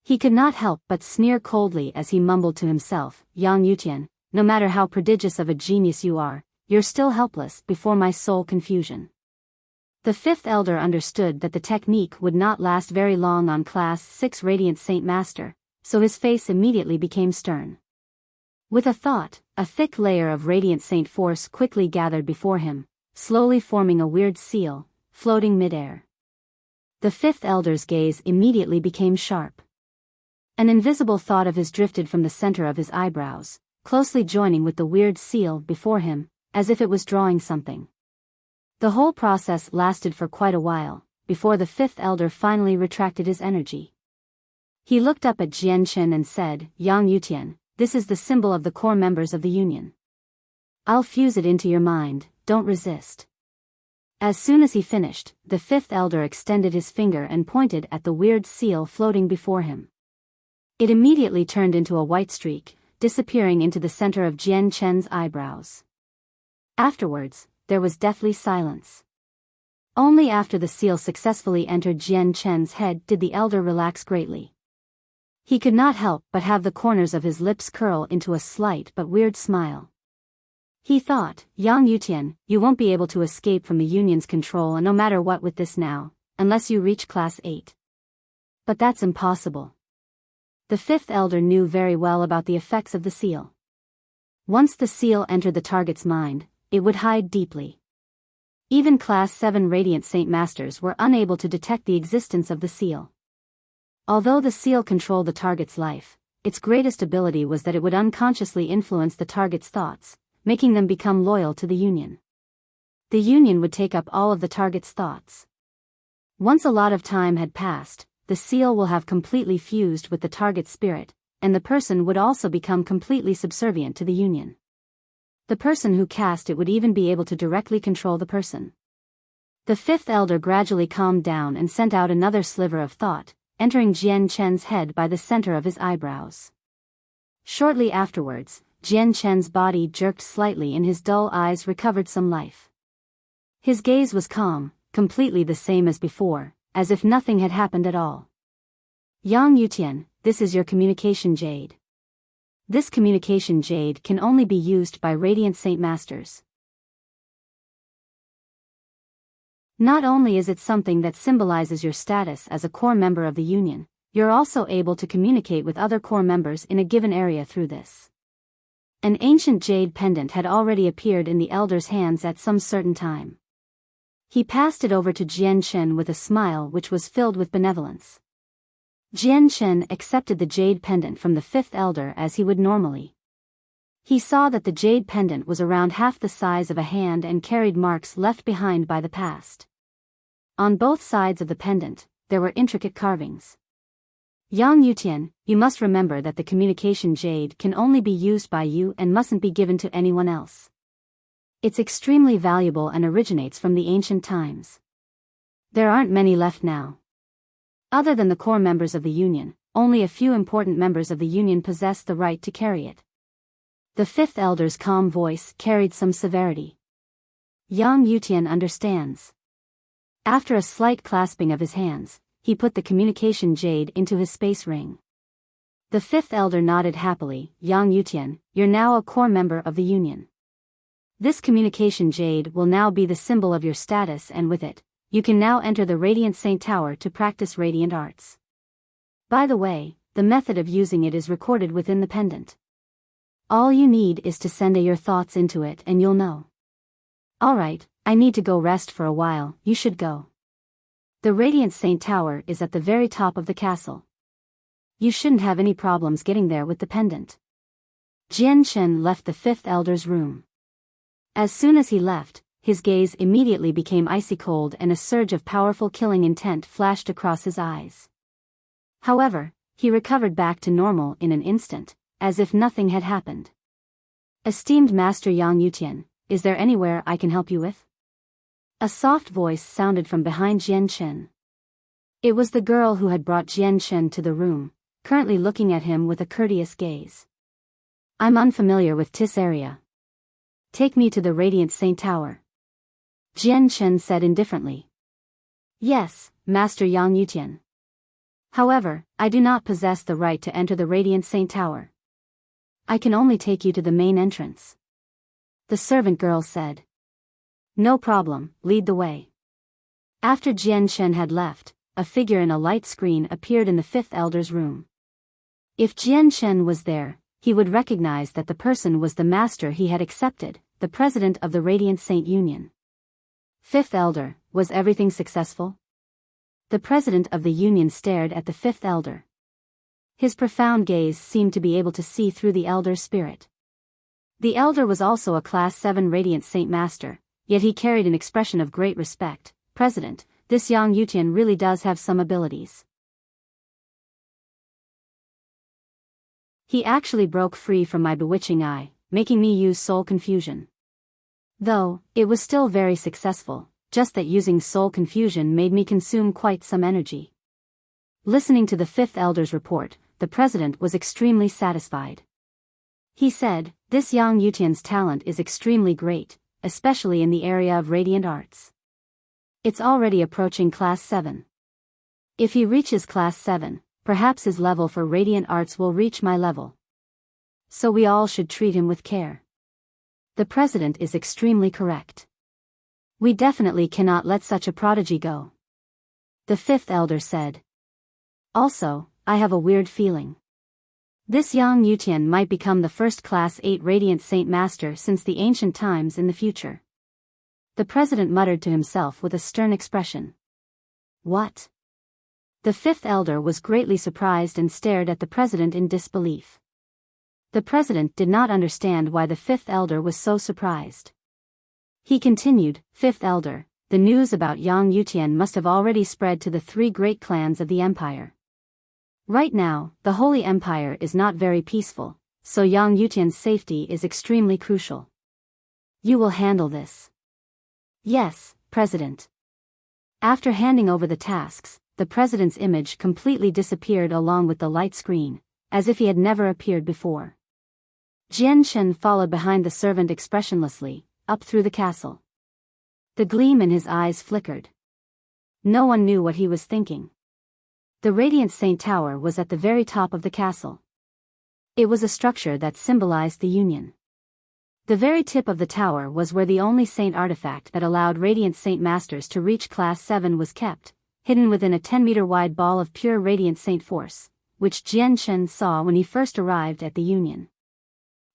He could not help but sneer coldly as he mumbled to himself, Yang Yutian, no matter how prodigious of a genius you are, you're still helpless before my soul confusion. The Fifth Elder understood that the technique would not last very long on Class 6 Radiant Saint Master, so his face immediately became stern. With a thought, a thick layer of radiant saint force quickly gathered before him, slowly forming a weird seal, floating midair. The fifth elder's gaze immediately became sharp. An invisible thought of his drifted from the center of his eyebrows, closely joining with the weird seal before him, as if it was drawing something. The whole process lasted for quite a while, before the fifth elder finally retracted his energy. He looked up at Jian Chen and said, "Yang Yutian, this is the symbol of the core members of the Union. I'll fuse it into your mind, don't resist." As soon as he finished, the fifth elder extended his finger and pointed at the weird seal floating before him. It immediately turned into a white streak, disappearing into the center of Jian Chen's eyebrows. Afterwards, there was deathly silence. Only after the seal successfully entered Jian Chen's head did the elder relax greatly. He could not help but have the corners of his lips curl into a slight but weird smile. He thought, "Yang Yutian, you won't be able to escape from the Union's control and no matter what with this now, unless you reach Class 8. But that's impossible." The fifth elder knew very well about the effects of the seal. Once the seal entered the target's mind, it would hide deeply. Even Class 7 Radiant Saint Masters were unable to detect the existence of the seal. Although the seal controlled the target's life, its greatest ability was that it would unconsciously influence the target's thoughts, making them become loyal to the Union. The Union would take up all of the target's thoughts. Once a lot of time had passed, the seal will have completely fused with the target's spirit, and the person would also become completely subservient to the Union. The person who cast it would even be able to directly control the person. The fifth elder gradually calmed down and sent out another sliver of thought, entering Jian Chen's head by the center of his eyebrows. Shortly afterwards, Jian Chen's body jerked slightly and his dull eyes recovered some life. His gaze was calm, completely the same as before, as if nothing had happened at all. "Yang Yutian, this is your communication jade. This communication jade can only be used by Radiant Saint Masters. Not only is it something that symbolizes your status as a core member of the Union, you're also able to communicate with other core members in a given area through this." An ancient jade pendant had already appeared in the elder's hands at some certain time. He passed it over to Jian Chen with a smile which was filled with benevolence. Jian Chen accepted the jade pendant from the fifth elder as he would normally. He saw that the jade pendant was around half the size of a hand and carried marks left behind by the past. On both sides of the pendant, there were intricate carvings. "Yang Yutian, you must remember that the communication jade can only be used by you and mustn't be given to anyone else. It's extremely valuable and originates from the ancient times. There aren't many left now. Other than the core members of the Union, only a few important members of the Union possess the right to carry it." The fifth elder's calm voice carried some severity. "Yang Yutian understands." After a slight clasping of his hands, he put the communication jade into his space ring. The fifth elder nodded happily. "Yang Yutian, you're now a core member of the Union. This communication jade will now be the symbol of your status and with it, you can now enter the Radiant Saint Tower to practice radiant arts. By the way, the method of using it is recorded within the pendant. All you need is to send your thoughts into it and you'll know." "Alright, I need to go rest for a while, you should go. The Radiant Saint Tower is at the very top of the castle. You shouldn't have any problems getting there with the pendant." Jian Chen left the fifth elder's room. As soon as he left, his gaze immediately became icy cold and a surge of powerful killing intent flashed across his eyes. However, he recovered back to normal in an instant, as if nothing had happened. "Esteemed Master Yang Yutian, is there anywhere I can help you with?" A soft voice sounded from behind Jian Chen. It was the girl who had brought Jian Chen to the room, currently looking at him with a courteous gaze. "I'm unfamiliar with this area. Take me to the Radiant Saint Tower," Jian Chen said indifferently. "Yes, Master Yang Yutian. However, I do not possess the right to enter the Radiant Saint Tower. I can only take you to the main entrance," the servant girl said. "No problem, lead the way." After Jian Chen had left, a figure in a light screen appeared in the fifth elder's room. If Jian Chen was there, he would recognize that the person was the master he had accepted, the president of the Radiant Saint Union. Fifth Elder, was everything successful? The president of the union stared at the fifth elder. His profound gaze seemed to be able to see through the elder's spirit. The elder was also a Class 7 Radiant Saint Master, yet he carried an expression of great respect. President, this Yang Yutian really does have some abilities. He actually broke free from my bewitching eye, making me use soul confusion. Though, it was still very successful, just that using soul confusion made me consume quite some energy. Listening to the fifth elder's report, the president was extremely satisfied. He said, this Yang Yutian's talent is extremely great, especially in the area of radiant arts. It's already approaching Class 7. If he reaches Class 7, perhaps his level for radiant arts will reach my level. So we all should treat him with care. The president is extremely correct. We definitely cannot let such a prodigy go. The fifth elder said. Also, I have a weird feeling. This Yang Yutian might become the first Class 8 Radiant Saint Master since the ancient times in the future. The president muttered to himself with a stern expression. What? The fifth elder was greatly surprised and stared at the president in disbelief. The president did not understand why the fifth elder was so surprised. He continued, Fifth elder, the news about Yang Yutian must have already spread to the three great clans of the empire. Right now, the Holy Empire is not very peaceful, so Yang Yutian's safety is extremely crucial. You will handle this. Yes, President. After handing over the tasks, the president's image completely disappeared along with the light screen, as if he had never appeared before. Jian Shen followed behind the servant expressionlessly, up through the castle. The gleam in his eyes flickered. No one knew what he was thinking. The Radiant Saint Tower was at the very top of the castle. It was a structure that symbolized the Union. The very tip of the tower was where the only saint artifact that allowed Radiant Saint Masters to reach Class 7 was kept, hidden within a 10-meter wide ball of pure Radiant Saint Force, which Jian Shen saw when he first arrived at the Union.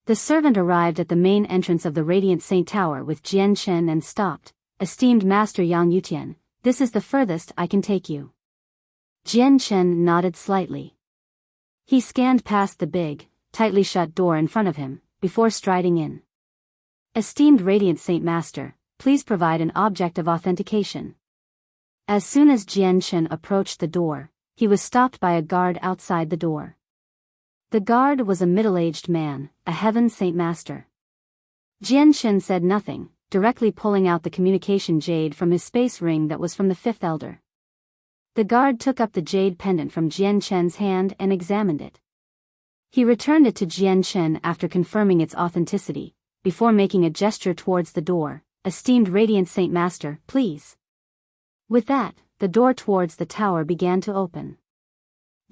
The servant arrived at the main entrance of the Radiant Saint Tower with Jian Shen and stopped. Esteemed Master Yang Yutian, this is the furthest I can take you. Jian Shen nodded slightly. He scanned past the big, tightly shut door in front of him, before striding in. Esteemed Radiant Saint Master, please provide an object of authentication. As soon as Jian Shen approached the door, he was stopped by a guard outside the door. The guard was a middle-aged man, a Heaven Saint Master. Jian Shen said nothing, directly pulling out the communication jade from his space ring that was from the fifth elder. The guard took up the jade pendant from Jian Shen's hand and examined it. He returned it to Jian Shen after confirming its authenticity, before making a gesture towards the door. Esteemed Radiant Saint Master, please. With that, the door towards the tower began to open.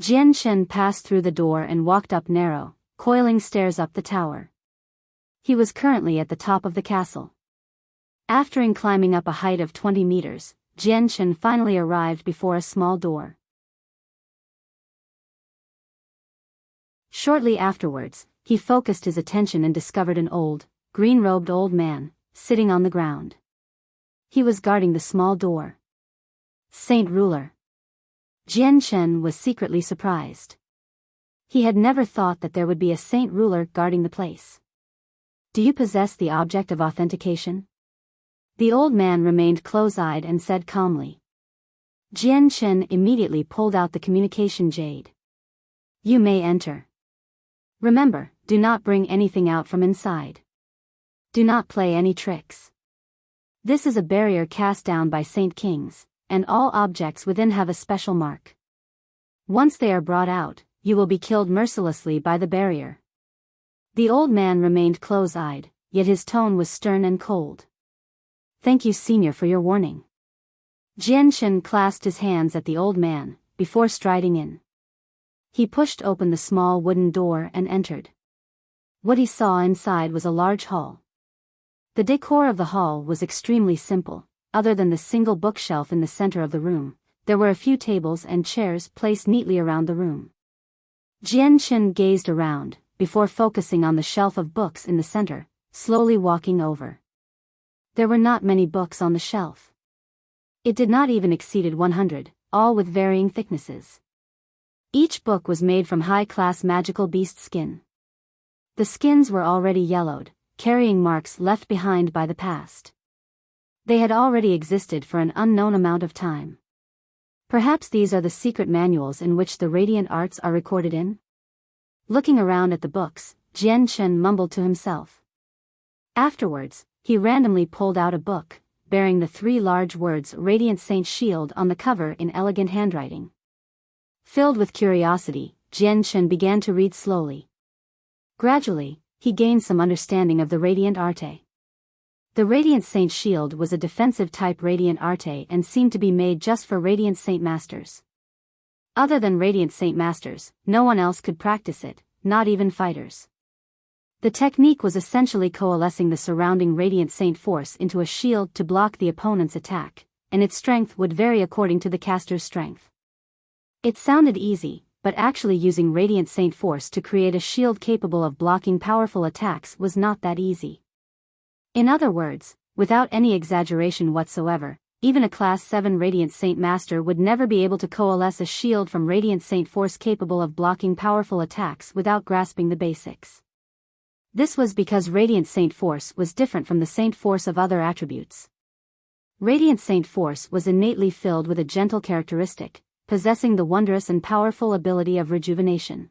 Jian Shen passed through the door and walked up narrow, coiling stairs up the tower. He was currently at the top of the castle. After climbing up a height of 20 meters, Jian Shen finally arrived before a small door. Shortly afterwards, he focused his attention and discovered an old, green-robed old man, sitting on the ground. He was guarding the small door. Saint Ruler. Jian Shen was secretly surprised. He had never thought that there would be a Saint Ruler guarding the place. Do you possess the object of authentication? The old man remained close-eyed and said calmly. Jian Shen immediately pulled out the communication jade. You may enter. Remember, do not bring anything out from inside. Do not play any tricks. This is a barrier cast down by Saint Kings, and all objects within have a special mark. Once they are brought out, you will be killed mercilessly by the barrier. The old man remained close-eyed, yet his tone was stern and cold. Thank you, Senior, for your warning. Jian Shen clasped his hands at the old man, before striding in. He pushed open the small wooden door and entered. What he saw inside was a large hall. The decor of the hall was extremely simple. Other than the single bookshelf in the center of the room, there were a few tables and chairs placed neatly around the room. Jian Shen gazed around, before focusing on the shelf of books in the center, slowly walking over. There were not many books on the shelf. It did not even exceed 100, all with varying thicknesses. Each book was made from high-class magical beast skin. The skins were already yellowed, carrying marks left behind by the past. They had already existed for an unknown amount of time. Perhaps these are the secret manuals in which the radiant arts are recorded in? Looking around at the books, Jian Chen mumbled to himself. Afterwards, he randomly pulled out a book, bearing the 3 large words Radiant Saint Shield on the cover in elegant handwriting. Filled with curiosity, Jian Chen began to read slowly. Gradually, he gained some understanding of the radiant arte. The Radiant Saint Shield was a defensive-type radiant arte and seemed to be made just for Radiant Saint Masters. Other than Radiant Saint Masters, no one else could practice it, not even fighters. The technique was essentially coalescing the surrounding Radiant Saint force into a shield to block the opponent's attack, and its strength would vary according to the caster's strength. It sounded easy, but actually using Radiant Saint force to create a shield capable of blocking powerful attacks was not that easy. In other words, without any exaggeration whatsoever, even a Class 7 Radiant Saint Master would never be able to coalesce a shield from Radiant Saint force capable of blocking powerful attacks without grasping the basics. This was because Radiant Saint force was different from the Saint force of other attributes. Radiant Saint force was innately filled with a gentle characteristic, possessing the wondrous and powerful ability of rejuvenation.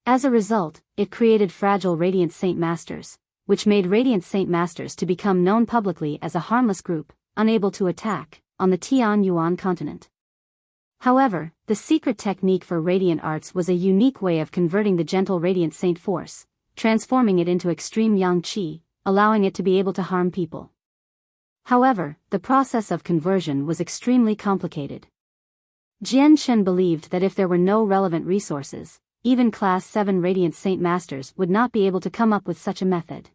As a result, it created fragile Radiant Saint Masters, which made Radiant Saint Masters to become known publicly as a harmless group, unable to attack, on the Tianyuan continent. However, the secret technique for radiant arts was a unique way of converting the gentle Radiant Saint force, transforming it into extreme yang qi, allowing it to be able to harm people. However, the process of conversion was extremely complicated. Jian Chen believed that if there were no relevant resources, even Class 7 Radiant Saint Masters would not be able to come up with such a method.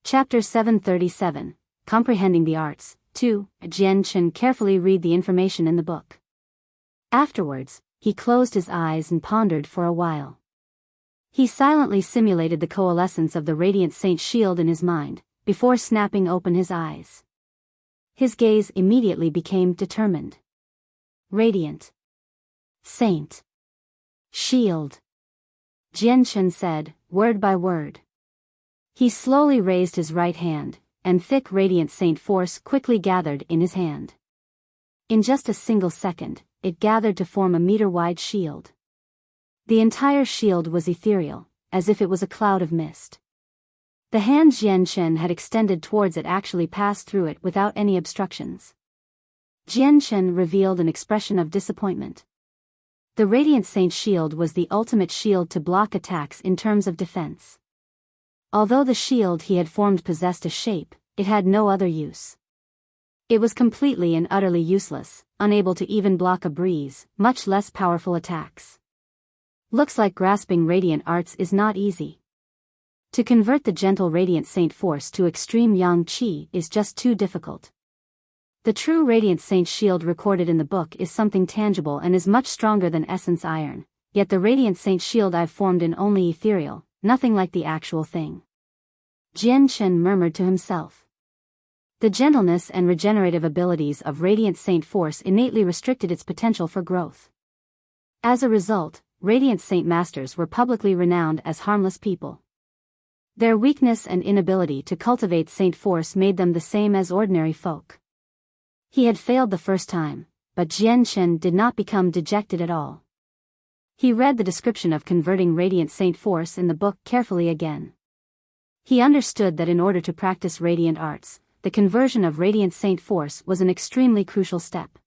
Chapter 737, Comprehending the Arts, 2. Jian Chen carefully read the information in the book. Afterwards, he closed his eyes and pondered for a while. He silently simulated the coalescence of the Radiant Saint Shield in his mind, before snapping open his eyes. His gaze immediately became determined. Radiant Saint Shield, Jian Chen said, word by word. He slowly raised his right hand, and thick Radiant Saint force quickly gathered in his hand. In just a single second, it gathered to form a meter-wide shield. The entire shield was ethereal, as if it was a cloud of mist. The hand Jian Chen had extended towards it actually passed through it without any obstructions. Jian Chen revealed an expression of disappointment. The Radiant Saint Shield was the ultimate shield to block attacks in terms of defense. Although the shield he had formed possessed a shape, it had no other use. It was completely and utterly useless, unable to even block a breeze, much less powerful attacks. Looks like grasping radiant arts is not easy. To convert the gentle Radiant Saint force to extreme yang qi is just too difficult. The true Radiant Saint Shield recorded in the book is something tangible and is much stronger than essence iron, yet the Radiant Saint Shield I've formed in only ethereal, nothing like the actual thing. Jian Chen murmured to himself. The gentleness and regenerative abilities of Radiant Saint force innately restricted its potential for growth. As a result, Radiant Saint Masters were publicly renowned as harmless people. Their weakness and inability to cultivate Saint force made them the same as ordinary folk. He had failed the first time, but Jian Chen did not become dejected at all. He read the description of converting Radiant Saint force in the book carefully again. He understood that in order to practice radiant arts, the conversion of Radiant Saint force was an extremely crucial step.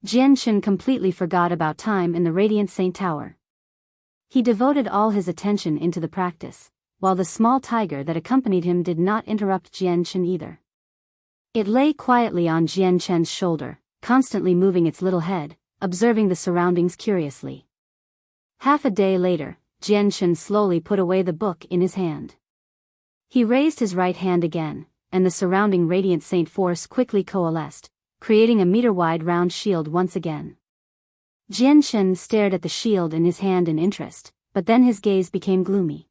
Jian Chen completely forgot about time in the Radiant Saint Tower. He devoted all his attention into the practice, while the small tiger that accompanied him did not interrupt Jian Chen either. It lay quietly on Jian Chen's shoulder, constantly moving its little head, observing the surroundings curiously. Half a day later, Jian Chen slowly put away the book in his hand. He raised his right hand again, and the surrounding radiant saint force quickly coalesced, creating a meter-wide round shield once again. Jianchen stared at the shield in his hand in interest, but then his gaze became gloomy.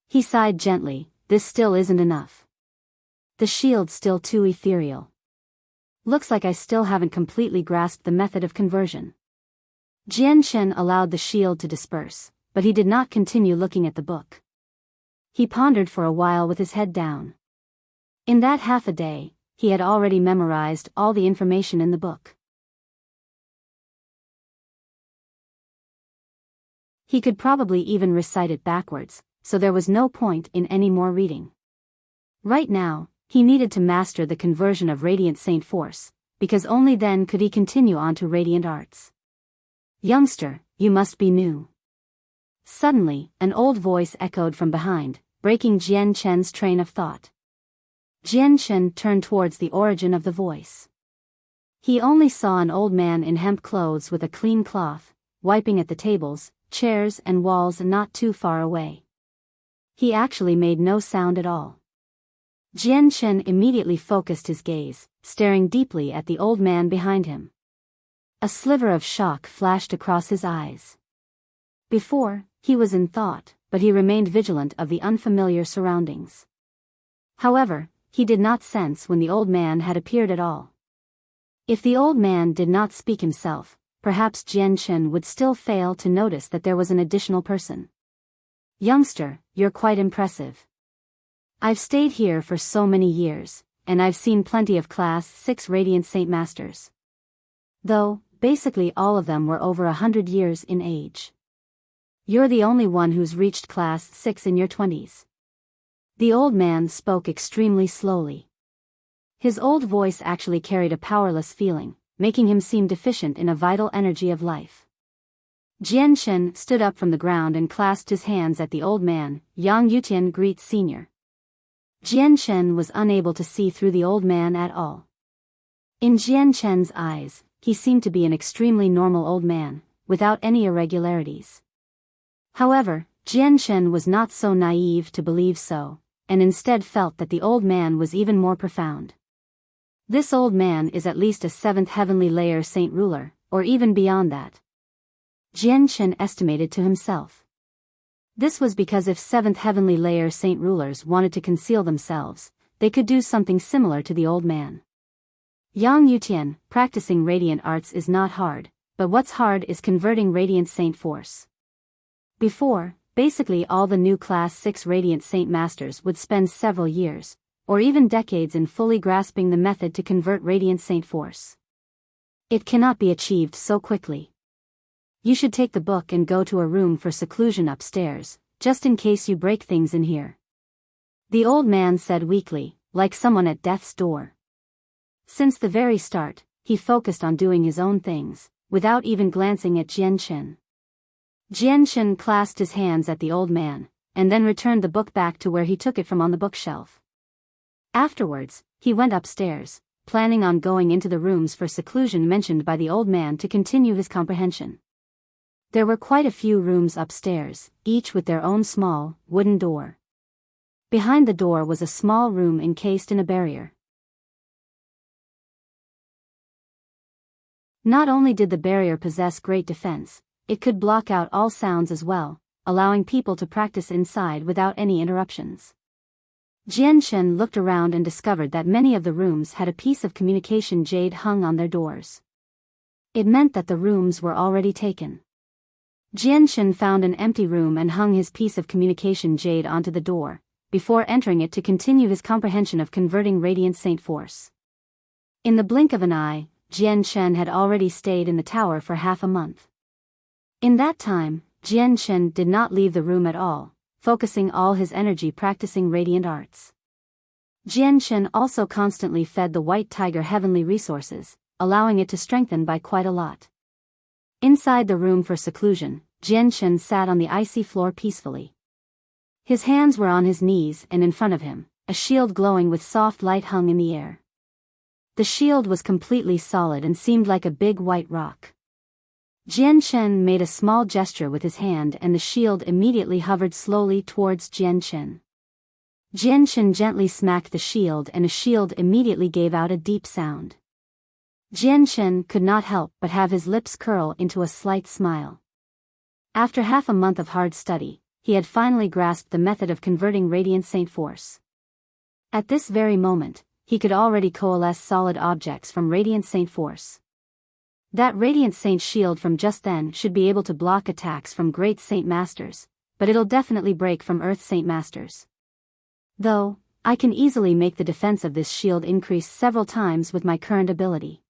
He sighed gently, this still isn't enough. The shield's still too ethereal. Looks like I still haven't completely grasped the method of conversion. Jianchen allowed the shield to disperse, but he did not continue looking at the book. He pondered for a while with his head down. In that half a day, he had already memorized all the information in the book. He could probably even recite it backwards, so there was no point in any more reading. Right now, he needed to master the conversion of Radiant Saint Force, because only then could he continue on to Radiant Arts. Youngster, you must be new. Suddenly, an old voice echoed from behind, breaking Jianchen's train of thought. Jianchen turned towards the origin of the voice. He only saw an old man in hemp clothes with a clean cloth, wiping at the tables, chairs and walls not too far away. He actually made no sound at all. Jianchen immediately focused his gaze, staring deeply at the old man behind him. A sliver of shock flashed across his eyes. Before, he was in thought, but he remained vigilant of the unfamiliar surroundings. However, he did not sense when the old man had appeared at all. If the old man did not speak himself, perhaps Jianchen would still fail to notice that there was an additional person. Youngster, you're quite impressive. I've stayed here for so many years, and I've seen plenty of Class 6 Radiant Saint Masters. Though, basically all of them were over 100 years in age. You're the only one who's reached Class 6 in your 20s. The old man spoke extremely slowly. His old voice actually carried a powerless feeling, making him seem deficient in a vital energy of life. Jianchen stood up from the ground and clasped his hands at the old man. Yang Yutian greets Senior. Jianchen was unable to see through the old man at all. In Jianchen's eyes, he seemed to be an extremely normal old man, without any irregularities. However, Jianchen was not so naive to believe so, and instead felt that the old man was even more profound. This old man is at least a 7th heavenly layer saint ruler, or even beyond that. Jianchen estimated to himself. This was because if 7th heavenly layer saint rulers wanted to conceal themselves, they could do something similar to the old man. Yang Yutian, practicing radiant arts is not hard, but what's hard is converting radiant saint force. Before, basically all the new Class 6 Radiant Saint Masters would spend several years, or even decades in fully grasping the method to convert Radiant Saint Force. It cannot be achieved so quickly. You should take the book and go to a room for seclusion upstairs, just in case you break things in here. The old man said weakly, like someone at death's door. Since the very start, he focused on doing his own things, without even glancing at Jianchen. Jianchen clasped his hands at the old man, and then returned the book back to where he took it from on the bookshelf. Afterwards, he went upstairs, planning on going into the rooms for seclusion mentioned by the old man to continue his comprehension. There were quite a few rooms upstairs, each with their own small, wooden door. Behind the door was a small room encased in a barrier. Not only did the barrier possess great defense, it could block out all sounds as well, allowing people to practice inside without any interruptions. Jianchen looked around and discovered that many of the rooms had a piece of communication jade hung on their doors. It meant that the rooms were already taken. Jianchen found an empty room and hung his piece of communication jade onto the door, before entering it to continue his comprehension of converting Radiant Saint Force. In the blink of an eye, Jianchen had already stayed in the tower for half a month. In that time, Jianchen did not leave the room at all, focusing all his energy practicing radiant arts. Jianchen also constantly fed the white tiger heavenly resources, allowing it to strengthen by quite a lot. Inside the room for seclusion, Jianchen sat on the icy floor peacefully. His hands were on his knees and in front of him, a shield glowing with soft light hung in the air. The shield was completely solid and seemed like a big white rock. Jianchen made a small gesture with his hand and the shield immediately hovered slowly towards Jianchen. Jianshan gently smacked the shield and a shield immediately gave out a deep sound. Jianshan could not help but have his lips curl into a slight smile. After half a month of hard study, he had finally grasped the method of converting Radiant Saint Force. At this very moment, he could already coalesce solid objects from Radiant Saint Force. That Radiant Saint shield from just then should be able to block attacks from Great Saint Masters, but it'll definitely break from Earth Saint Masters. Though, I can easily make the defense of this shield increase several times with my current ability.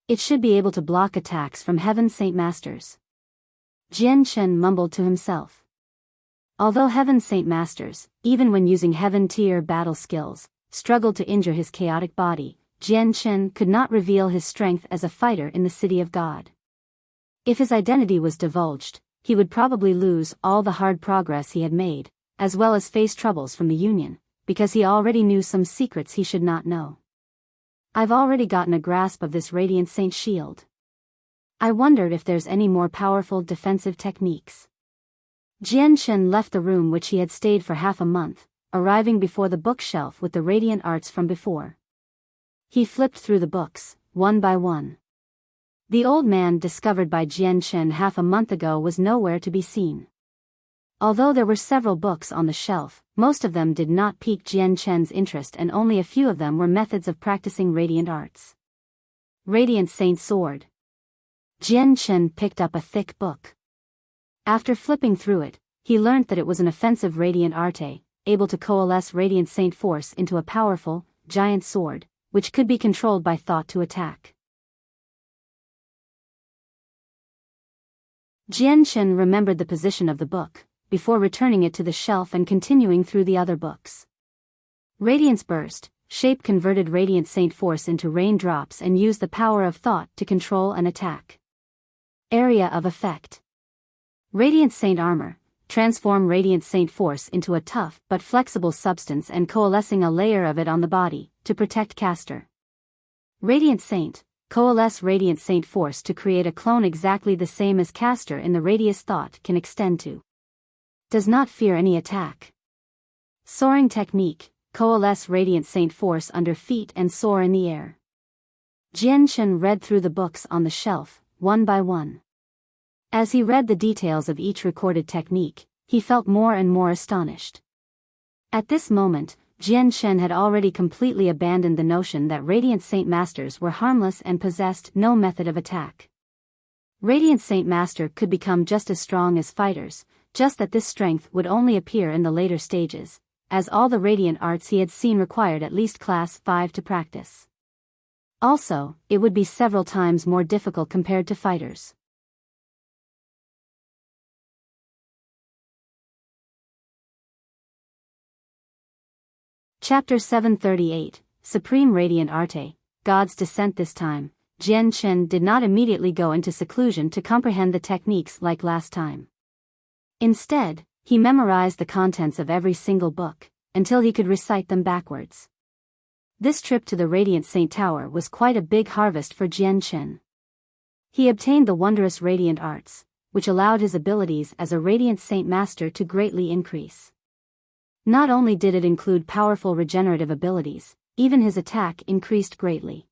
It should be able to block attacks from Heaven Saint Masters. Jianshan mumbled to himself. Although Heaven Saint Masters, even when using Heaven-tier battle skills, struggled to injure his chaotic body, Jianshan could not reveal his strength as a fighter in the City of God. If his identity was divulged, he would probably lose all the hard progress he had made, as well as face troubles from the Union, because he already knew some secrets he should not know. I've already gotten a grasp of this Radiant Saint shield. I wondered if there's any more powerful defensive techniques. Jianshan left the room which he had stayed for half a month, arriving before the bookshelf with the radiant arts from before. He flipped through the books, one by one. The old man discovered by Jianshan half a month ago was nowhere to be seen. Although there were several books on the shelf, most of them did not pique Jianshan's interest and only a few of them were methods of practicing radiant arts. Radiant Saint Sword. Jianshan picked up a thick book. After flipping through it, he learnt that it was an offensive radiant arte, able to coalesce Radiant Saint Force into a powerful, giant sword, which could be controlled by thought to attack. Jianshan remembered the position of the book, before returning it to the shelf and continuing through the other books. Radiance Burst, shape converted Radiant Saint Force into raindrops and used the power of thought to control an attack. Area of Effect. Radiant Saint Armor, transform Radiant Saint Force into a tough but flexible substance and coalescing a layer of it on the body, to protect caster. Radiant Saint, coalesce Radiant Saint Force to create a clone exactly the same as caster in the radius thought can extend to. Does not fear any attack. Soaring Technique, coalesce Radiant Saint Force under feet and soar in the air. Jianshan read through the books on the shelf, one by one. As he read the details of each recorded technique, he felt more and more astonished. At this moment, Jianshan had already completely abandoned the notion that Radiant Saint Masters were harmless and possessed no method of attack. Radiant Saint Master could become just as strong as fighters, just that this strength would only appear in the later stages, as all the radiant arts he had seen required at least class 5 to practice. Also, it would be several times more difficult compared to fighters. Chapter 738, Supreme Radiant Arte, God's Descent. This time, Jianshan did not immediately go into seclusion to comprehend the techniques like last time. Instead, he memorized the contents of every single book, until he could recite them backwards. This trip to the Radiant Saint Tower was quite a big harvest for Jianshan. He obtained the wondrous Radiant Arts, which allowed his abilities as a Radiant Saint Master to greatly increase. Not only did it include powerful regenerative abilities, even his attack increased greatly.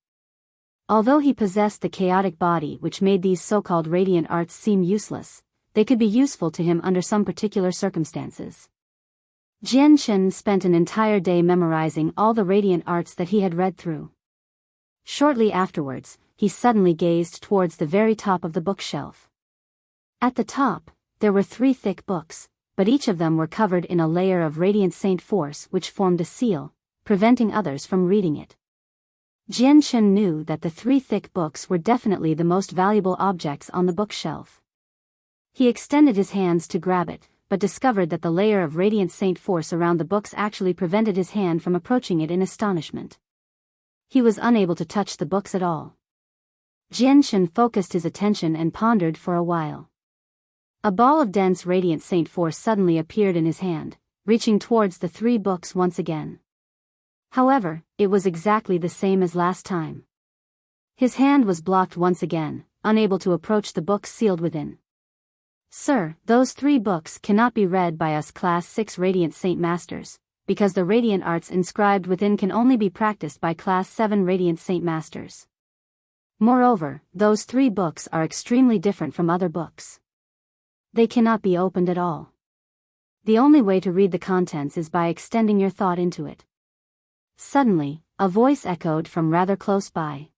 Although he possessed the chaotic body which made these so-called Radiant Arts seem useless, they could be useful to him under some particular circumstances. Jianshan spent an entire day memorizing all the Radiant Arts that he had read through. Shortly afterwards, he suddenly gazed towards the very top of the bookshelf. At the top, there were 3 thick books, but each of them were covered in a layer of Radiant Saint Force which formed a seal, preventing others from reading it. Jianshan knew that the 3 thick books were definitely the most valuable objects on the bookshelf. He extended his hands to grab it, but discovered that the layer of Radiant Saint Force around the books actually prevented his hand from approaching it in astonishment. He was unable to touch the books at all. Jianshan focused his attention and pondered for a while. A ball of dense Radiant Saint Force suddenly appeared in his hand, reaching towards the 3 books once again. However, it was exactly the same as last time. His hand was blocked once again, unable to approach the books sealed within. "Sir, those 3 books cannot be read by us Class 6 Radiant Saint Masters," because the radiant arts inscribed within can only be practiced by Class 7 Radiant Saint Masters. Moreover, those 3 books are extremely different from other books. They cannot be opened at all. The only way to read the contents is by extending your thought into it. Suddenly, a voice echoed from rather close by.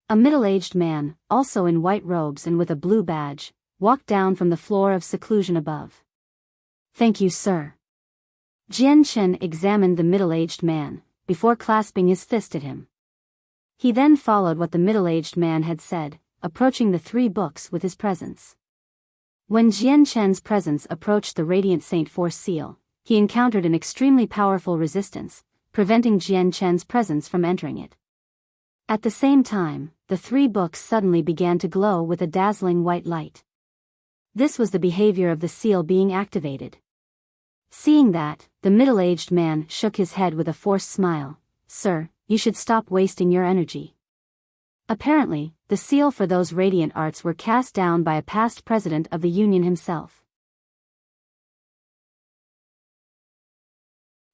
A middle-aged man, also in white robes and with a blue badge, walked down from the floor of seclusion above. "Thank you, sir." Jian Chen examined the middle-aged man, before clasping his fist at him. He then followed what the middle-aged man had said, approaching the 3 books with his presence. When Jian Chen's presence approached the Radiant Saint Force seal, he encountered an extremely powerful resistance, preventing Jian Chen's presence from entering it. At the same time, the 3 books suddenly began to glow with a dazzling white light. This was the behavior of the seal being activated. Seeing that, the middle-aged man shook his head with a forced smile. "Sir, you should stop wasting your energy." Apparently, the seal for those radiant arts were cast down by a past president of the Union himself.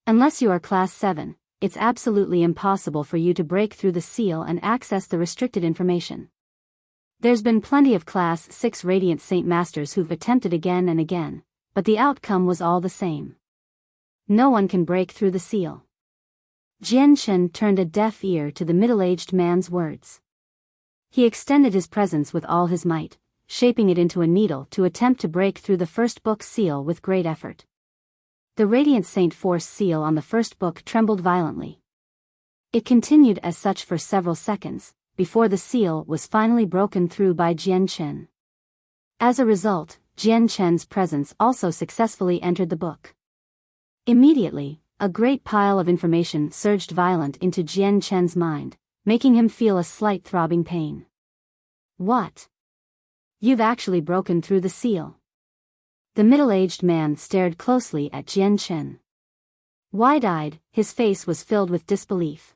Unless you are Class 7, it's absolutely impossible for you to break through the seal and access the restricted information. There's been plenty of Class 6 Radiant Saint Masters who've attempted again and again, but the outcome was all the same. No one can break through the seal. Jian Chen turned a deaf ear to the middle-aged man's words. He extended his presence with all his might, shaping it into a needle to attempt to break through the first book's seal with great effort. The Radiant Saint Force seal on the first book trembled violently. It continued as such for several seconds, before the seal was finally broken through by Jian Chen. As a result, Jian Chen's presence also successfully entered the book. Immediately, a great pile of information surged violent into Jian Chen's mind, making him feel a slight throbbing pain. "What? You've actually broken through the seal?" The middle-aged man stared closely at Jian Chen. Wide-eyed, his face was filled with disbelief.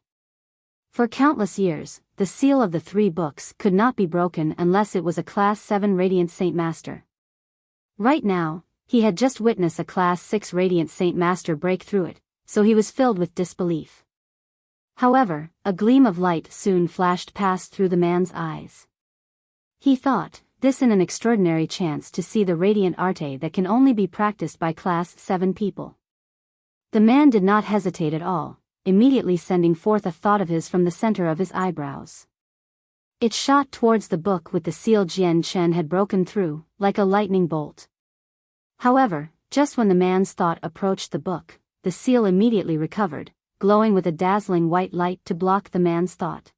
For countless years, the seal of the 3 books could not be broken unless it was a Class 7 Radiant Saint Master. Right now, he had just witnessed a Class 6 Radiant Saint Master break through it, so he was filled with disbelief. However, a gleam of light soon flashed past through the man's eyes. He thought, this in an extraordinary chance to see the radiant arte that can only be practiced by Class 7 people. The man did not hesitate at all, immediately sending forth a thought of his from the center of his eyebrows. It shot towards the book with the seal Jian Chen had broken through, like a lightning bolt. However, just when the man's thought approached the book, the seal immediately recovered, glowing with a dazzling white light to block the man's thought.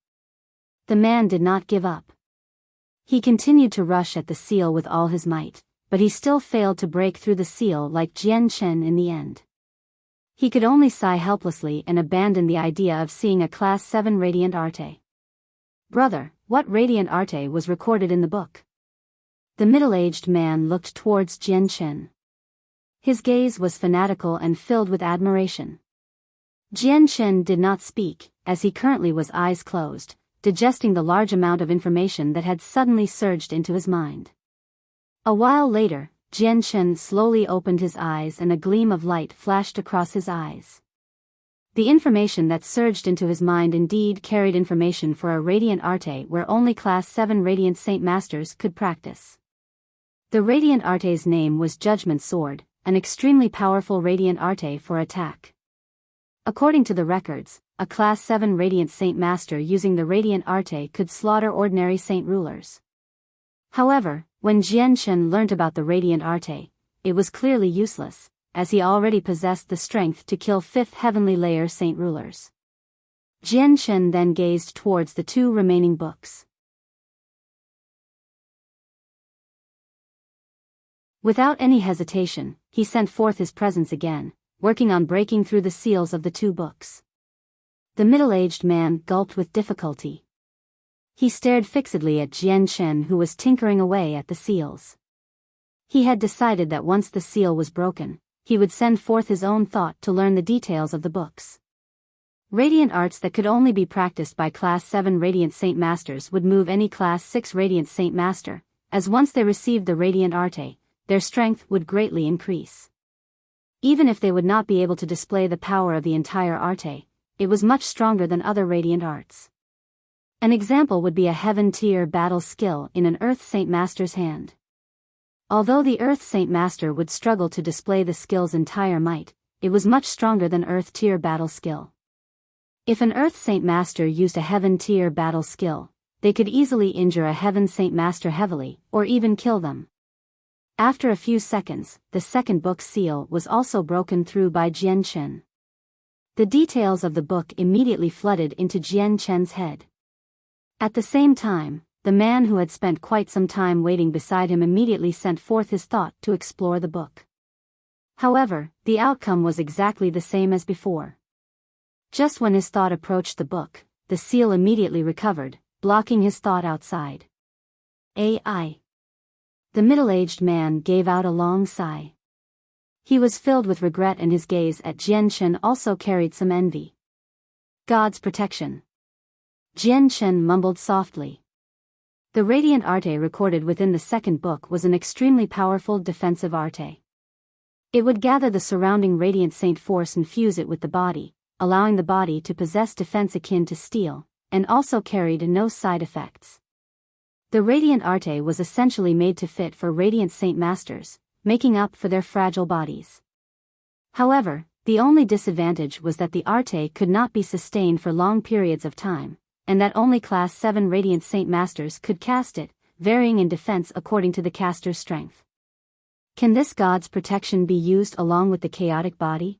The man did not give up. He continued to rush at the seal with all his might, but he still failed to break through the seal like Jian Chen in the end. He could only sigh helplessly and abandon the idea of seeing a Class 7 Radiant Arte. "Brother, what Radiant Arte was recorded in the book?" The middle-aged man looked towards Jian Chen. His gaze was fanatical and filled with admiration. Jian Chen did not speak, as he currently was eyes closed, digesting the large amount of information that had suddenly surged into his mind. A while later, Jian Chen slowly opened his eyes and a gleam of light flashed across his eyes. The information that surged into his mind indeed carried information for a Radiant Arte where only Class 7 Radiant Saint Masters could practice. The Radiant Arte's name was Judgment Sword, an extremely powerful Radiant Arte for attack. According to the records, a Class 7 Radiant Saint Master using the Radiant Arte could slaughter ordinary Saint rulers. However, when Jian Chen learnt about the Radiant Arte, it was clearly useless, as he already possessed the strength to kill 5th Heavenly Layer Saint rulers. Jian Chen then gazed towards the 2 remaining books. Without any hesitation, he sent forth his presence again, working on breaking through the seals of the 2 books. The middle-aged man gulped with difficulty. He stared fixedly at Jian Chen who was tinkering away at the seals. He had decided that once the seal was broken, he would send forth his own thought to learn the details of the books. Radiant arts that could only be practiced by Class 7 Radiant Saint Masters would move any Class 6 Radiant Saint Master, as once they received the Radiant Arte, their strength would greatly increase. Even if they would not be able to display the power of the entire arte, it was much stronger than other radiant arts. An example would be a heaven-tier battle skill in an Earth Saint Master's hand. Although the Earth Saint Master would struggle to display the skill's entire might, it was much stronger than Earth-tier battle skill. If an Earth Saint Master used a Heaven-tier battle skill, they could easily injure a Heaven Saint Master heavily, or even kill them. After a few seconds, the second book's seal was also broken through by Jian Chen. The details of the book immediately flooded into Jian Chen's head. At the same time, the man who had spent quite some time waiting beside him immediately sent forth his thought to explore the book. However, the outcome was exactly the same as before. Just when his thought approached the book, the seal immediately recovered, blocking his thought outside. AI. The middle-aged man gave out a long sigh. He was filled with regret and his gaze at Jian Chen also carried some envy. God's protection. Jian Chen mumbled softly. The radiant arte recorded within the second book was an extremely powerful defensive arte. It would gather the surrounding radiant saint force and fuse it with the body, allowing the body to possess defense akin to steel, and also carried no side effects. The radiant arte was essentially made to fit for radiant saint masters, making up for their fragile bodies. However, the only disadvantage was that the arte could not be sustained for long periods of time, and that only Class 7 Radiant Saint Masters could cast it, varying in defense according to the caster's strength. Can this god's protection be used along with the chaotic body?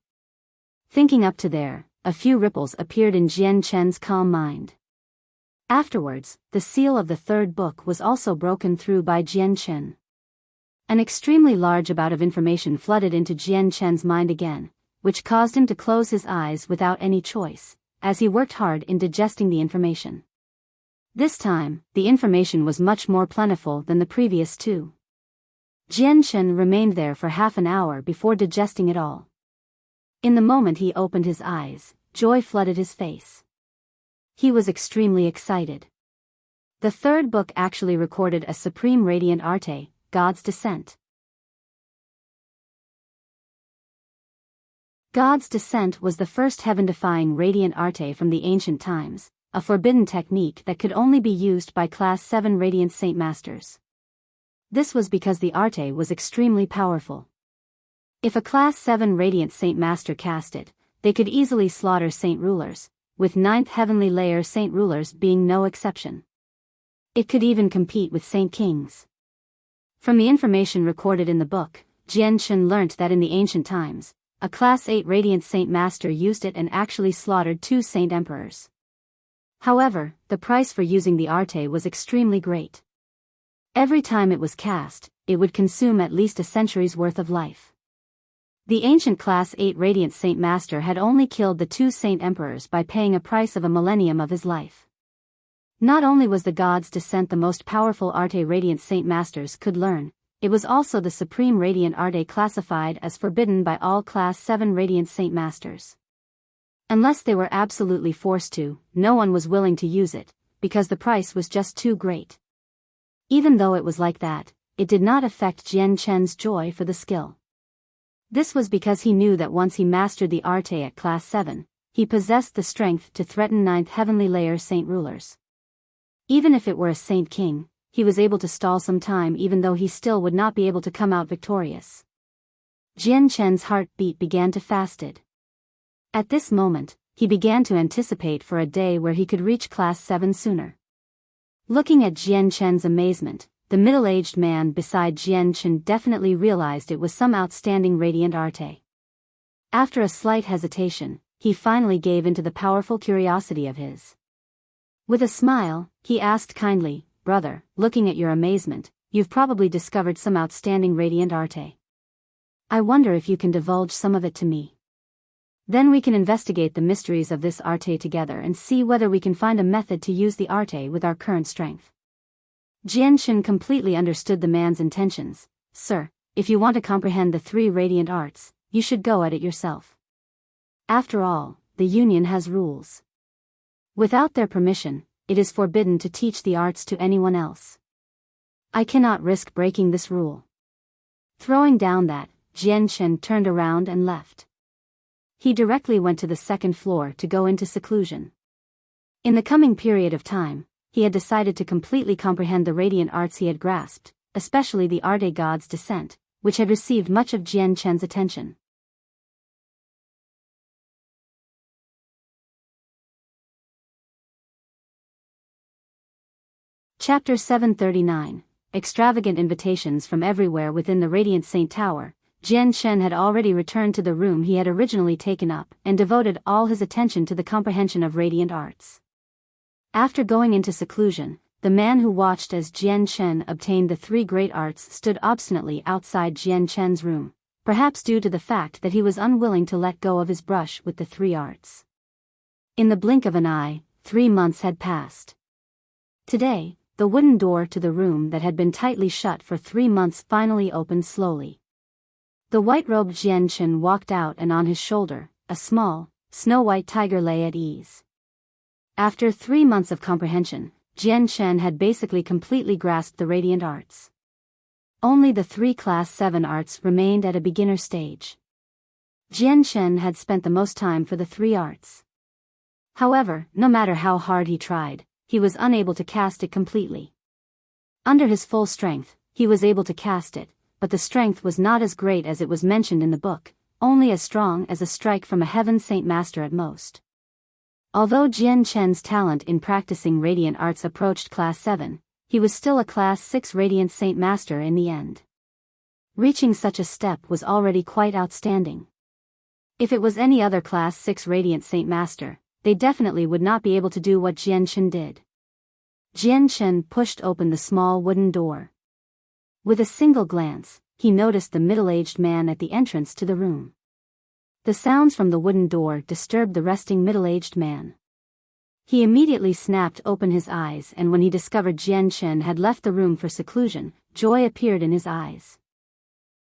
Thinking up to there, a few ripples appeared in Jian Chen's calm mind. Afterwards, the seal of the third book was also broken through by Jian Chen. An extremely large amount of information flooded into Jian Chen's mind again, which caused him to close his eyes without any choice, as he worked hard in digesting the information. This time, the information was much more plentiful than the previous two. Jian Chen remained there for half an hour before digesting it all. In the moment he opened his eyes, joy flooded his face. He was extremely excited. The third book actually recorded a supreme radiant arte, God's Descent. God's Descent was the first heaven-defying radiant arte from the ancient times, a forbidden technique that could only be used by Class 7 Radiant Saint Masters. This was because the arte was extremely powerful. If a Class 7 Radiant Saint Master cast it, they could easily slaughter Saint Rulers, with 9th Heavenly Layer Saint Rulers being no exception. It could even compete with Saint Kings. From the information recorded in the book, Jian Chen learnt that in the ancient times, a Class 8 Radiant Saint Master used it and actually slaughtered 2 Saint Emperors. However, the price for using the arte was extremely great. Every time it was cast, it would consume at least a century's worth of life. The ancient Class 8 Radiant Saint Master had only killed the 2 Saint Emperors by paying a price of a millennium of his life. Not only was the God's Descent the most powerful arte Radiant Saint Masters could learn, it was also the supreme radiant arte classified as forbidden by all Class 7 Radiant Saint Masters. Unless they were absolutely forced to, no one was willing to use it, because the price was just too great. Even though it was like that, it did not affect Jian Chen's joy for the skill. This was because he knew that once he mastered the arte at Class 7, he possessed the strength to threaten 9th Heavenly Layer Saint Rulers. Even if it were a Saint King, he was able to stall some time even though he still would not be able to come out victorious. Jian Chen's heartbeat began to fast. At this moment, he began to anticipate for a day where he could reach Class 7 sooner. Looking at Jian Chen's amazement, the middle-aged man beside Jian Chen definitely realized it was some outstanding radiant arte. After a slight hesitation, he finally gave into the powerful curiosity of his. With a smile, he asked kindly, "Brother, looking at your amazement, you've probably discovered some outstanding radiant arte. I wonder if you can divulge some of it to me. Then we can investigate the mysteries of this arte together and see whether we can find a method to use the arte with our current strength." Jian Chen completely understood the man's intentions. "Sir, if you want to comprehend the 3 radiant arts, you should go at it yourself. After all, the Union has rules. Without their permission, it is forbidden to teach the arts to anyone else. I cannot risk breaking this rule." Throwing down that, Jianchen turned around and left. He directly went to the second floor to go into seclusion. In the coming period of time, he had decided to completely comprehend the radiant arts he had grasped, especially the Arte God's Descent, which had received much of Jianchen's attention. Chapter 739. Extravagant invitations from everywhere within the Radiant Saint Tower. Jianchen had already returned to the room he had originally taken up and devoted all his attention to the comprehension of radiant arts. After going into seclusion, the man who watched as Jianchen obtained the three great arts stood obstinately outside Jianchen's room, perhaps due to the fact that he was unwilling to let go of his brush with the three arts. In the blink of an eye, 3 months had passed. Today, the wooden door to the room that had been tightly shut for 3 months finally opened slowly. The white-robed Jianchen walked out, and on his shoulder, a small, snow-white tiger lay at ease. After 3 months of comprehension, Jianchen had basically completely grasped the radiant arts. Only the 3 Class 7 arts remained at a beginner stage. Jianchen had spent the most time for the 3 arts. However, no matter how hard he tried, he was unable to cast it completely. Under his full strength, he was able to cast it, but the strength was not as great as it was mentioned in the book, only as strong as a strike from a Heaven Saint Master at most. Although Jianchen's talent in practicing radiant arts approached Class 7, he was still a Class 6 Radiant Saint Master in the end. Reaching such a step was already quite outstanding. If it was any other Class 6 Radiant Saint Master, they definitely would not be able to do what Jianchen did. Jianchen pushed open the small wooden door. With a single glance, he noticed the middle-aged man at the entrance to the room. The sounds from the wooden door disturbed the resting middle-aged man. He immediately snapped open his eyes, and when he discovered Jianchen had left the room for seclusion, joy appeared in his eyes.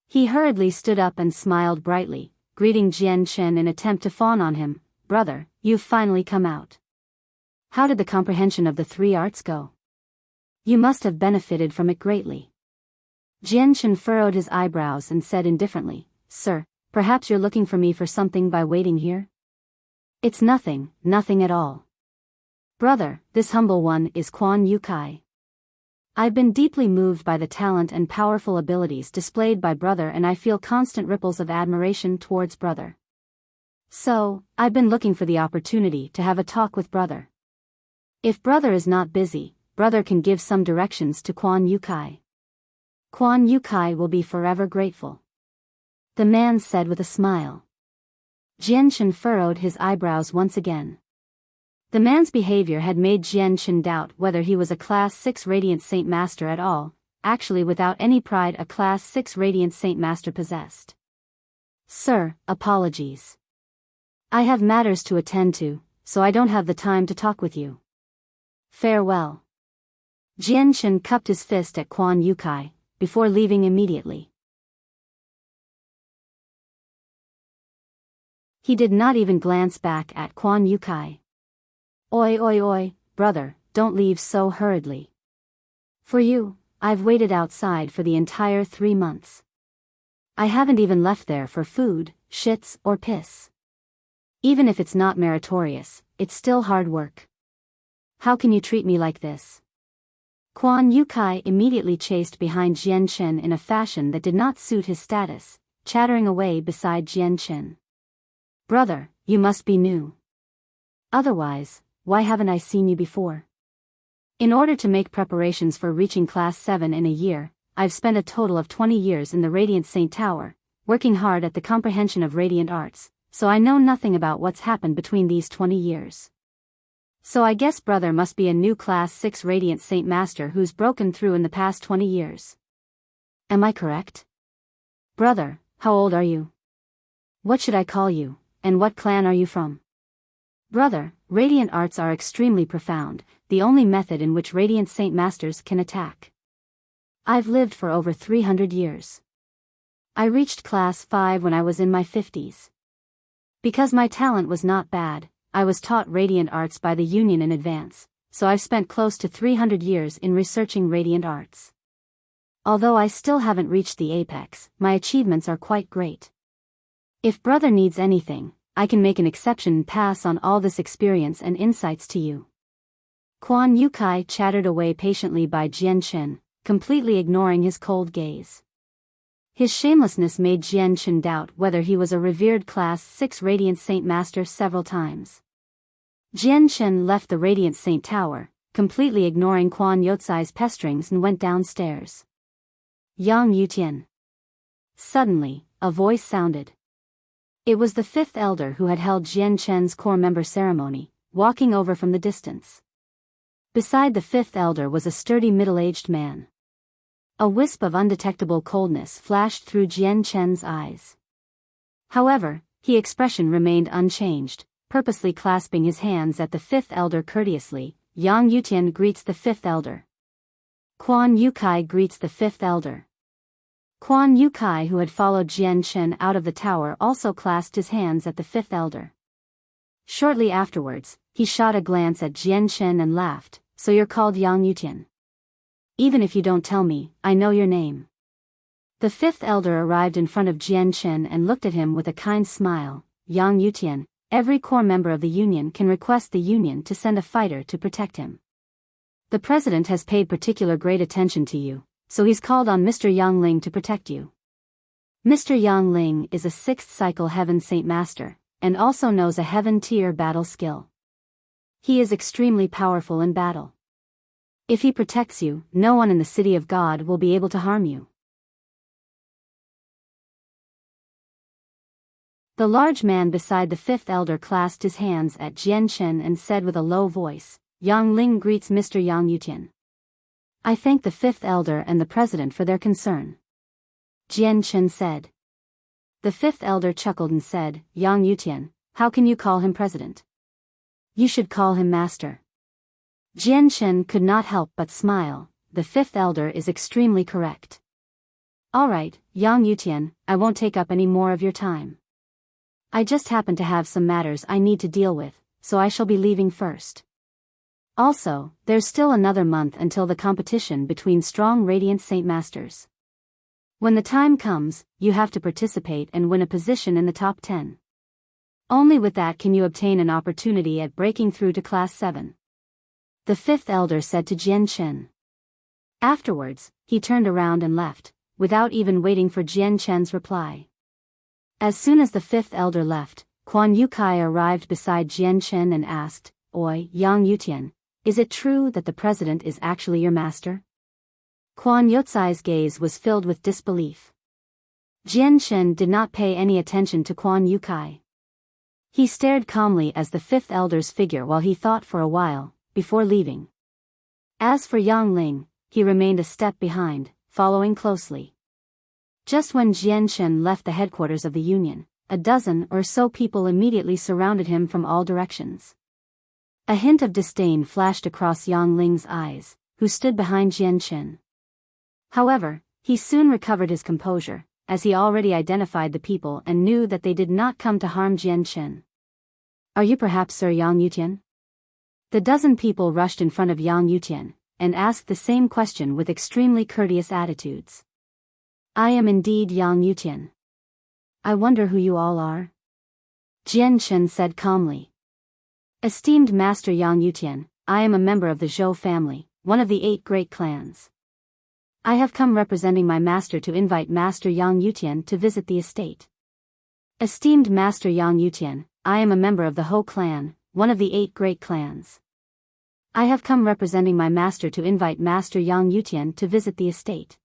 He hurriedly stood up and smiled brightly, greeting Jianchen in an attempt to fawn on him. "Brother, you've finally come out. How did the comprehension of the 3 arts go? You must have benefited from it greatly." Jianchen furrowed his eyebrows and said indifferently, "Sir, perhaps you're looking for me for something by waiting here?" "It's nothing, nothing at all. Brother, this humble one is Quan Yukai. I've been deeply moved by the talent and powerful abilities displayed by brother, and I feel constant ripples of admiration towards brother. So, I've been looking for the opportunity to have a talk with brother. If brother is not busy, brother can give some directions to Quan Yukai. Quan Yukai will be forever grateful," the man said with a smile. Jianchen furrowed his eyebrows once again. The man's behavior had made Jianchen doubt whether he was a Class 6 Radiant Saint Master at all, actually without any pride a Class 6 Radiant Saint Master possessed. "Sir, apologies. I have matters to attend to, so I don't have the time to talk with you. Farewell." Jianchen cupped his fist at Quan Yukai, before leaving immediately. He did not even glance back at Quan Yukai. "Oi oi oi, brother, don't leave so hurriedly. For you, I've waited outside for the entire 3 months. I haven't even left there for food, shits or piss. Even if it's not meritorious, it's still hard work. How can you treat me like this?" Quan Yukai immediately chased behind Jianchen in a fashion that did not suit his status, chattering away beside Jianchen. "Brother, you must be new. Otherwise, why haven't I seen you before? In order to make preparations for reaching Class 7 in a year, I've spent a total of 20 years in the Radiant Saint Tower, working hard at the comprehension of radiant arts, so I know nothing about what's happened between these 20 years. So I guess brother must be a new Class 6 Radiant Saint Master who's broken through in the past 20 years. Am I correct? Brother, how old are you? What should I call you, and what clan are you from?" "Brother, radiant arts are extremely profound, the only method in which Radiant Saint Masters can attack. I've lived for over 300 years. I reached Class 5 when I was in my 50s. Because my talent was not bad, I was taught radiant arts by the Union in advance, so I've spent close to 300 years in researching radiant arts. Although I still haven't reached the apex, my achievements are quite great. If brother needs anything, I can make an exception and pass on all this experience and insights to you. Quan Yukai chattered away patiently by Jian Chen, completely ignoring his cold gaze. His shamelessness made Jian Chen doubt whether he was a revered Class 6 Radiant Saint Master several times. Jian Chen left the Radiant Saint Tower, completely ignoring Quan Yucai's pesterings, and went downstairs. Yang Yutian. Suddenly, a voice sounded. It was the fifth elder who had held Jian Chen's core member ceremony, walking over from the distance. Beside the fifth elder was a sturdy middle-aged man. A wisp of undetectable coldness flashed through Jian Chen's eyes. However, his expression remained unchanged, purposely clasping his hands at the fifth elder courteously. Yang Yutian greets the fifth elder. Quan Yukai greets the fifth elder. Quan Yukai, who had followed Jian Chen out of the tower, also clasped his hands at the fifth elder. Shortly afterwards, he shot a glance at Jian Chen and laughed. So you're called Yang Yutian. Even if you don't tell me, I know your name. The fifth elder arrived in front of Jian Chen and looked at him with a kind smile. Yang Yutian, every core member of the Union can request the Union to send a fighter to protect him. The President has paid particular great attention to you, so he's called on Mr. Yang Ling to protect you. Mr. Yang Ling is a 6th cycle Heaven Saint Master, and also knows a Heaven tier battle skill. He is extremely powerful in battle. If he protects you, no one in the City of God will be able to harm you. The large man beside the fifth elder clasped his hands at Jian Chen and said with a low voice, Yang Ling greets Mr. Yang Yutian. I thank the fifth elder and the president for their concern. Jian Chen said. The fifth elder chuckled and said, Yang Yutian, how can you call him president? You should call him master. Jian Chen could not help but smile. The fifth elder is extremely correct. Alright, Yang Yutian, I won't take up any more of your time. I just happen to have some matters I need to deal with, so I shall be leaving first. Also, there's still another month until the competition between strong Radiant Saint Masters. When the time comes, you have to participate and win a position in the top 10. Only with that can you obtain an opportunity at breaking through to Class 7. The fifth elder said to Jian Chen. Afterwards, he turned around and left, without even waiting for Jian Chen's reply. As soon as the fifth elder left, Quan Yukai arrived beside Jian Chen and asked, Oi, Yang Yutian, is it true that the president is actually your master? Quan Yucai's gaze was filled with disbelief. Jian Chen did not pay any attention to Quan Yukai. He stared calmly as the fifth elder's figure while he thought for a while, before leaving. As for Yang Ling, he remained a step behind, following closely. Just when Jian Chen left the headquarters of the Union, a dozen or so people immediately surrounded him from all directions. A hint of disdain flashed across Yang Ling's eyes, who stood behind Jian Chen. However, he soon recovered his composure, as he already identified the people and knew that they did not come to harm Jian Chen. Are you perhaps Sir Yang Yutian? The dozen people rushed in front of Yang Yutian, and asked the same question with extremely courteous attitudes. I am indeed Yang Yutian. I wonder who you all are? Jian Chen said calmly. Esteemed Master Yang Yutian, I am a member of the Zhou family, one of the 8 great clans. I have come representing my master to invite Master Yang Yutian to visit the estate. Esteemed Master Yang Yutian, I am a member of the Hou clan, one of the 8 great clans. I have come representing my master to invite Master Yang Yutian to visit the estate.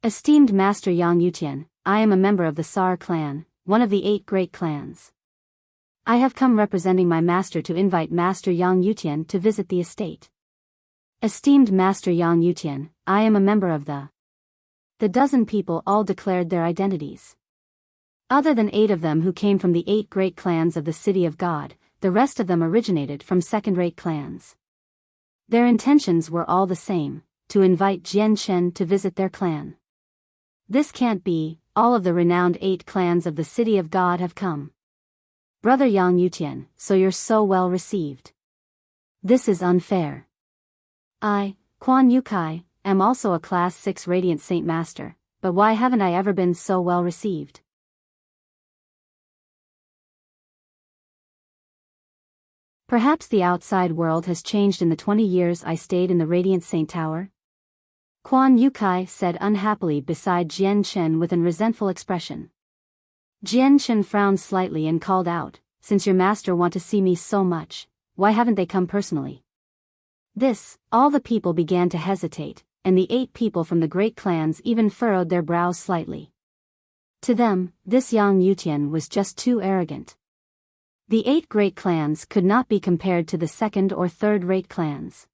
Esteemed Master Yang Yutian, I am a member of the Sar clan, one of the 8 great clans. I have come representing my master to invite Master Yang Yutian to visit the estate. Esteemed Master Yang Yutian, I am a member of the dozen people all declared their identities. Other than 8 of them who came from the 8 great clans of the City of God, the rest of them originated from second-rate clans. Their intentions were all the same, to invite Jian Chen to visit their clan. This can't be, all of the renowned 8 clans of the City of God have come. Brother Yang Yutian, so you're so well received. This is unfair. I, Quan Yukai, am also a Class 6 Radiant Saint Master, but why haven't I ever been so well received? Perhaps the outside world has changed in the 20 years I stayed in the Radiant Saint Tower? Quan Yukai said unhappily beside Jian Chen with an resentful expression. Jian Chen frowned slightly and called out, "Since your master want to see me so much, why haven't they come personally?" All the people began to hesitate, and the 8 people from the great clans even furrowed their brows slightly. To them, this Yang Yutian was just too arrogant. The 8 great clans could not be compared to the second or third-rate clans.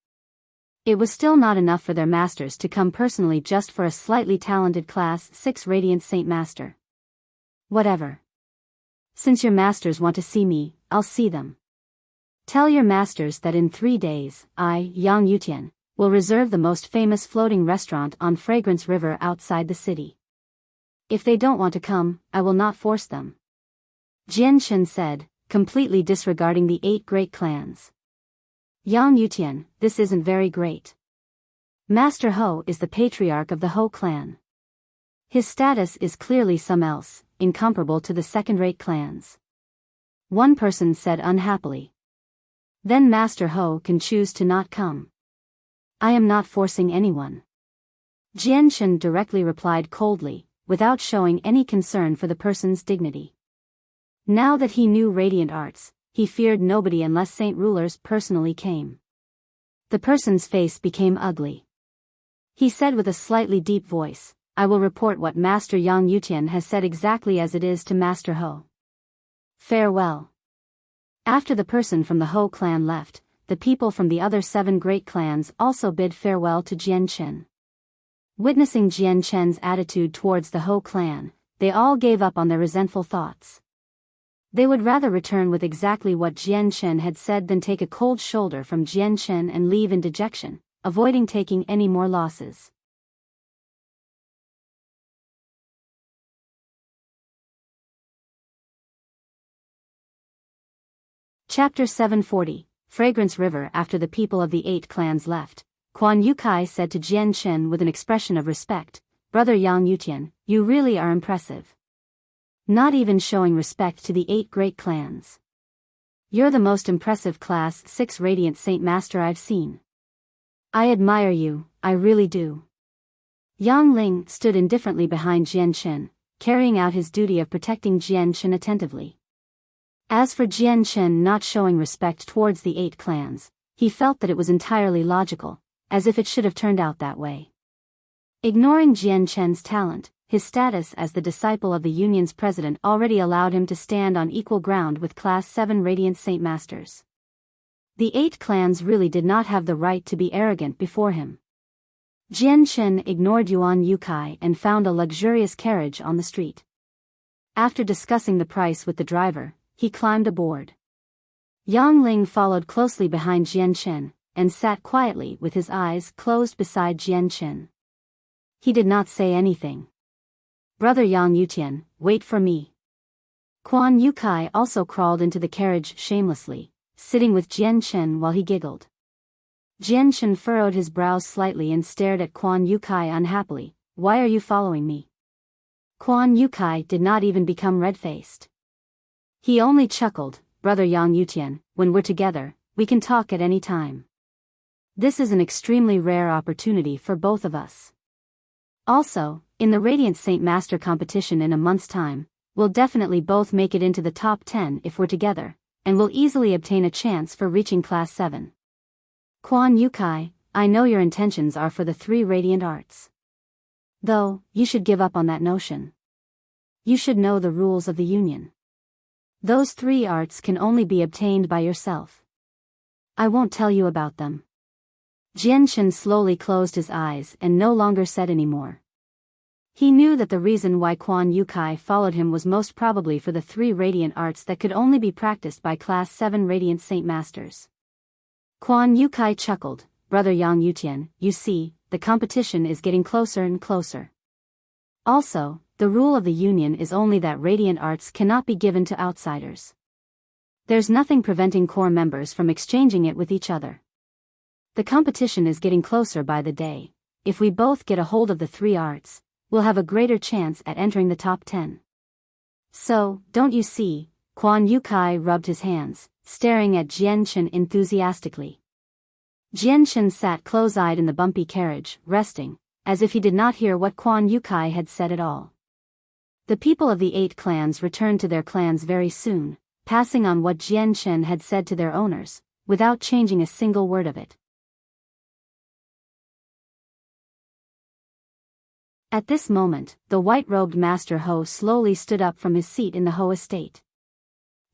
It was still not enough for their masters to come personally just for a slightly talented Class 6 Radiant Saint Master. Whatever. Since your masters want to see me, I'll see them. Tell your masters that in 3 days, I, Yang Yutian, will reserve the most famous floating restaurant on Fragrance River outside the city. If they don't want to come, I will not force them. Jian Chen said, completely disregarding the 8 great clans. Yang Yutian, this isn't very great. Master Ho is the patriarch of the Ho clan. His status is clearly some else, incomparable to the second-rate clans. One person said unhappily. Then Master Ho can choose to not come. I am not forcing anyone. Jian Chen directly replied coldly, without showing any concern for the person's dignity. Now that he knew radiant arts, he feared nobody unless saint rulers personally came. The person's face became ugly. He said with a slightly deep voice, I will report what Master Yang Yutian has said exactly as it is to Master Ho. Farewell. After the person from the Ho clan left, the people from the other 7 great clans also bid farewell to Jian Chen. Witnessing Jian Chen's attitude towards the Ho clan, they all gave up on their resentful thoughts. They would rather return with exactly what Jian Chen had said than take a cold shoulder from Jian Chen and leave in dejection, avoiding taking any more losses. Chapter 740, Fragrance River. After the people of the 8 clans left, Quan Yukai said to Jian Chen with an expression of respect, Brother Yang Yutian, you really are impressive. Not even showing respect to the 8 great clans. You're the most impressive Class 6 Radiant Saint Master I've seen. I admire you, I really do. Yang Ling stood indifferently behind Jian Chen, carrying out his duty of protecting Jian Chen attentively. As for Jian Chen not showing respect towards the 8 clans, he felt that it was entirely logical, as if it should have turned out that way. Ignoring Jian Chen's talent, his status as the disciple of the Union's president already allowed him to stand on equal ground with Class 7 Radiant Saint Masters. The 8 clans really did not have the right to be arrogant before him. Jian Chen ignored Yuan Yukai and found a luxurious carriage on the street. After discussing the price with the driver, he climbed aboard. Yang Ling followed closely behind Jian Chen, and sat quietly with his eyes closed beside Jian Chen. He did not say anything. Brother Yang Yutian, wait for me. Quan Yukai also crawled into the carriage shamelessly, sitting with Jian Chen while he giggled. Jian Chen furrowed his brows slightly and stared at Quan Yukai unhappily. Why are you following me? Quan Yukai did not even become red-faced. He only chuckled, Brother Yang Yutian, when we're together, we can talk at any time. This is an extremely rare opportunity for both of us. Also, in the Radiant Saint Master competition in a month's time, we'll definitely both make it into the top 10 if we're together, and will easily obtain a chance for reaching Class 7. Quan Yukai, I know your intentions are for the 3 Radiant Arts. Though, you should give up on that notion. You should know the rules of the Union. Those 3 arts can only be obtained by yourself. I won't tell you about them. Jian Chen slowly closed his eyes and no longer said any more. He knew that the reason why Quan Yukai followed him was most probably for the 3 Radiant Arts that could only be practiced by Class 7 Radiant Saint Masters. Quan Yukai chuckled, Brother Yang Yutian, you see, the competition is getting closer and closer. Also, the rule of the Union is only that Radiant Arts cannot be given to outsiders. There's nothing preventing core members from exchanging it with each other. The competition is getting closer by the day, if we both get a hold of the 3 arts, we'll have a greater chance at entering the top 10. So, don't you see? Quan Yukai rubbed his hands, staring at Jianchen enthusiastically. Jianchen sat close-eyed in the bumpy carriage, resting, as if he did not hear what Quan Yukai had said at all. The people of the 8 clans returned to their clans very soon, passing on what Jianchen had said to their owners, without changing a single word of it. At this moment, the white-robed Master Ho slowly stood up from his seat in the Ho estate.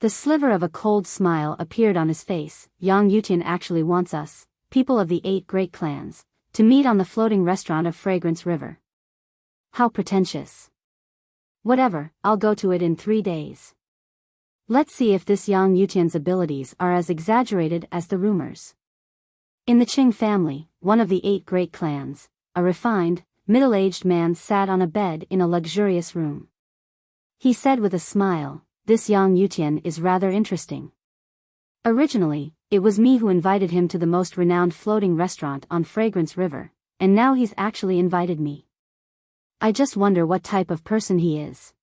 The sliver of a cold smile appeared on his face. Yang Yutian actually wants us, people of the 8 great clans, to meet on the floating restaurant of Fragrance River. How pretentious. Whatever, I'll go to it in 3 days. Let's see if this Yang Yutian's abilities are as exaggerated as the rumors. In the Qing family, one of the 8 great clans, a refined, middle-aged man sat on a bed in a luxurious room. He said with a smile, "This Yang Yutian is rather interesting. Originally, it was me who invited him to the most renowned floating restaurant on Fragrance River, and now he's actually invited me. I just wonder what type of person he is.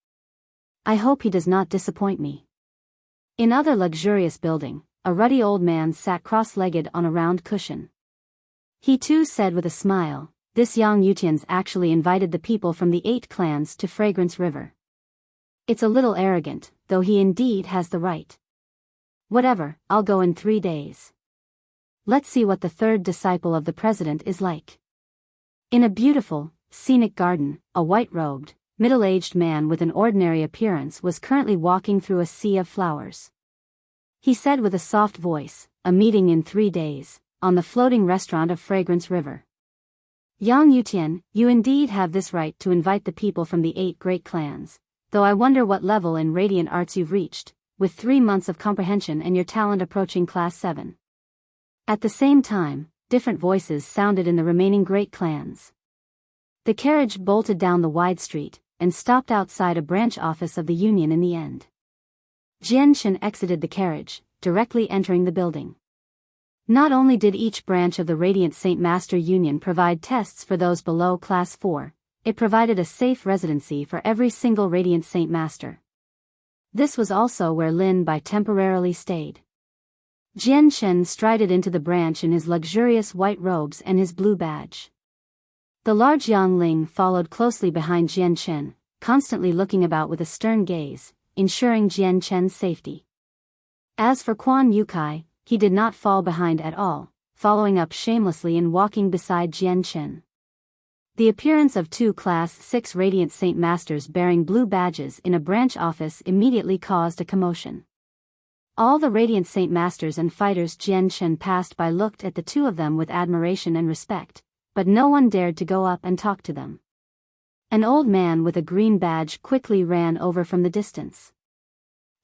I hope he does not disappoint me." In other luxurious building, a ruddy old man sat cross-legged on a round cushion. He too said with a smile, "This Yang Yutian's actually invited the people from the 8 clans to Fragrance River. It's a little arrogant, though he indeed has the right. Whatever, I'll go in 3 days. Let's see what the 3rd disciple of the president is like." In a beautiful, scenic garden, a white-robed, middle-aged man with an ordinary appearance was currently walking through a sea of flowers. He said with a soft voice, "A meeting in 3 days, on the floating restaurant of Fragrance River. Yang Yutian, you indeed have this right to invite the people from the 8 great clans, though I wonder what level in radiant arts you've reached, with 3 months of comprehension and your talent approaching class 7. At the same time, different voices sounded in the remaining great clans. The carriage bolted down the wide street, and stopped outside a branch office of the Union in the end. Jianchen exited the carriage, directly entering the building. Not only did each branch of the Radiant Saint Master Union provide tests for those below Class 4, it provided a safe residency for every single Radiant Saint Master. This was also where Lin Bai temporarily stayed. Jianchen strided into the branch in his luxurious white robes and his blue badge. The large Yang Ling followed closely behind Jianchen, constantly looking about with a stern gaze, ensuring Jianchen's safety. As for Quan Yukai, he did not fall behind at all, following up shamelessly and walking beside Jianchen. The appearance of 2 Class 6 Radiant Saint Masters bearing blue badges in a branch office immediately caused a commotion. All the Radiant Saint Masters and fighters Jianchen passed by looked at the 2 of them with admiration and respect, but no one dared to go up and talk to them. An old man with a green badge quickly ran over from the distance.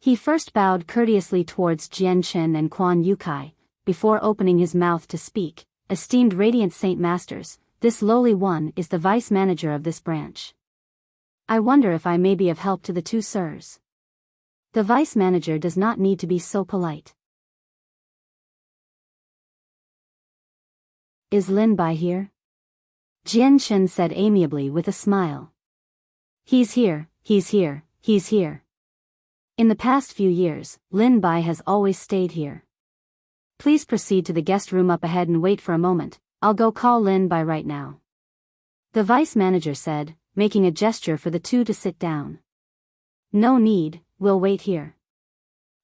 He first bowed courteously towards Jianchen and Quan Yukai, before opening his mouth to speak. "Esteemed Radiant Saint Masters, this lowly one is the vice manager of this branch. I wonder if I may be of help to the 2 sirs." The vice manager does not need to be so polite. "Is Lin Bai here?" Jianchen said amiably with a smile. He's here, he's here, he's here. In the past few years, Lin Bai has always stayed here. Please proceed to the guest room up ahead and wait for a moment, I'll go call Lin Bai right now." The vice manager said, making a gesture for the 2 to sit down. "No need, we'll wait here."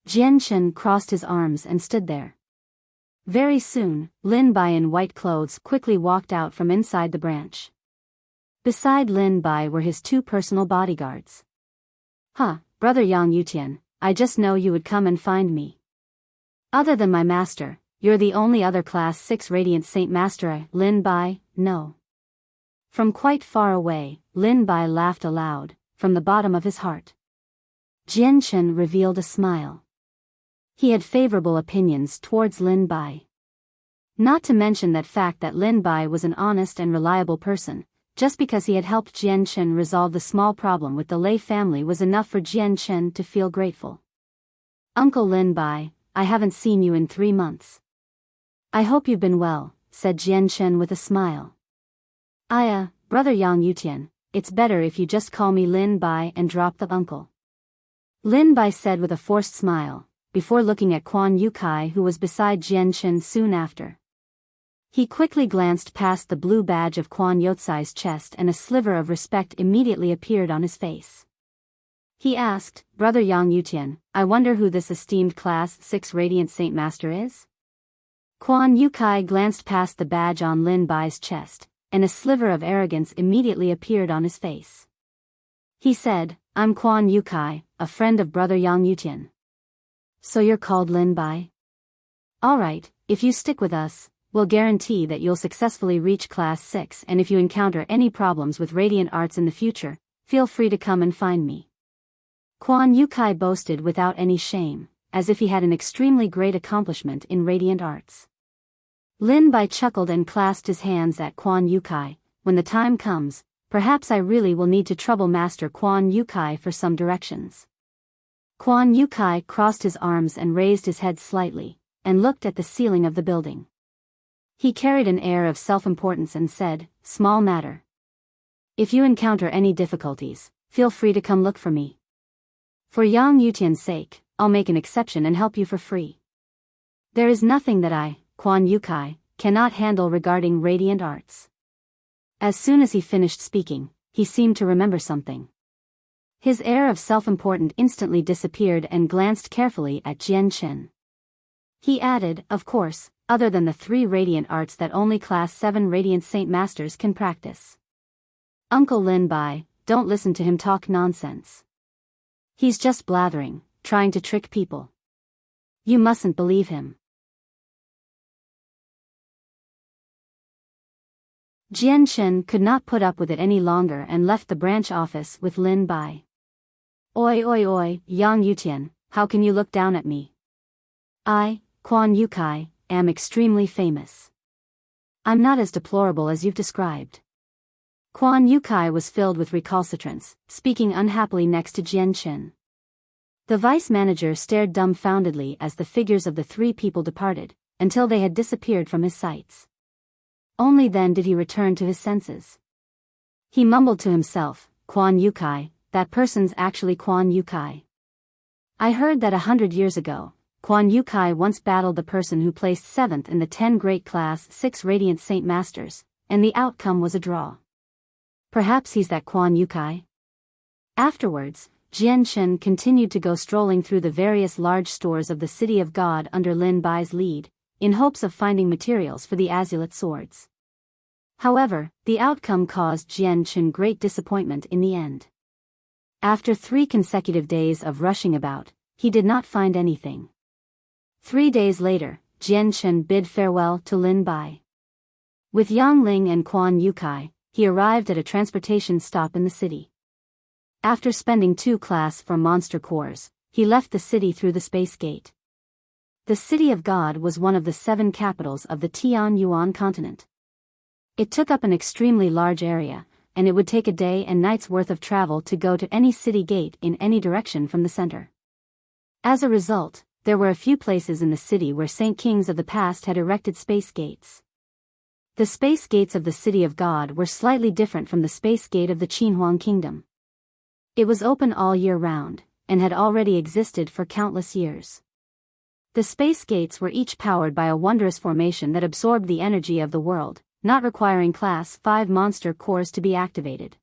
Jianchen crossed his arms and stood there. Very soon, Lin Bai in white clothes quickly walked out from inside the branch. Beside Lin Bai were his 2 personal bodyguards. "Huh, Brother Yang Yutian, I just know you would come and find me. Other than my master, you're the only other Class 6 Radiant Saint Master. Lin Bai, no." From quite far away, Lin Bai laughed aloud, from the bottom of his heart. Jianchen revealed a smile. He had favorable opinions towards Lin Bai. Not to mention that fact that Lin Bai was an honest and reliable person. Just because he had helped Jianchen resolve the small problem with the Lei family was enough for Jianchen to feel grateful. "Uncle Lin Bai, I haven't seen you in 3 months. I hope you've been well," said Jianchen with a smile. Brother Yang Yutian, it's better if you just call me Lin Bai and drop the uncle. Lin Bai said with a forced smile, before looking at Quan Yukai who was beside Jian Chen soon after. He quickly glanced past the blue badge of Quan Yotsai's chest and a sliver of respect immediately appeared on his face. He asked, Brother Yang Yutian, I wonder who this esteemed Class 6 Radiant Saint Master is? Quan Yukai glanced past the badge on Lin Bai's chest, and a sliver of arrogance immediately appeared on his face. He said, I'm Quan Yukai, a friend of Brother Yang Yutian. So you're called Lin Bai? Alright, if you stick with us, we'll guarantee that you'll successfully reach Class 6 and if you encounter any problems with Radiant Arts in the future, feel free to come and find me. Quan Yukai boasted without any shame, as if he had an extremely great accomplishment in Radiant Arts. Lin Bai chuckled and clasped his hands at Quan Yukai. When the time comes, perhaps I really will need to trouble Master Quan Yukai for some directions. Quan Yukai crossed his arms and raised his head slightly, and looked at the ceiling of the building. He carried an air of self-importance and said, Small matter. If you encounter any difficulties, feel free to come look for me. For Yang Yutian's sake, I'll make an exception and help you for free. There is nothing that I, Quan Yukai, cannot handle regarding Radiant Arts. As soon as he finished speaking, he seemed to remember something. His air of self-importance instantly disappeared and glanced carefully at Jian Chen. He added, of course, other than the 3 Radiant Arts that only Class 7 Radiant Saint Masters can practice. Uncle Lin Bai, don't listen to him talk nonsense. He's just blathering, trying to trick people. You mustn't believe him. Jian Chen could not put up with it any longer and left the branch office with Lin Bai. Oi, Yang Yutian, how can you look down at me? I, Quan Yukai, am extremely famous. I'm not as deplorable as you've described. Quan Yukai was filled with recalcitrance, speaking unhappily next to Jian Chen. The vice manager stared dumbfoundedly as the figures of the 3 people departed, until they had disappeared from his sights. Only then did he return to his senses. He mumbled to himself, Quan Yukai, that person's actually Quan Yukai. I heard that 100 years ago, Quan Yukai once battled the person who placed 7th in the 10 Great Class 6 Radiant Saint Masters, and the outcome was a draw. Perhaps he's that Quan Yukai? Afterwards, Jian Chen continued to go strolling through the various large stores of the City of God under Lin Bai's lead, in hopes of finding materials for the azulate swords. However, the outcome caused Jian Chen great disappointment in the end. After 3 consecutive days of rushing about, he did not find anything. 3 days later, Jian Chen bid farewell to Lin Bai. With Yang Ling and Quan Yukai, he arrived at a transportation stop in the city. After spending 2 Class 4 monster cores, he left the city through the space gate. The City of God was one of the 7 capitals of the Tianyuan continent. It took up an extremely large area, and it would take a day and night's worth of travel to go to any city gate in any direction from the center. As a result, there were a few places in the city where Saint Kings of the past had erected space gates. The space gates of the City of God were slightly different from the space gate of the Qinhuang Kingdom. It was open all year round, and had already existed for countless years. The space gates were each powered by a wondrous formation that absorbed the energy of the world, not requiring Class 5 monster cores to be activated.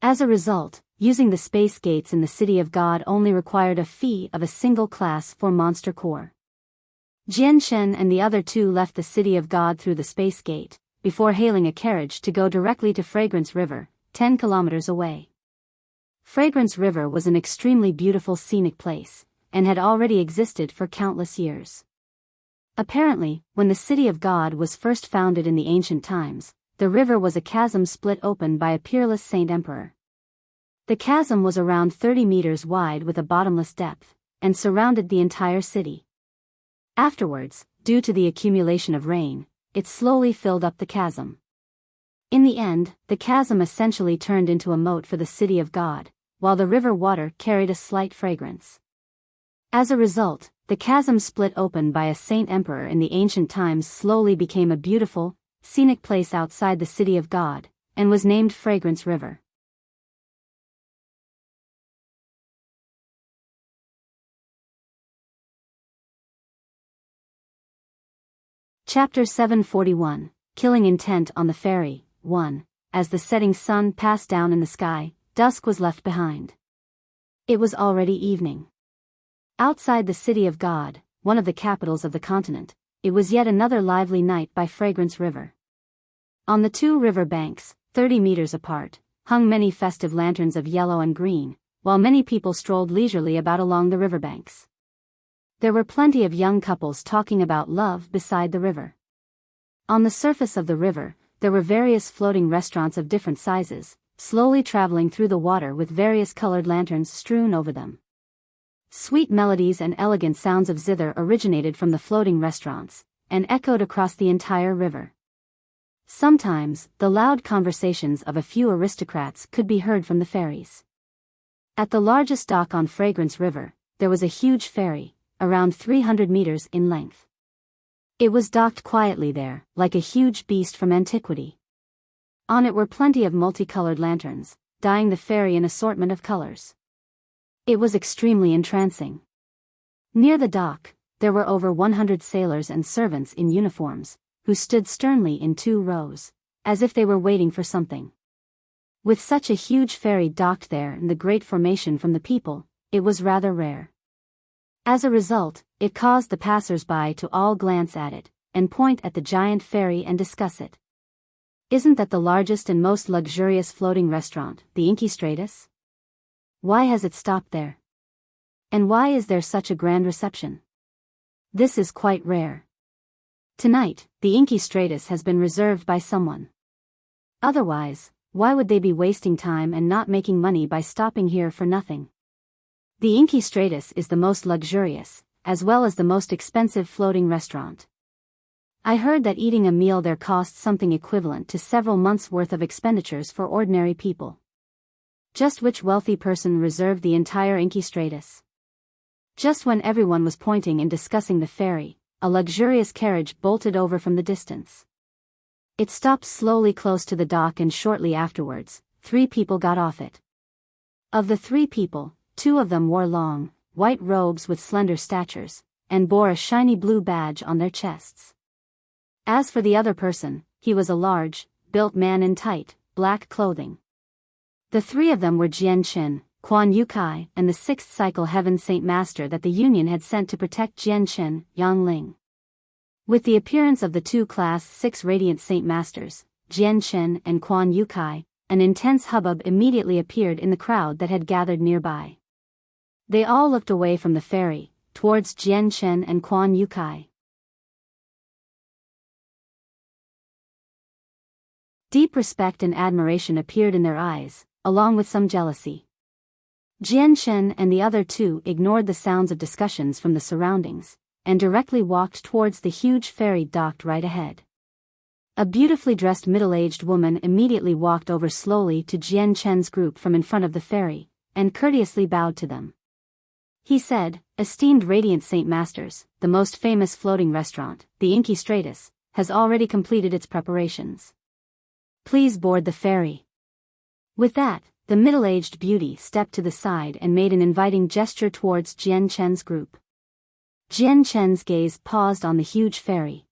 As a result, using the space gates in the City of God only required a fee of a single Class 4 monster core. Jian Chen and the other 2 left the City of God through the space gate, before hailing a carriage to go directly to Fragrance River, 10 kilometers away. Fragrance River was an extremely beautiful scenic place, and had already existed for countless years. Apparently, when the City of God was first founded in the ancient times, the river was a chasm split open by a peerless saint emperor. The chasm was around 30 meters wide with a bottomless depth, and surrounded the entire city. Afterwards, due to the accumulation of rain, it slowly filled up the chasm. In the end, the chasm essentially turned into a moat for the City of God, while the river water carried a slight fragrance. As a result, the chasm split open by a saint emperor in the ancient times slowly became a beautiful, scenic place outside the city of God, and was named Fragrance River. Chapter 741, Killing Intent on the Ferry. 1. As the setting sun passed down in the sky, dusk was left behind. It was already evening. Outside the city of God, one of the capitals of the continent, it was yet another lively night by Fragrance River. On the two river banks, 30 meters apart, hung many festive lanterns of yellow and green, while many people strolled leisurely about along the riverbanks. There were plenty of young couples talking about love beside the river. On the surface of the river, there were various floating restaurants of different sizes, slowly traveling through the water with various colored lanterns strewn over them. Sweet melodies and elegant sounds of zither originated from the floating restaurants, and echoed across the entire river. Sometimes, the loud conversations of a few aristocrats could be heard from the ferries. At the largest dock on Fragrance River, there was a huge ferry, around 300 meters in length. It was docked quietly there, like a huge beast from antiquity. On it were plenty of multicolored lanterns, dyeing the ferry an assortment of colors. It was extremely entrancing. Near the dock, there were over 100 sailors and servants in uniforms, who stood sternly in 2 rows, as if they were waiting for something. With such a huge ferry docked there and the great formation from the people, it was rather rare. As a result, it caused the passers-by to all glance at it, and point at the giant ferry and discuss it. Isn't that the largest and most luxurious floating restaurant, the Inky Stratus? Why has it stopped there? And why is there such a grand reception? This is quite rare. Tonight, the Inky Stratus has been reserved by someone. Otherwise, why would they be wasting time and not making money by stopping here for nothing? The Inky Stratus is the most luxurious, as well as the most expensive floating restaurant. I heard that eating a meal there costs something equivalent to several months' worth of expenditures for ordinary people. Just which wealthy person reserved the entire Inky Stratus? Just when everyone was pointing and discussing the ferry, a luxurious carriage bolted over from the distance. It stopped slowly close to the dock, and shortly afterwards, 3 people got off it. Of the 3 people, 2 of them wore long, white robes with slender statures, and bore a shiny blue badge on their chests. As for the other person, he was a large, built man in tight, black clothing. The 3 of them were Jian Chen, Quan Yukai, and the 6th Cycle Heaven Saint Master that the Union had sent to protect Jian Chen, Yang Ling. With the appearance of the 2 Class 6 Radiant Saint Masters, Jian Chen and Quan Yukai, an intense hubbub immediately appeared in the crowd that had gathered nearby. They all looked away from the ferry, towards Jian Chen and Quan Yukai. Deep respect and admiration appeared in their eyes, along with some jealousy. Jian Chen and the other 2 ignored the sounds of discussions from the surroundings, and directly walked towards the huge ferry docked right ahead. A beautifully dressed middle-aged woman immediately walked over slowly to Jian Chen's group from in front of the ferry, and courteously bowed to them. He said, "Esteemed Radiant Saint Masters, the most famous floating restaurant, the Inky Stratus, has already completed its preparations. Please board the ferry." With that, the middle-aged beauty stepped to the side and made an inviting gesture towards Jian Chen's group. Jian Chen's gaze paused on the huge ferry.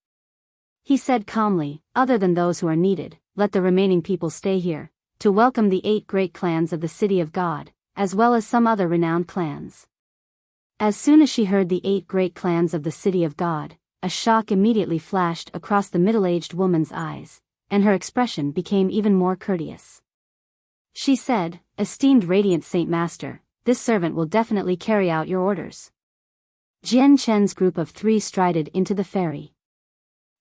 He said calmly, "Other than those who are needed, let the remaining people stay here, to welcome the 8 great clans of the City of God, as well as some other renowned clans." As soon as she heard the 8 great clans of the City of God, a shock immediately flashed across the middle-aged woman's eyes, and her expression became even more courteous. She said, "Esteemed Radiant Saint Master, this servant will definitely carry out your orders." Jian Chen's group of 3 strided into the ferry.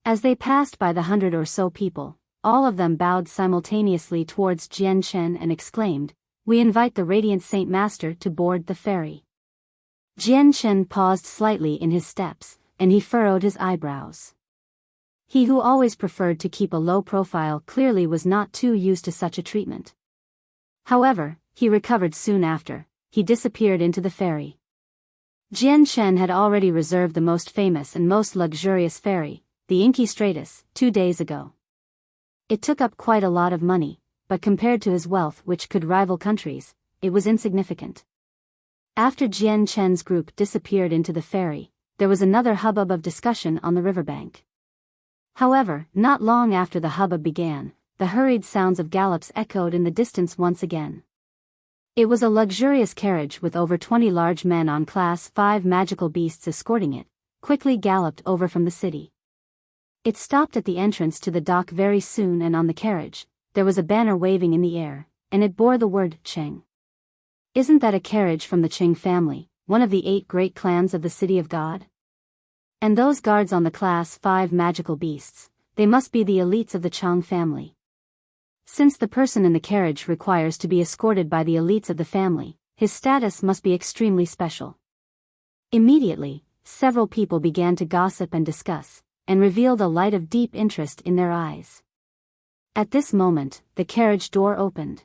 As they passed by the 100 or so people, all of them bowed simultaneously towards Jian Chen and exclaimed, "We invite the Radiant Saint Master to board the ferry." Jian Chen paused slightly in his steps, and he furrowed his eyebrows. He who always preferred to keep a low profile clearly was not too used to such a treatment. However, he recovered soon after. He disappeared into the ferry. Jian Chen had already reserved the most famous and most luxurious ferry, the Inky Stratus, 2 days ago. It took up quite a lot of money, but compared to his wealth, which could rival countries, it was insignificant. After Jian Chen's group disappeared into the ferry, there was another hubbub of discussion on the riverbank. However, not long after the hubbub began, the hurried sounds of gallops echoed in the distance once again. It was a luxurious carriage with over 20 large men on Class 5 magical beasts escorting it, quickly galloped over from the city. It stopped at the entrance to the dock very soon, and on the carriage, there was a banner waving in the air, and it bore the word Qing. Isn't that a carriage from the Qing family, one of the 8 great clans of the City of God? And those guards on the Class 5 magical beasts, they must be the elites of the Chang family. Since the person in the carriage requires to be escorted by the elites of the family, his status must be extremely special. Immediately, several people began to gossip and discuss, and revealed a light of deep interest in their eyes. At this moment, the carriage door opened.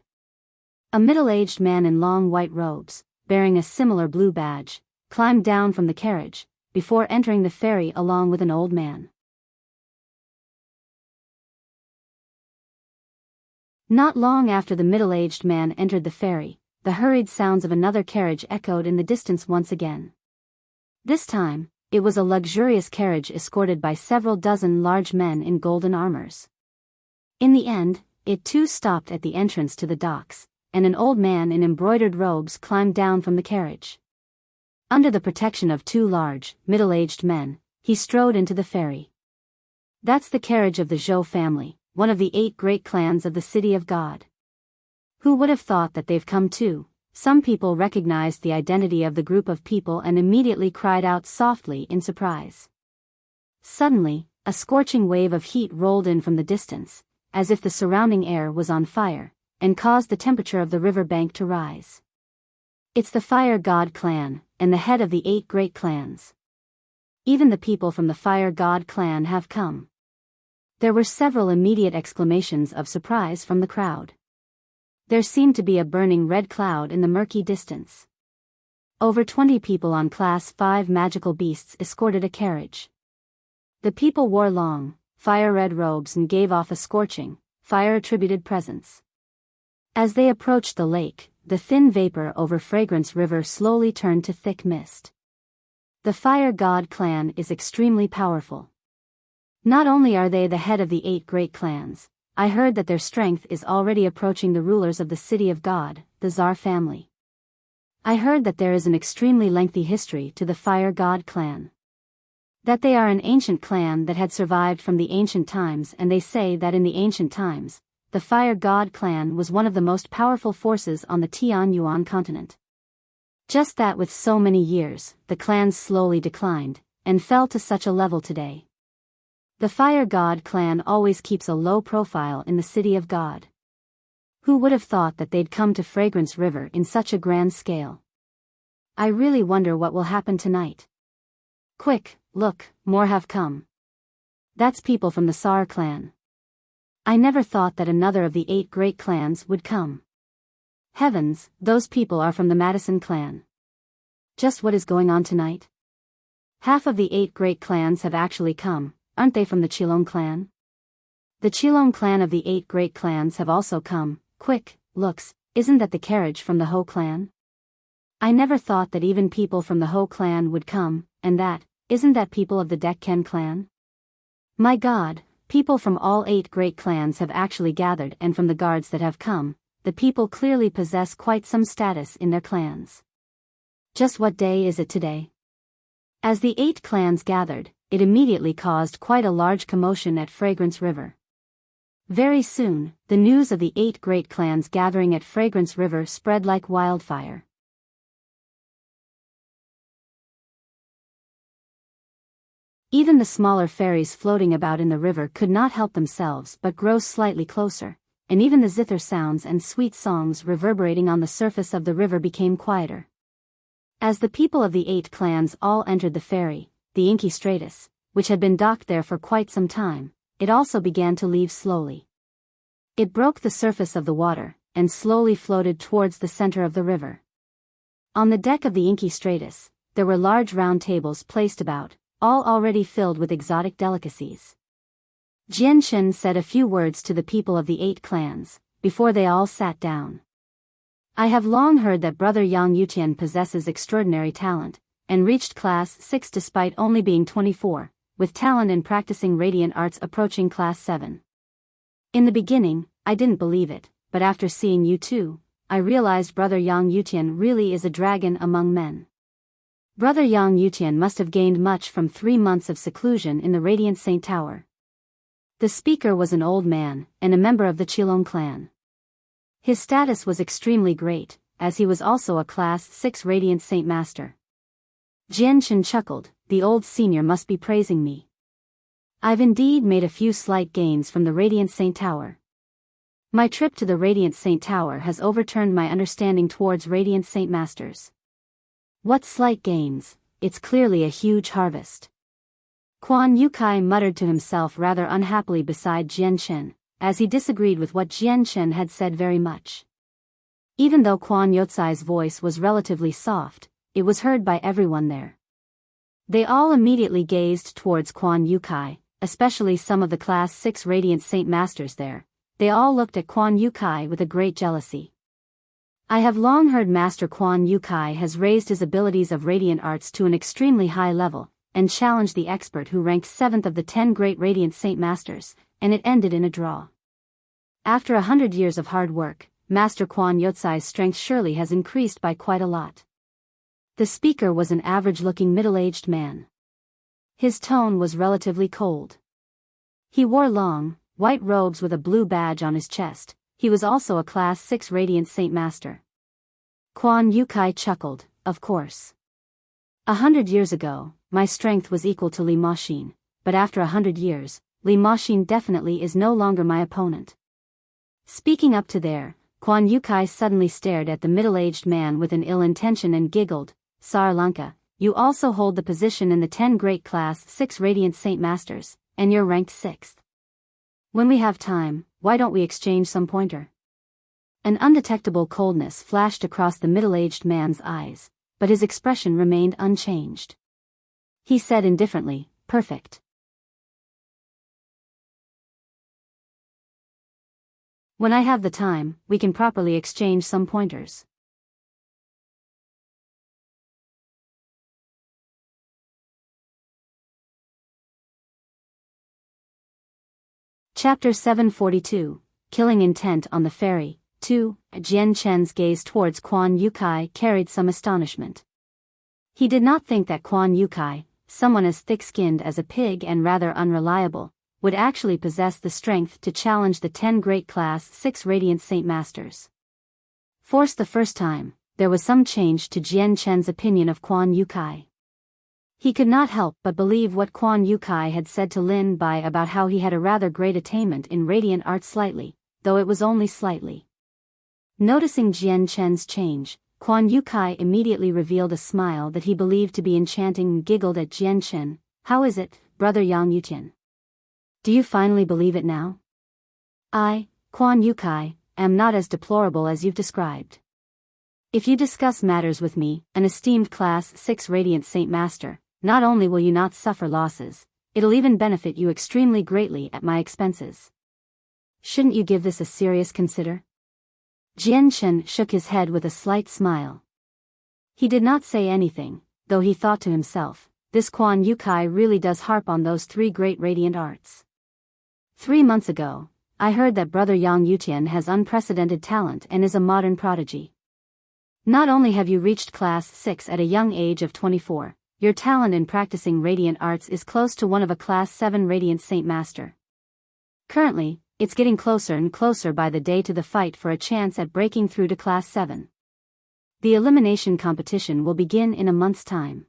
A middle-aged man in long white robes, bearing a similar blue badge, climbed down from the carriage, before entering the ferry along with an old man. Not long after the middle-aged man entered the ferry, the hurried sounds of another carriage echoed in the distance once again. This time, it was a luxurious carriage escorted by several dozen large men in golden armors. In the end, it too stopped at the entrance to the docks, and an old man in embroidered robes climbed down from the carriage. Under the protection of 2 large, middle-aged men, he strode into the ferry. That's the carriage of the Zhou family, one of the 8 great clans of the City of God. Who would have thought that they've come too? Some people recognized the identity of the group of people and immediately cried out softly in surprise. Suddenly, a scorching wave of heat rolled in from the distance, as if the surrounding air was on fire, and caused the temperature of the river bank to rise. It's the Fire God clan, and the head of the 8 great clans. Even the people from the Fire God clan have come. There were several immediate exclamations of surprise from the crowd. There seemed to be a burning red cloud in the murky distance. Over 20 people on Class 5 magical beasts escorted a carriage. The people wore long, fire-red robes and gave off a scorching, fire-attributed presence. As they approached the lake, the thin vapor over Fragrance River slowly turned to thick mist. The Fire God clan is extremely powerful. Not only are they the head of the 8 great clans, I heard that their strength is already approaching the rulers of the City of God, the Tsar family. I heard that there is an extremely lengthy history to the Fire God clan. That they are an ancient clan that had survived from the ancient times, and they say that in the ancient times, the Fire God clan was one of the most powerful forces on the Tianyuan continent. Just that with so many years, the clans slowly declined, and fell to such a level today. The Fire God clan always keeps a low profile in the City of God. Who would have thought that they'd come to Fragrance River in such a grand scale? I really wonder what will happen tonight. Quick, look, more have come. That's people from the Sar clan. I never thought that another of the 8 great clans would come. Heavens, those people are from the Madison clan. Just what is going on tonight? Half of the 8 great clans have actually come. Aren't they from the Qilong clan? The Qilong clan of the 8 great clans have also come. Quick, looks, isn't that the carriage from the Ho clan? I never thought that even people from the Ho clan would come, and isn't that people of the Dekken clan? My God, people from all 8 great clans have actually gathered, and from the guards that have come, the people clearly possess quite some status in their clans. Just what day is it today? As the 8 clans gathered, it immediately caused quite a large commotion at Fragrance River. Very soon, the news of the 8 great clans gathering at Fragrance River spread like wildfire. Even the smaller ferries floating about in the river could not help themselves but grow slightly closer, and even the zither sounds and sweet songs reverberating on the surface of the river became quieter. As the people of the 8 clans all entered the ferry, the Inky Stratus, which had been docked there for quite some time, it also began to leave slowly. It broke the surface of the water, and slowly floated towards the center of the river. On the deck of the Inky Stratus, there were large round tables placed about, all already filled with exotic delicacies. Jianchen said a few words to the people of the 8 clans, before they all sat down. I have long heard that Brother Yang Yutian possesses extraordinary talent, and reached class 6 despite only being 24, with talent in practicing radiant arts approaching class 7. In the beginning, I didn't believe it, but after seeing you two, I realized Brother Yang Yutian really is a dragon among men. Brother Yang Yutian must have gained much from 3 months of seclusion in the Radiant Saint Tower. The speaker was an old man, and a member of the Qilong clan. His status was extremely great, as he was also a class 6 Radiant Saint Master. Jianchen chuckled, the old senior must be praising me. I've indeed made a few slight gains from the Radiant Saint Tower. My trip to the Radiant Saint Tower has overturned my understanding towards Radiant Saint Masters. What slight gains, it's clearly a huge harvest. Quan Yukai muttered to himself rather unhappily beside Jianchen, as he disagreed with what Jianchen had said very much. Even though Quan Yotsai's voice was relatively soft, it was heard by everyone there. They all immediately gazed towards Quan Yukai, especially some of the class 6 Radiant Saint Masters there. They all looked at Quan Yukai with a great jealousy. I have long heard Master Quan Yukai has raised his abilities of radiant arts to an extremely high level, and challenged the expert who ranked 7th of the 10 great Radiant Saint Masters, and it ended in a draw. After 100 years of hard work, Master Quan Yotsai's strength surely has increased by quite a lot. The speaker was an average-looking middle-aged man. His tone was relatively cold. He wore long, white robes with a blue badge on his chest. He was also a class 6 Radiant Saint Master. Quan Yukai chuckled, of course. 100 years ago, my strength was equal to Li Maxin, but after 100 years, Li Maxin definitely is no longer my opponent. Speaking up to there, Quan Yukai suddenly stared at the middle-aged man with an ill intention and giggled, Sarlanka, you also hold the position in the 10 great class 6 Radiant Saint Masters, and you're ranked 6th. When we have time, why don't we exchange some pointer? An undetectable coldness flashed across the middle-aged man's eyes, but his expression remained unchanged. He said indifferently, perfect. When I have the time, we can properly exchange some pointers. Chapter 742, Killing Intent on the Ferry, 2. Jianchen's gaze towards Quan Yukai carried some astonishment. He did not think that Quan Yukai, someone as thick-skinned as a pig and rather unreliable, would actually possess the strength to challenge the 10 great class 6 Radiant Saint Masters. Forced the first time, there was some change to Jianchen's opinion of Quan Yukai. He could not help but believe what Quan Yukai had said to Lin Bai about how he had a rather great attainment in radiant arts slightly, though it was only slightly. Noticing Jianchen's change, Quan Yukai immediately revealed a smile that he believed to be enchanting and giggled at Jianchen. How is it, Brother Yang Yutian? Do you finally believe it now? I, Quan Yukai, am not as deplorable as you've described. If you discuss matters with me, an esteemed class 6 Radiant Saint Master, not only will you not suffer losses, it'll even benefit you extremely greatly at my expenses. Shouldn't you give this a serious consider? Jianchen shook his head with a slight smile. He did not say anything, though he thought to himself, this Quan Yukai really does harp on those 3 great radiant arts. 3 months ago, I heard that Brother Yang Yutian has unprecedented talent and is a modern prodigy. Not only have you reached class 6 at a young age of 24, your talent in practicing radiant arts is close to one of a class 7 Radiant Saint Master. Currently, it's getting closer and closer by the day to the fight for a chance at breaking through to class 7. The elimination competition will begin in a month's time.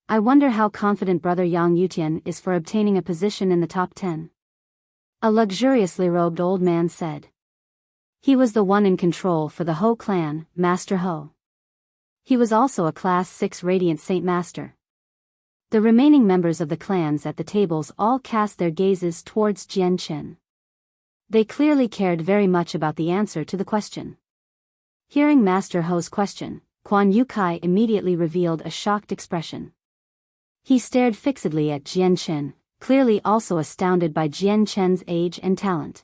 I wonder how confident Brother Yang Yutian is for obtaining a position in the top 10. A luxuriously robed old man said. He was the one in control for the Ho clan, Master Ho. He was also a class 6 Radiant Saint Master. The remaining members of the clans at the tables all cast their gazes towards Jianchen. They clearly cared very much about the answer to the question. Hearing Master Ho's question, Quan Yukai immediately revealed a shocked expression. He stared fixedly at Jianchen, clearly also astounded by Jian Chen's age and talent.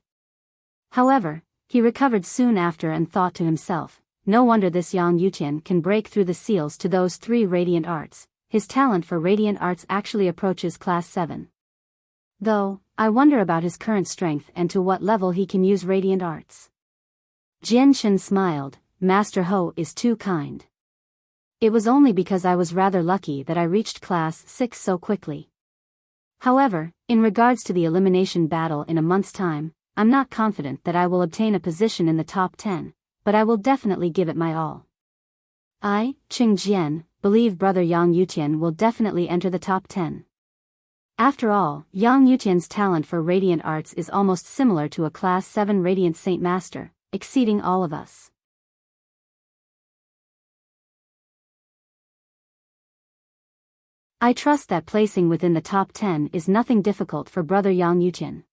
However, he recovered soon after and thought to himself, no wonder this Yang Yutian can break through the seals to those 3 radiant arts. His talent for radiant arts actually approaches class 7. Though, I wonder about his current strength and to what level he can use radiant arts. Jian Chen smiled. Master Ho is too kind. It was only because I was rather lucky that I reached class 6 so quickly. However, in regards to the elimination battle in a month's time, I'm not confident that I will obtain a position in the top 10, but I will definitely give it my all. I, Qing Jian, believe brother Yang Yutian will definitely enter the top 10. After all, Yang Yutian's talent for radiant arts is almost similar to a class 7 radiant saint master, exceeding all of us. I trust that placing within the top 10 is nothing difficult for brother Yang Yutian.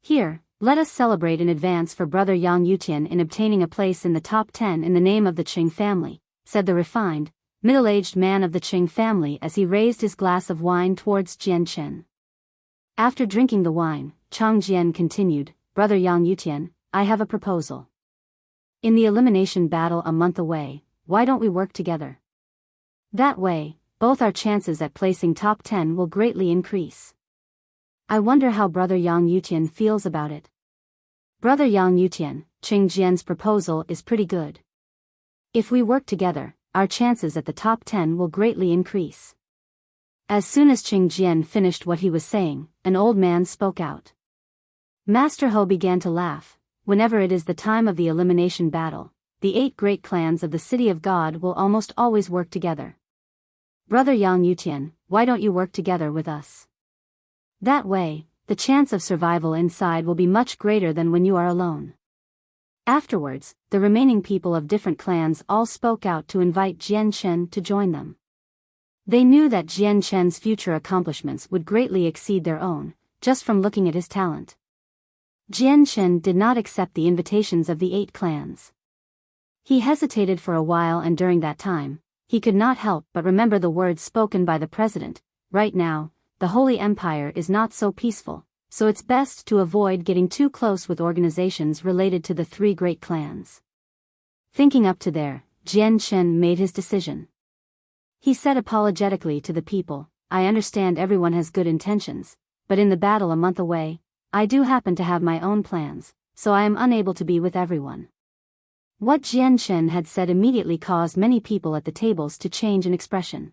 Here, let us celebrate in advance for brother Yang Yutian in obtaining a place in the top 10 in the name of the Qing family, said the refined, middle-aged man of the Qing family as he raised his glass of wine towards Jian Chen. After drinking the wine, Chang Jian continued, brother Yang Yutian, I have a proposal. In the elimination battle a month away, why don't we work together? That way, both our chances at placing top 10 will greatly increase. I wonder how brother Yang Yutian feels about it. Brother Yang Yutian, Qing Jian's proposal is pretty good. If we work together, our chances at the top 10 will greatly increase. As soon as Qing Jian finished what he was saying, an old man spoke out. Master Ho began to laugh. Whenever it is the time of the elimination battle, the 8 great clans of the City of God will almost always work together. Brother Yang Yutian, why don't you work together with us? That way, the chance of survival inside will be much greater than when you are alone. Afterwards, the remaining people of different clans all spoke out to invite Jian Chen to join them. They knew that Jian Chen's future accomplishments would greatly exceed their own, just from looking at his talent. Jian Chen did not accept the invitations of the 8 clans. He hesitated for a while, and during that time, he could not help but remember the words spoken by the president. Right now, the Holy Empire is not so peaceful, so it's best to avoid getting too close with organizations related to the 3 great clans. Thinking up to there, Jian Chen made his decision. He said apologetically to the people, I understand everyone has good intentions, but in the battle a month away, I do happen to have my own plans, so I am unable to be with everyone. What Jian Chen had said immediately caused many people at the tables to change in expression.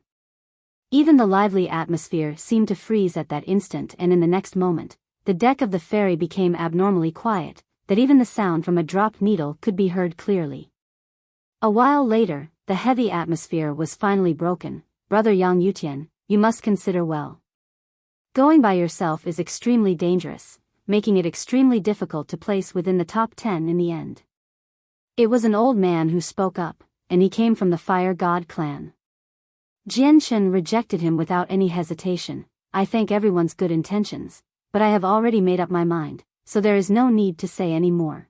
Even the lively atmosphere seemed to freeze at that instant, and in the next moment, the deck of the ferry became abnormally quiet, that even the sound from a dropped needle could be heard clearly. A while later, the heavy atmosphere was finally broken. Brother Yang Yutian, you must consider well. Going by yourself is extremely dangerous, making it extremely difficult to place within the top 10 in the end. It was an old man who spoke up, and he came from the Fire God clan. Jian Chen rejected him without any hesitation. I thank everyone's good intentions, but I have already made up my mind, so there is no need to say any more.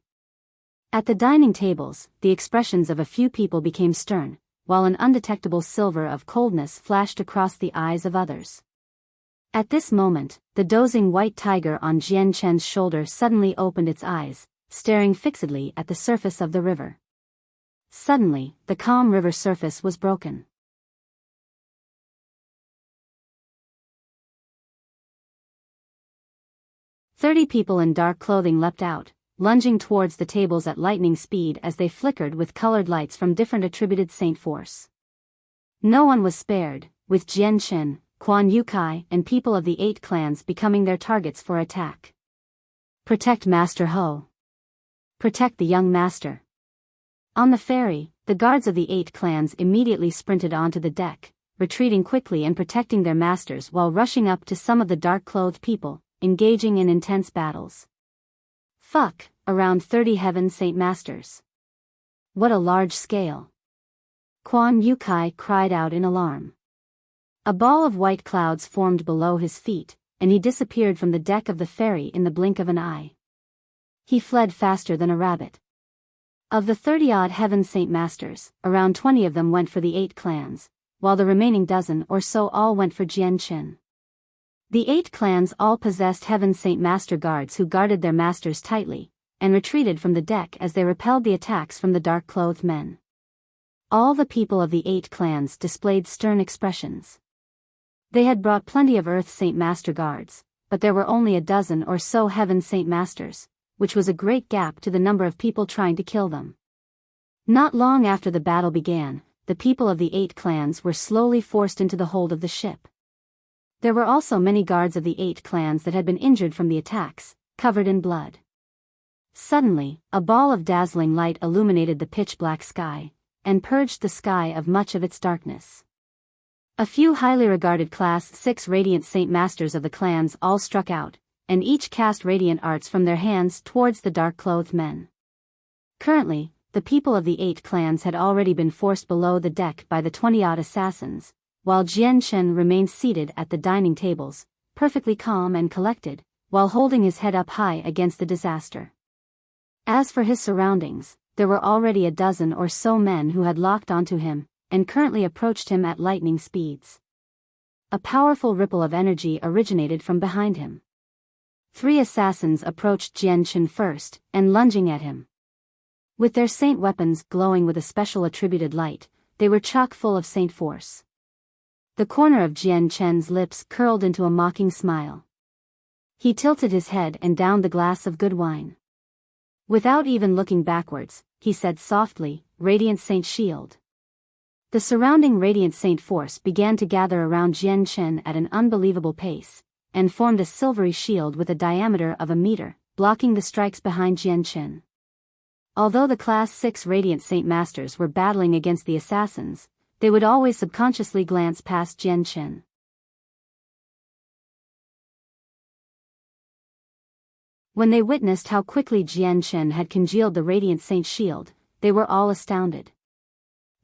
At the dining tables, the expressions of a few people became stern, while an undetectable silver of coldness flashed across the eyes of others. At this moment, the dozing white tiger on Jian Chen's shoulder suddenly opened its eyes, staring fixedly at the surface of the river. Suddenly, the calm river surface was broken. "30 people in dark clothing leapt out, lunging towards the tables at lightning speed as they flickered with colored lights from different attributed saint force. No one was spared, with Jian Chen, Quan Yukai and people of the 8 clans becoming their targets for attack. Protect Master Ho. Protect the young master. On the ferry, the guards of the 8 clans immediately sprinted onto the deck, retreating quickly and protecting their masters while rushing up to some of the dark-clothed people, engaging in intense battles. Fuck, around 30 Heaven Saint Masters. What a large scale. Quan Yukai cried out in alarm. A ball of white clouds formed below his feet, and he disappeared from the deck of the ferry in the blink of an eye. He fled faster than a rabbit. Of the 30-odd Heaven Saint Masters, around 20 of them went for the 8 clans, while the remaining dozen or so all went for Jian Chen. The 8 clans all possessed Heaven Saint Master guards who guarded their masters tightly, and retreated from the deck as they repelled the attacks from the dark-clothed men. All the people of the 8 clans displayed stern expressions. They had brought plenty of Earth Saint Master guards, but there were only a dozen or so Heaven Saint Masters, which was a great gap to the number of people trying to kill them. Not long after the battle began, the people of the 8 clans were slowly forced into the hold of the ship. There were also many guards of the 8 clans that had been injured from the attacks, covered in blood. Suddenly, a ball of dazzling light illuminated the pitch-black sky, and purged the sky of much of its darkness. A few highly regarded Class 6 Radiant Saint Masters of the clans all struck out, and each cast radiant arts from their hands towards the dark-clothed men. Currently, the people of the 8 clans had already been forced below the deck by the 20-odd assassins, while Jian Chen remained seated at the dining tables, perfectly calm and collected, while holding his head up high against the disaster. As for his surroundings, there were already a dozen or so men who had locked onto him, and currently approached him at lightning speeds. A powerful ripple of energy originated from behind him. 3 assassins approached Jian Chen first, and lunging at him. With their saint weapons glowing with a special attributed light, they were chock full of saint force. The corner of Jian Chen's lips curled into a mocking smile. He tilted his head and downed the glass of good wine. Without even looking backwards, he said softly, "Radiant Saint Shield." The surrounding Radiant Saint force began to gather around Jian Chen at an unbelievable pace, and formed a silvery shield with a diameter of a meter, blocking the strikes behind Jian Chen. Although the Class 6 Radiant Saint Masters were battling against the assassins, they would always subconsciously glance past Jian Chen. When they witnessed how quickly Jian Chen had congealed the Radiant Saint shield, they were all astounded.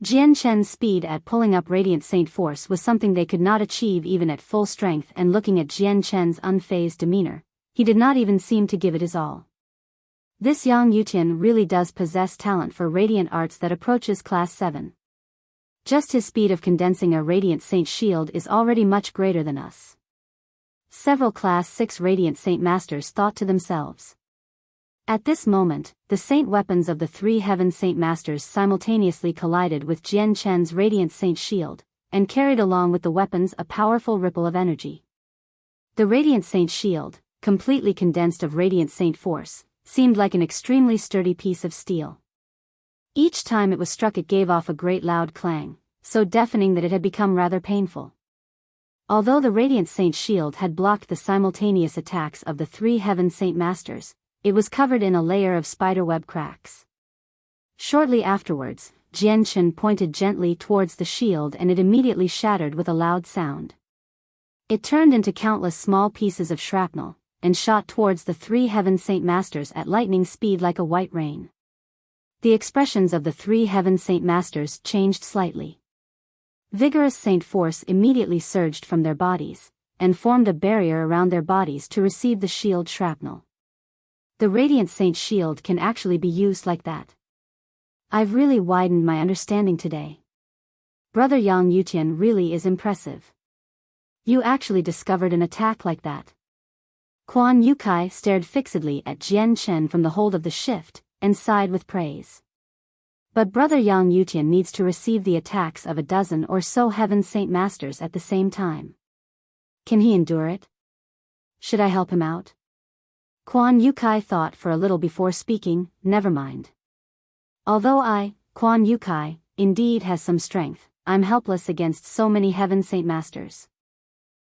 Jian Chen's speed at pulling up Radiant Saint force was something they could not achieve even at full strength, and looking at Jian Chen's unfazed demeanor, he did not even seem to give it his all. This Yang Yutian really does possess talent for radiant arts that approaches Class 7. Just his speed of condensing a Radiant Saint shield is already much greater than us. Several Class 6 Radiant Saint Masters thought to themselves. At this moment, the saint weapons of the 3 Heaven Saint Masters simultaneously collided with Jian Chen's Radiant Saint shield, and carried along with the weapons a powerful ripple of energy. The Radiant Saint shield, completely condensed of Radiant Saint force, seemed like an extremely sturdy piece of steel. Each time it was struck it gave off a great loud clang, so deafening that it had become rather painful. Although the Radiant Saint shield had blocked the simultaneous attacks of the 3 Heaven Saint Masters, it was covered in a layer of spiderweb cracks. Shortly afterwards, Jian Chen pointed gently towards the shield and it immediately shattered with a loud sound. It turned into countless small pieces of shrapnel, and shot towards the 3 Heaven Saint Masters at lightning speed like a white rain. The expressions of the 3 Heaven Saint Masters changed slightly. Vigorous saint force immediately surged from their bodies, and formed a barrier around their bodies to receive the shield shrapnel. The Radiant Saint shield can actually be used like that. I've really widened my understanding today. Brother Yang Yutian really is impressive. You actually discovered an attack like that. Quan Yukai stared fixedly at Jian Chen from the hold of the shift, and sighed with praise. But Brother Yang Yutian needs to receive the attacks of a dozen or so Heaven Saint Masters at the same time. Can he endure it? Should I help him out? Quan Yukai thought for a little before speaking. Never mind. Although I, Quan Yukai, indeed has some strength, I'm helpless against so many Heaven Saint Masters.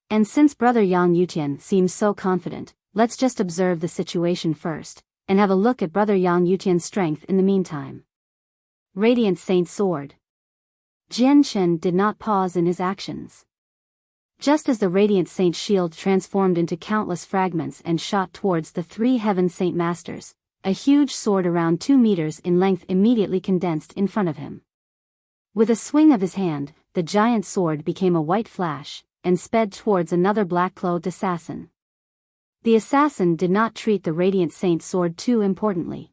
And since Brother Yang Yutian seems so confident, let's just observe the situation first, and have a look at Brother Yang Yutian's strength in the meantime. Radiant Saint Sword. Jian Chen did not pause in his actions. Just as the Radiant Saint shield transformed into countless fragments and shot towards the 3 Heaven Saint Masters, a huge sword around 2 meters in length immediately condensed in front of him. With a swing of his hand, the giant sword became a white flash, and sped towards another black-clothed assassin. The assassin did not treat the Radiant Saint sword too importantly.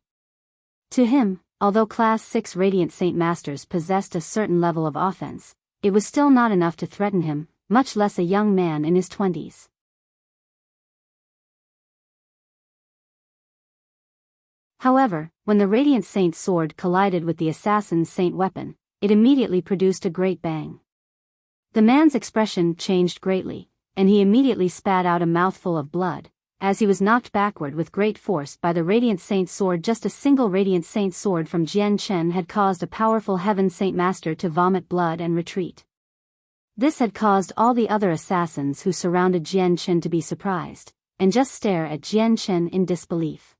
To him, although Class 6 Radiant Saint Masters possessed a certain level of offense, it was still not enough to threaten him, much less a young man in his 20s. However, when the Radiant Saint sword collided with the assassin's saint weapon, it immediately produced a great bang. The man's expression changed greatly, and he immediately spat out a mouthful of blood, as he was knocked backward with great force by the Radiant Saint sword. Just a single Radiant Saint sword from Jian Chen had caused a powerful Heaven Saint Master to vomit blood and retreat. This had caused all the other assassins who surrounded Jian Chen to be surprised, and just stare at Jian Chen in disbelief.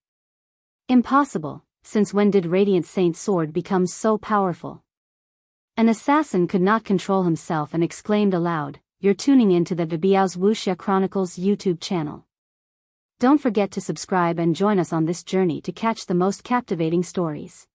Impossible, since when did Radiant Saint sword become so powerful? An assassin could not control himself and exclaimed aloud, "You're tuning into the Biyao's Wuxia Chronicles YouTube channel. Don't forget to subscribe and join us on this journey to catch the most captivating stories."